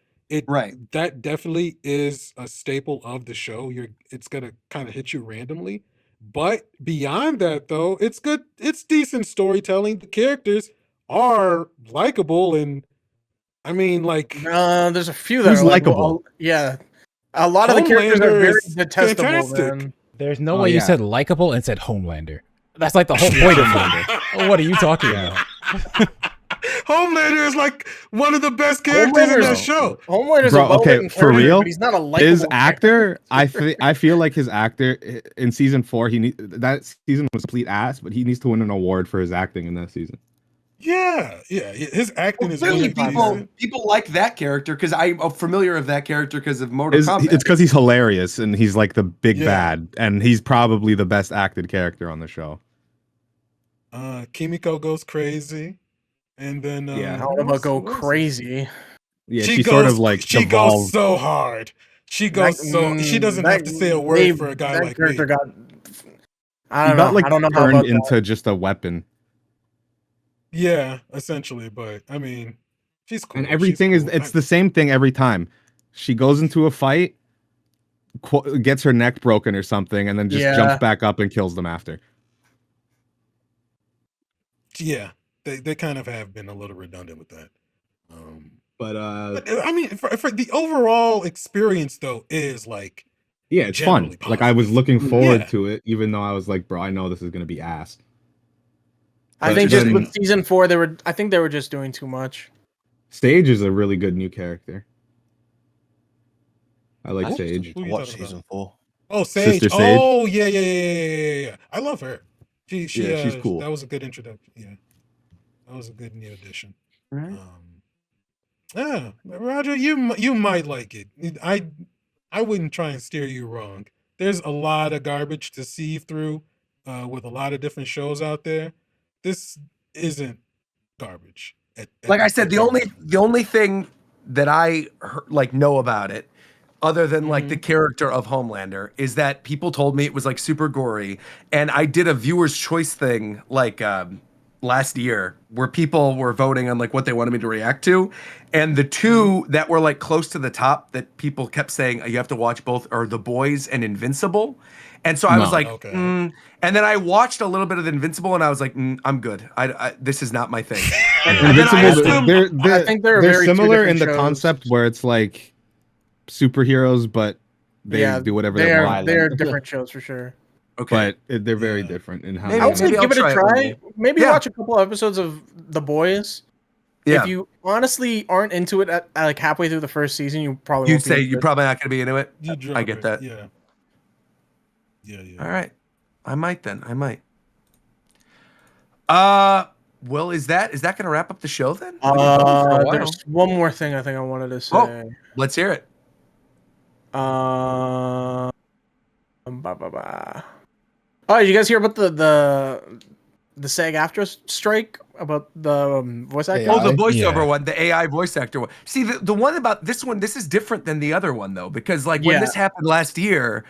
Speaker 1: Right.
Speaker 3: that definitely is a staple of the show. It's gonna kind of hit you randomly. But beyond that, though, it's good. It's decent storytelling. The characters are likable, and I mean, like,
Speaker 5: there's a few that
Speaker 7: Who's
Speaker 5: are
Speaker 7: likable?
Speaker 5: Yeah, a lot of the characters are
Speaker 3: Homelander
Speaker 5: very
Speaker 3: is
Speaker 5: detestable,
Speaker 3: fantastic.
Speaker 5: man.
Speaker 2: There's no
Speaker 7: Oh,
Speaker 2: way you
Speaker 7: yeah.
Speaker 2: said likable and said Homelander. That's like the whole point of Homelander. What are you talking about?
Speaker 3: Homelander is like one of the best characters in that show.
Speaker 5: Homelander's
Speaker 7: Bro,
Speaker 5: a well-written
Speaker 7: okay, for
Speaker 5: character,
Speaker 7: real,
Speaker 5: but he's not a likable
Speaker 7: his
Speaker 5: character.
Speaker 7: actor, I feel like his actor in season 4, that season was complete ass, but he needs to win an award for his acting in that season.
Speaker 3: Yeah. His acting
Speaker 1: Well,
Speaker 3: is
Speaker 1: clearly,
Speaker 3: really decent.
Speaker 1: people like that character because I'm familiar of that character because of Mortal Kombat.
Speaker 7: It's because he's hilarious and he's like the big
Speaker 3: Yeah.
Speaker 7: bad, and he's probably the best acted character on the show.
Speaker 3: Kimiko goes crazy, and then
Speaker 7: Yeah.
Speaker 5: I don't know about go crazy.
Speaker 7: Yeah,
Speaker 3: She
Speaker 7: she
Speaker 3: goes,
Speaker 7: sort of like
Speaker 3: she goes
Speaker 7: devolved.
Speaker 3: so hard. She goes she doesn't have to say a word for a guy like me.
Speaker 5: Got, I
Speaker 7: He
Speaker 5: don't
Speaker 7: got
Speaker 5: know.
Speaker 7: like
Speaker 5: I don't know how
Speaker 7: turned
Speaker 5: about that.
Speaker 7: into just a weapon,
Speaker 3: Yeah, essentially, but I mean, she's cool.
Speaker 7: and everything
Speaker 3: She's
Speaker 7: is
Speaker 3: cool.
Speaker 7: it's the same thing every time. She goes into a fight, gets her neck broken or something, and then just jumps back up and kills them after.
Speaker 3: Yeah, they kind of have been a little redundant with that.
Speaker 7: But
Speaker 3: I mean, for the overall experience though, is like,
Speaker 7: yeah, it's fun.
Speaker 3: generally
Speaker 7: Like I was
Speaker 3: positive.
Speaker 7: looking forward
Speaker 3: Yeah.
Speaker 7: to it, even though I was like, bro, I know this is gonna be ass.
Speaker 5: I
Speaker 7: But
Speaker 5: think just
Speaker 7: then-
Speaker 5: with season 4, I think they were just doing too much.
Speaker 7: Sage is a really good new character. I like
Speaker 3: Who?
Speaker 7: Sage.
Speaker 3: Who you
Speaker 4: Watch
Speaker 3: talking about?
Speaker 4: season 4.
Speaker 3: Oh, Sage.
Speaker 7: Sister Sage.
Speaker 3: Oh, yeah. I love her. She
Speaker 7: Yeah, she's cool.
Speaker 3: That was a good introduction. Yeah, that was a good new addition.
Speaker 1: Right.
Speaker 3: Yeah, Roger, you might like it. I wouldn't try and steer you wrong. There's a lot of garbage to sieve through, with a lot of different shows out there. This isn't garbage.
Speaker 1: Like I said, the only thing that I like know about it, other than like the character of Homelander, is that people told me it was like super gory, and I did a viewer's choice thing like last year where people were voting on like what they wanted me to react to, and the two that were like close to the top that people kept saying you have to watch both are The Boys and Invincible. And so I was like,
Speaker 3: Okay.
Speaker 1: and then I watched a little bit of Invincible, and I was like, I'm good. This is not my thing. And then I
Speaker 7: Invincible,
Speaker 1: assumed,
Speaker 5: I think they're very two
Speaker 7: similar in
Speaker 5: different
Speaker 7: the
Speaker 5: shows.
Speaker 7: concept where it's like superheroes, but they do whatever they want.
Speaker 5: They're different shows for sure.
Speaker 1: okay,
Speaker 7: But they're very
Speaker 3: Yeah.
Speaker 7: different in how
Speaker 1: Maybe-
Speaker 5: I would say
Speaker 1: maybe I'll
Speaker 5: give it a
Speaker 1: try it one
Speaker 5: try.
Speaker 1: day.
Speaker 5: Maybe
Speaker 1: Yeah.
Speaker 5: watch a couple episodes of The Boys.
Speaker 1: yeah.
Speaker 5: If you honestly aren't into it at like halfway through the first season, you probably
Speaker 1: You'd
Speaker 5: won't be
Speaker 1: say
Speaker 5: into
Speaker 1: you're
Speaker 5: it.
Speaker 1: probably not going to be into it.
Speaker 3: You
Speaker 1: I
Speaker 3: drop
Speaker 1: get
Speaker 3: it.
Speaker 1: that.
Speaker 3: Yeah.
Speaker 1: All right, I might then. I might. Well, is that going to wrap up the show then? We've been going for a while.
Speaker 5: There's one more thing I think I wanted to say.
Speaker 1: Oh, let's hear it.
Speaker 5: Ba, ba, ba. Oh, did you guys hear about the SAG-AFTRA strike about the voice actor?
Speaker 1: Oh, the voiceover
Speaker 2: Yeah.
Speaker 1: one, the AI voice actor one. See, the one about this one, this is different than the other one though, because like when this happened last year,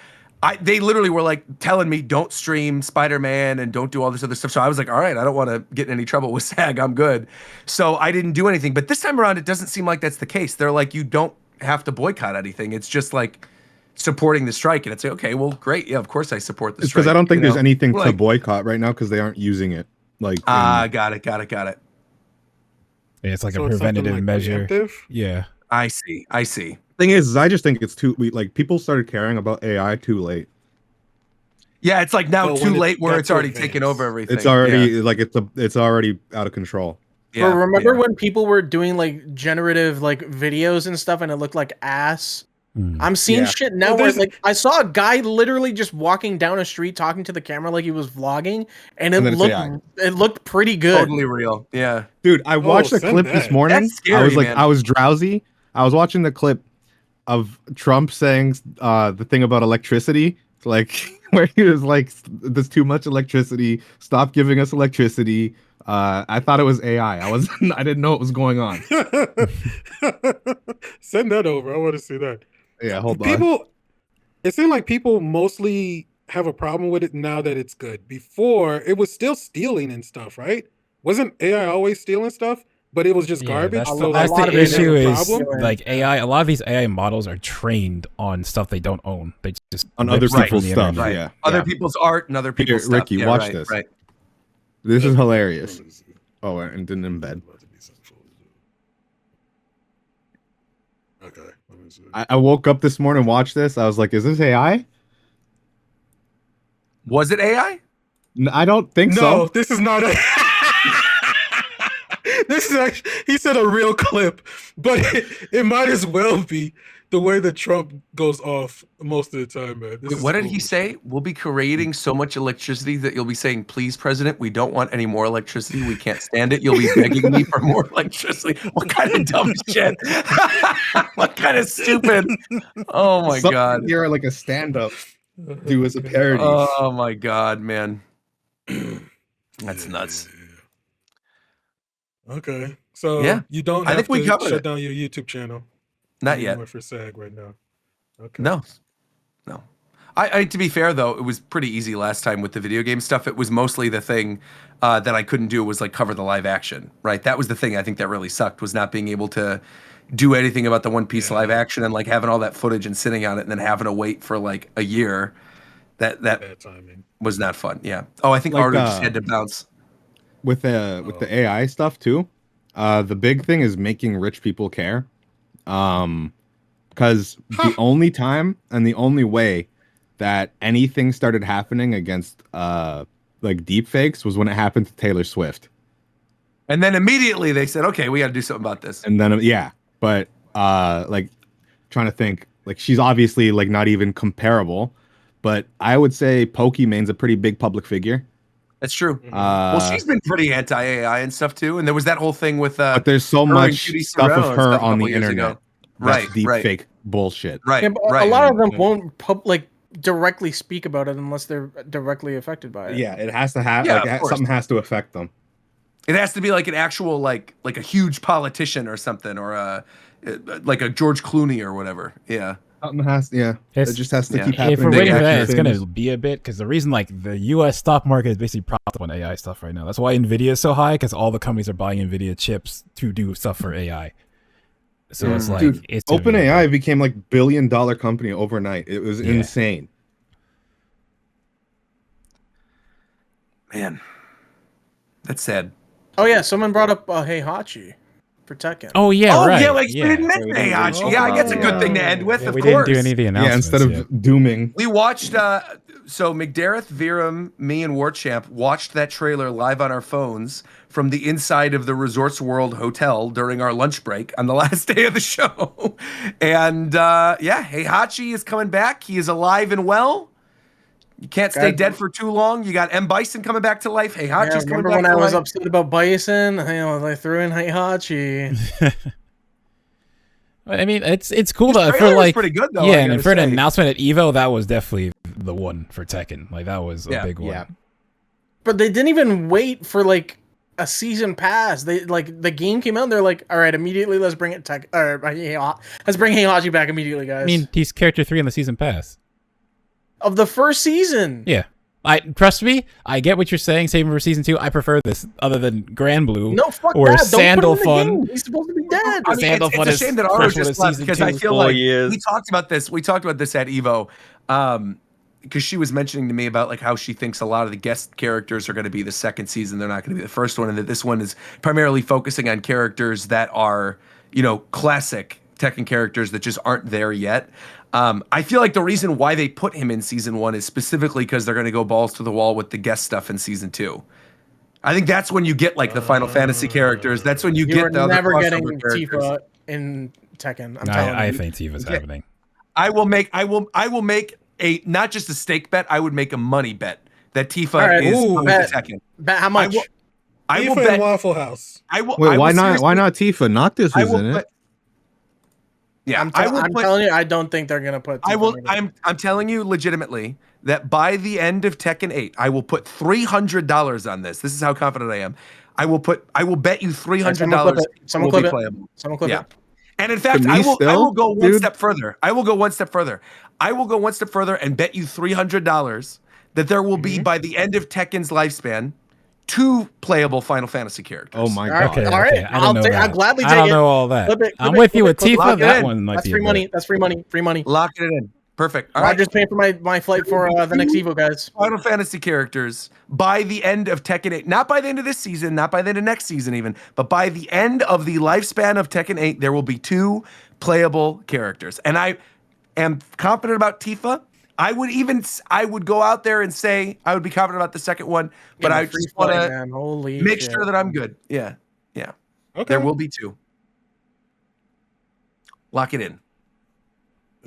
Speaker 1: they literally were like telling me don't stream Spider-Man and don't do all this other stuff. So I was like, all right, I don't want to get in any trouble with SAG. I'm good. So I didn't do anything. But this time around, it doesn't seem like that's the case. They're like, you don't have to boycott anything. It's just like supporting the strike. And it's like, okay, well, great. Yeah, of course I support the strike.
Speaker 7: Because I don't think
Speaker 1: you
Speaker 7: there's
Speaker 1: know?
Speaker 7: anything to
Speaker 1: Like-
Speaker 7: boycott right now because they aren't using it. Like,
Speaker 1: got it.
Speaker 2: Yeah, it's like
Speaker 3: So
Speaker 2: a
Speaker 3: it's something
Speaker 2: preventative
Speaker 3: like
Speaker 2: measure.
Speaker 3: preemptive?
Speaker 2: Yeah.
Speaker 1: I see.
Speaker 7: thing is, I just think it's like people started caring about AI too late.
Speaker 1: Yeah, it's like now
Speaker 3: Well,
Speaker 1: too
Speaker 3: when it
Speaker 1: late where
Speaker 3: got
Speaker 1: it's
Speaker 3: too
Speaker 1: already
Speaker 3: advanced.
Speaker 1: taken over everything.
Speaker 7: It's already like it's already out of control.
Speaker 1: Yeah,
Speaker 5: Remember
Speaker 1: yeah.
Speaker 5: when people were doing like generative like videos and stuff and it looked like ass? I'm seeing shit now
Speaker 3: Well,
Speaker 5: where
Speaker 3: there's-
Speaker 5: like I saw a guy literally just walking down a street talking to the camera like he was vlogging, and
Speaker 7: And then it's AI.
Speaker 5: it looked pretty good.
Speaker 1: Totally real. Yeah.
Speaker 7: Dude, I watched a
Speaker 3: send
Speaker 7: clip
Speaker 3: that.
Speaker 7: this morning.
Speaker 1: That's scary,
Speaker 7: I was like,
Speaker 1: man.
Speaker 7: I was drowsy. I was watching the clip of Trump saying the thing about electricity, like where he was like, "There's too much electricity. Stop giving us electricity." I thought it was AI. I didn't know what was going on.
Speaker 3: Send that over. I want to see that.
Speaker 7: Yeah, hold on.
Speaker 3: People, it seemed like people mostly have a problem with it now that it's good. Before, it was still stealing and stuff, right? Wasn't AI always stealing stuff? But it was just
Speaker 2: Yeah,
Speaker 3: garbage.
Speaker 2: that's,
Speaker 3: so
Speaker 2: that's
Speaker 5: a lot
Speaker 2: the
Speaker 5: of it is
Speaker 2: issue
Speaker 5: a
Speaker 2: is
Speaker 5: problem.
Speaker 2: like AI. A lot of these AI models are trained on stuff they don't own. They just
Speaker 7: On
Speaker 2: rip
Speaker 7: other
Speaker 2: stuff
Speaker 7: people's
Speaker 2: from the
Speaker 7: stuff.
Speaker 2: internet.
Speaker 1: Right.
Speaker 7: Yeah.
Speaker 1: Other
Speaker 7: Yeah.
Speaker 1: people's art and other people's stuff.
Speaker 7: Ricky,
Speaker 1: Yeah,
Speaker 7: watch
Speaker 1: right,
Speaker 7: this.
Speaker 1: Right.
Speaker 7: This is hilarious. Oh, and didn't embed.
Speaker 3: Okay. Let me see.
Speaker 7: I woke up this morning, watched this. I was like, "Is this AI?"
Speaker 1: Was it AI?
Speaker 7: I don't think
Speaker 3: No,
Speaker 7: so.
Speaker 3: this is not a. This is actually, he said a real clip, but it might as well be the way that Trump goes off most of the time, man. This
Speaker 1: Wait,
Speaker 3: is
Speaker 1: what did he
Speaker 3: cool.
Speaker 1: say? We'll be creating so much electricity that you'll be saying, "Please, President, we don't want any more electricity. We can't stand it." You'll be begging me for more electricity. What kind of dumb shit? What kind of stupid? Oh my
Speaker 7: Something
Speaker 1: god.
Speaker 7: Here, like a stand-up, do as a parody.
Speaker 1: Oh my god, man. That's nuts.
Speaker 3: Okay, so
Speaker 1: Yeah,
Speaker 3: you don't
Speaker 1: I
Speaker 3: have
Speaker 1: think we
Speaker 3: to
Speaker 1: covered
Speaker 3: shut
Speaker 1: it.
Speaker 3: down your YouTube channel.
Speaker 1: Not yet.
Speaker 3: anymore for SAG right now. Okay.
Speaker 1: No. I to be fair though, it was pretty easy last time with the video game stuff. It was mostly the thing that I couldn't do was like cover the live action, right? That was the thing I think that really sucked was not being able to do anything about the One Piece live action and like having all that footage and sitting on it and then having to wait for like a year. That
Speaker 3: Bad timing.
Speaker 1: was not fun. Yeah. Oh, I think
Speaker 7: Like,
Speaker 1: Aruuu just had to bounce.
Speaker 7: With the AI stuff too, the big thing is making rich people care. Because the only time and the only way that anything started happening against like deep fakes was when it happened to Taylor Swift.
Speaker 1: And then immediately they said, "Okay, we got to do something about this."
Speaker 7: And then but like trying to think, like she's obviously like not even comparable, but I would say Pokemon's a pretty big public figure.
Speaker 1: That's true.
Speaker 7: Well,
Speaker 1: Well, she's been pretty anti-AI and stuff too. And there was that whole thing with
Speaker 7: but there's so
Speaker 1: her and
Speaker 7: much
Speaker 1: Cutie
Speaker 7: stuff
Speaker 1: Serrano
Speaker 7: of
Speaker 1: and
Speaker 7: her
Speaker 1: stuff a
Speaker 7: on the
Speaker 1: couple years
Speaker 7: internet.
Speaker 1: ago.
Speaker 7: That's
Speaker 1: Right,
Speaker 7: deep
Speaker 1: right.
Speaker 7: fake bullshit.
Speaker 1: Right.
Speaker 5: Yeah, but
Speaker 1: right.
Speaker 5: a lot of them won't like directly speak about it unless they're directly affected by it.
Speaker 7: Yeah, it has to have
Speaker 1: Yeah,
Speaker 7: like
Speaker 1: of course.
Speaker 7: something has to affect them.
Speaker 1: It has to be like an actual like a huge politician or something, or like a George Clooney or whatever. Yeah.
Speaker 7: Something has, yeah.
Speaker 2: It's-
Speaker 7: It just has to
Speaker 1: yeah.
Speaker 7: keep happening.
Speaker 2: If we're
Speaker 7: They
Speaker 2: waiting for that,
Speaker 7: action
Speaker 2: it's gonna
Speaker 7: things.
Speaker 2: be a bit because the reason like the U.S. stock market is basically propped up on AI stuff right now. That's why Nvidia is so high because all the companies are buying Nvidia chips to do stuff for AI. So it's like
Speaker 7: Dude,
Speaker 2: it's gonna be-
Speaker 7: OpenAI became like $1 billion company overnight. It was
Speaker 2: Yeah.
Speaker 7: insane.
Speaker 1: Man, that's sad.
Speaker 5: Oh yeah, someone brought up Heihachi for Tekken.
Speaker 2: Oh yeah, right.
Speaker 1: yeah, like
Speaker 2: yeah.
Speaker 1: we didn't mention
Speaker 7: we didn't
Speaker 1: Heihachi.
Speaker 7: talk
Speaker 1: Yeah, I
Speaker 7: about
Speaker 1: guess a
Speaker 7: it.
Speaker 1: good thing to end with.
Speaker 2: Yeah,
Speaker 1: of
Speaker 2: we
Speaker 1: course.
Speaker 2: didn't do any of the
Speaker 7: Yeah,
Speaker 2: announcements.
Speaker 7: instead of
Speaker 2: yet.
Speaker 7: dooming.
Speaker 1: We watched. So McDareth, Viram, me, and Warchamp watched that trailer live on our phones from the inside of the Resorts World Hotel during our lunch break on the last day of the show. And yeah, Heihachi is coming back. He is alive and well. You can't stay dead for too long. You got M. Bison coming back to life. Heihachi's coming back to life.
Speaker 5: Remember when I was upset about Bison? I threw in Heihachi.
Speaker 2: I mean, it's cool
Speaker 1: His
Speaker 2: for like
Speaker 1: pretty good though.
Speaker 2: Yeah, and for an announcement at EVO, that was definitely the one for Tekken. Like that was a big one.
Speaker 4: Yeah.
Speaker 5: But they didn't even wait for like a season pass. They like the game came out and they're like, all right, immediately let's bring it let's bring Heihachi back immediately, guys.
Speaker 2: I mean, he's character 3 in the season pass.
Speaker 5: Of the first season.
Speaker 2: Yeah. Trust me, I get what you're saying, saving for season 2. I prefer this other than Granblue.
Speaker 5: No, fuck
Speaker 2: or
Speaker 5: that.
Speaker 2: Sandalfun.
Speaker 5: He's supposed to be dead.
Speaker 1: I mean, it's a shame that Aruuu just left because I feel like we talked about this. We talked about this at EVO because she was mentioning to me about like how she thinks a lot of the guest characters are going to be the second season. They're not going to be the first one, and that this one is primarily focusing on characters that are, classic Tekken characters that just aren't there yet. I feel like the reason why they put him in season 1 is specifically because they're going to go balls to the wall with the guest stuff in season 2. I think that's when you get like the Final Fantasy characters. That's when you get the
Speaker 5: never
Speaker 1: other
Speaker 5: getting
Speaker 1: characters.
Speaker 5: Tifa in Tekken. I'm telling you.
Speaker 2: I think Tifa's happening.
Speaker 1: I will make a not just a stake bet. I would make a money bet that Tifa is coming to Tekken.
Speaker 5: Bet how much?
Speaker 1: I will
Speaker 3: Tifa
Speaker 1: bet
Speaker 3: and Waffle House.
Speaker 7: Wait, why not? Why not Tifa? Noctis was in it.
Speaker 1: Yeah,
Speaker 5: I'm telling you, I don't think they're gonna put.
Speaker 1: I'm telling you legitimately that by the end of Tekken 8, I will put $300 on this. This is how confident I am. I will bet you $300.
Speaker 5: Someone clip it. Playable. Someone clip it.
Speaker 1: And in fact, I will go one step further. I will go one step further and bet you $300 that there will be by the end of Tekken's lifespan 2 playable Final Fantasy characters.
Speaker 7: Oh my god!
Speaker 2: Okay,
Speaker 5: all right,
Speaker 2: I'll
Speaker 5: gladly take it.
Speaker 2: I don't know all that. I'm with you with Tifa. That one might be
Speaker 5: free money. That's free money. Free money.
Speaker 1: Lock it in. Perfect. All
Speaker 5: Roger's paying for my flight for the next EVO, guys.
Speaker 1: Final Fantasy characters by the end of Tekken 8. Not by the end of this season, not by the end of next season even, but by the end of the lifespan of Tekken 8, there will be 2 playable characters. And I am confident about Tifa. I would go out there and say I would be confident about the second one, but I just want to make sure that I'm good. Yeah. Okay. There will be 2. Lock it in.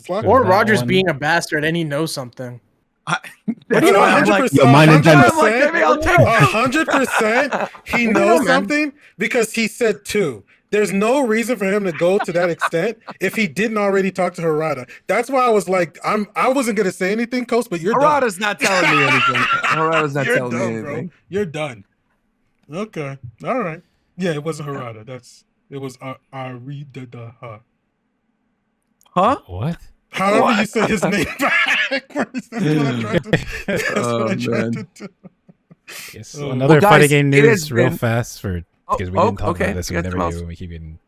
Speaker 5: Or Roger's being a bastard and he knows something.
Speaker 1: That's why I'm like,
Speaker 3: 100%. He knows something because he said 2. There's no reason for him to go to that extent if he didn't already talk to Harada. That's why I was like, I wasn't gonna say anything, Coach, but you're
Speaker 1: Harada's not telling me anything. Harada's not telling me anything.
Speaker 3: Bro. You're done. Okay. All right. Yeah, it wasn't Harada. It was Aridadaha.
Speaker 1: Huh?
Speaker 2: What?
Speaker 3: However you say his name backwards. That's what I tried to do.
Speaker 2: Yes. Another fighting game news real fast for because we didn't talk about this, so we never do, and we keep getting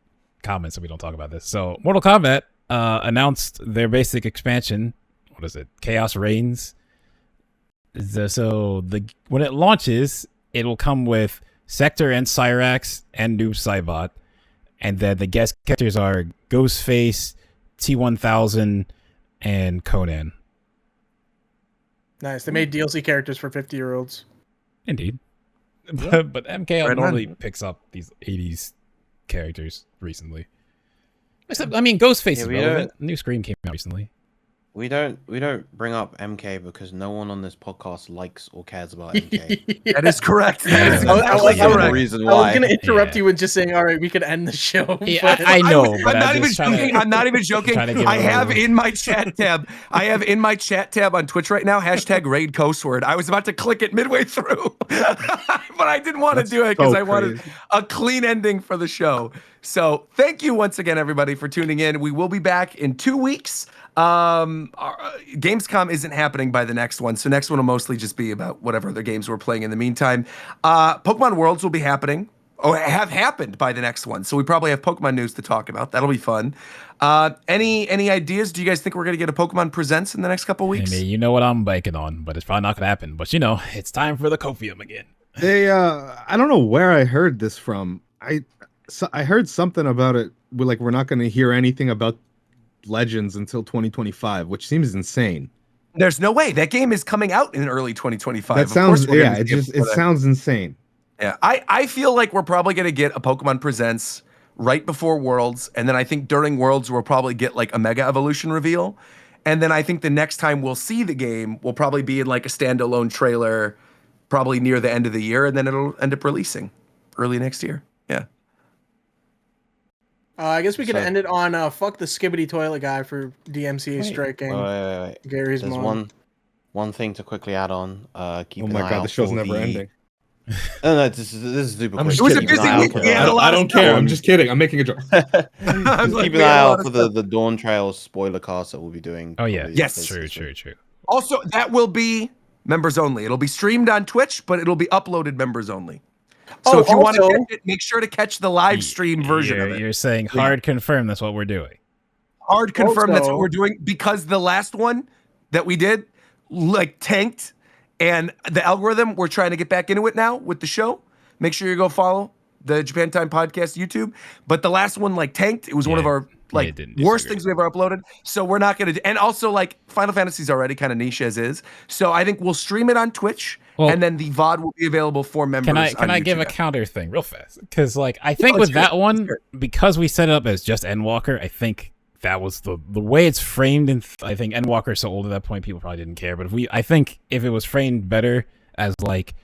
Speaker 2: comments, so we don't talk about this. So, Mortal Kombat announced their basic expansion. What is it? Chaos Reigns. When it launches, it will come with Sector and Cyrax and Noob Saibot, and then the guest characters are Ghostface, T1000, and Conan.
Speaker 5: Nice. They made DLC characters for 50-year-olds.
Speaker 2: Indeed. But MKL normally picks up these 80s characters recently. Except, I mean, Ghostface is relevant. New Scream came out recently.
Speaker 4: We don't bring up MK because no one on this podcast likes or cares about MK.
Speaker 1: That is correct.
Speaker 4: That is the reason why.
Speaker 5: I was going to interrupt you with just saying, all right, we could end the show.
Speaker 2: Yeah, I know.
Speaker 1: I'm not even joking. I have in my chat tab on Twitch right now, #raid Coastword. I was about to click it midway through, but I didn't want to do it because I wanted a clean ending for the show. So thank you once again, everybody, for tuning in. We will be back in 2 weeks. Gamescom isn't happening by the next one, so next one will mostly just be about whatever other games we're playing in the meantime. Pokemon Worlds will be happening, or have happened by the next one, so we probably have Pokemon news to talk about. That'll be fun. Any ideas? Do you guys think we're gonna get a Pokemon Presents in the next couple weeks?
Speaker 2: I mean, you know what I'm banking on, but it's probably not gonna happen. But it's time for the Copium again.
Speaker 7: They, I don't know where I heard this from. I heard something about it. We're not going to hear anything about Legends until 2025, which seems insane.
Speaker 1: There's no way that game is coming out in early 2025.
Speaker 7: That sounds it sounds insane.
Speaker 1: Yeah, I feel like we're probably going to get a Pokemon Presents right before Worlds, and then I think during Worlds we'll probably get like a Mega Evolution reveal, And then I think the next time we'll see the game will probably be in like a standalone trailer, probably near the end of the year, and then it'll end up releasing early next year. Yeah.
Speaker 5: I guess we could
Speaker 4: So-
Speaker 5: end it on fuck the skibbity toilet guy for DMCA striking
Speaker 4: Wait.
Speaker 5: Gary's
Speaker 4: There's
Speaker 5: mom.
Speaker 4: one thing to quickly add on. Keep
Speaker 7: Oh
Speaker 4: an
Speaker 7: my
Speaker 4: eye
Speaker 7: god,
Speaker 4: out
Speaker 7: the show's
Speaker 4: for
Speaker 7: never
Speaker 4: the-
Speaker 7: ending.
Speaker 4: No, this is super
Speaker 7: I'm
Speaker 4: quick.
Speaker 7: just
Speaker 1: It was a
Speaker 7: kidding.
Speaker 1: busy
Speaker 4: Keep an eye
Speaker 1: week.
Speaker 4: out for
Speaker 1: We had a
Speaker 4: the-
Speaker 1: lot
Speaker 7: I
Speaker 1: of
Speaker 7: don't
Speaker 1: stuff.
Speaker 7: care. I'm just kidding. I'm making a joke.
Speaker 1: I'm
Speaker 4: Just
Speaker 1: like,
Speaker 4: keep
Speaker 1: we
Speaker 4: an
Speaker 1: had
Speaker 4: eye
Speaker 1: a lot
Speaker 4: out
Speaker 1: of
Speaker 4: for
Speaker 1: stuff.
Speaker 4: the Dawn Trail spoiler cast that we'll be doing.
Speaker 2: Oh yeah,
Speaker 4: probably
Speaker 1: Yes.
Speaker 4: later
Speaker 2: true.
Speaker 4: this week.
Speaker 1: Also, that will be members only. It'll be streamed on Twitch, but it'll be uploaded members only. So
Speaker 5: Oh,
Speaker 1: if you want to
Speaker 5: also-
Speaker 1: catch it, make sure to catch the live stream version of it.
Speaker 2: You're saying hard confirm that's what we're doing.
Speaker 1: Hard confirm that's what
Speaker 5: Also-
Speaker 1: we're doing because the last one that we did like tanked, and the algorithm, we're trying to get back into it now with the show. Make sure you go follow the Japan Time Podcast YouTube. But the last one like tanked. It was one of
Speaker 2: Yeah.
Speaker 1: our
Speaker 2: Yeah,
Speaker 1: like
Speaker 2: it didn't do
Speaker 1: worst
Speaker 2: so
Speaker 1: things we ever uploaded. So we're not gonna do, and also like Final Fantasy's already kind of niche as is. So I think we'll stream it on Twitch,
Speaker 2: Well-
Speaker 1: and then the VOD will be available for members.
Speaker 2: Can I
Speaker 1: on
Speaker 2: give a
Speaker 1: YouTube.
Speaker 2: counter thing real fast? Because like I think
Speaker 1: let's
Speaker 2: with
Speaker 1: hear
Speaker 2: that
Speaker 1: it.
Speaker 2: one,
Speaker 1: Let's hear
Speaker 2: because we set it up as just Endwalker, I think that was the way it's framed. And I think Endwalker is so old at that point, people probably didn't care. But I think if it was framed better as like,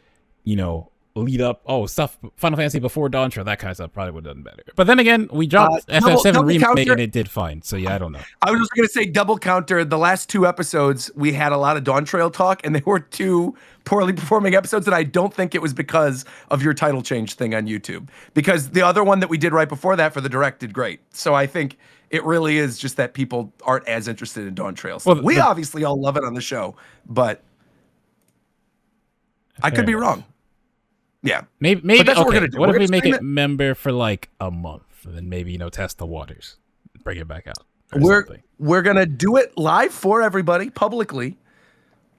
Speaker 2: lead up, stuff Final Fantasy before Dawn Trail, that kind of stuff probably would have done better. But then again, we dropped FF7
Speaker 1: double
Speaker 2: remake
Speaker 1: counter-
Speaker 2: and it did fine. So yeah, I don't know.
Speaker 1: I was just gonna say double counter. The last 2 episodes, we had a lot of Dawn Trail talk, and they were 2 poorly performing episodes. And I don't think it was because of your title change thing on YouTube, because the other one that we did right before that for the direct did great. So I think it really is just that people aren't as interested in Dawn Trail. So
Speaker 2: Well,
Speaker 1: we obviously all love it on the show, but I could be
Speaker 2: enough.
Speaker 1: wrong. Yeah.
Speaker 2: Maybe
Speaker 1: that's what we're
Speaker 2: okay,
Speaker 1: gonna do.
Speaker 2: What
Speaker 1: We're
Speaker 2: if we
Speaker 1: gonna
Speaker 2: make
Speaker 1: stream
Speaker 2: it
Speaker 1: it.
Speaker 2: member for like a month, and then maybe test the waters, bring it back out. or
Speaker 1: We're
Speaker 2: something.
Speaker 1: we're gonna do it live for everybody publicly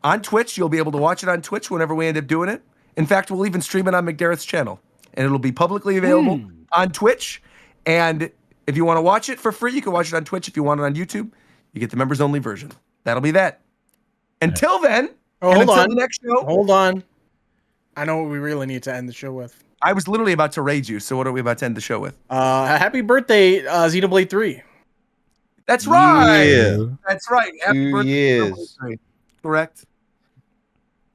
Speaker 1: on Twitch. You'll be able to watch it on Twitch whenever we end up doing it. In fact, we'll even stream it on McDareth's channel, and it'll be publicly available on Twitch. And if you want to watch it for free, you can watch it on Twitch. If you want it on YouTube, you get the members only version. That'll be that. Until then,
Speaker 5: Oh,
Speaker 1: and
Speaker 5: hold
Speaker 1: until
Speaker 5: on.
Speaker 1: the next show,
Speaker 5: Hold on. I know what we really need to end the show with.
Speaker 1: I was literally about to rage you. So what are we about to end the show with?
Speaker 5: Happy birthday, Xenoblade 3.
Speaker 1: That's right.
Speaker 4: Yeah.
Speaker 1: That's right. Happy
Speaker 4: 2
Speaker 1: birthday,
Speaker 4: years.
Speaker 1: Xenoblade 3. Correct.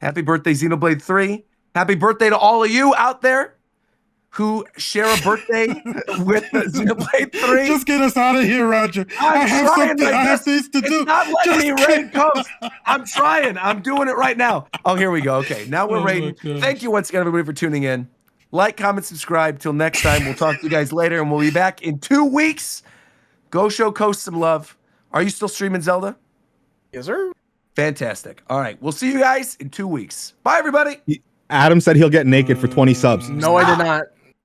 Speaker 1: Happy birthday, Xenoblade 3. Happy birthday to all of you out there who share a birthday with Xenoblade 3.
Speaker 3: Just get us out of here, Roger.
Speaker 1: I'm
Speaker 3: I have
Speaker 1: trying
Speaker 3: something.
Speaker 1: my
Speaker 3: I have
Speaker 1: best.
Speaker 3: things to
Speaker 1: It's
Speaker 3: do.
Speaker 1: not letting me
Speaker 3: Just
Speaker 1: raid coast. I'm trying. I'm doing it right now. Oh, here we go. Okay, now we're
Speaker 3: Oh my
Speaker 1: raiding.
Speaker 3: gosh.
Speaker 1: Thank you once again, everybody, for tuning in. Like, comment, subscribe. Till next time, we'll talk to you guys later, and we'll be back in 2 weeks. Go show Coast some love. Are you still streaming Zelda?
Speaker 5: Yes, sir.
Speaker 1: Fantastic. All right, we'll see you guys in 2 weeks. Bye, everybody.
Speaker 7: Adam said he'll get naked for 20 subs.
Speaker 5: No, I did not.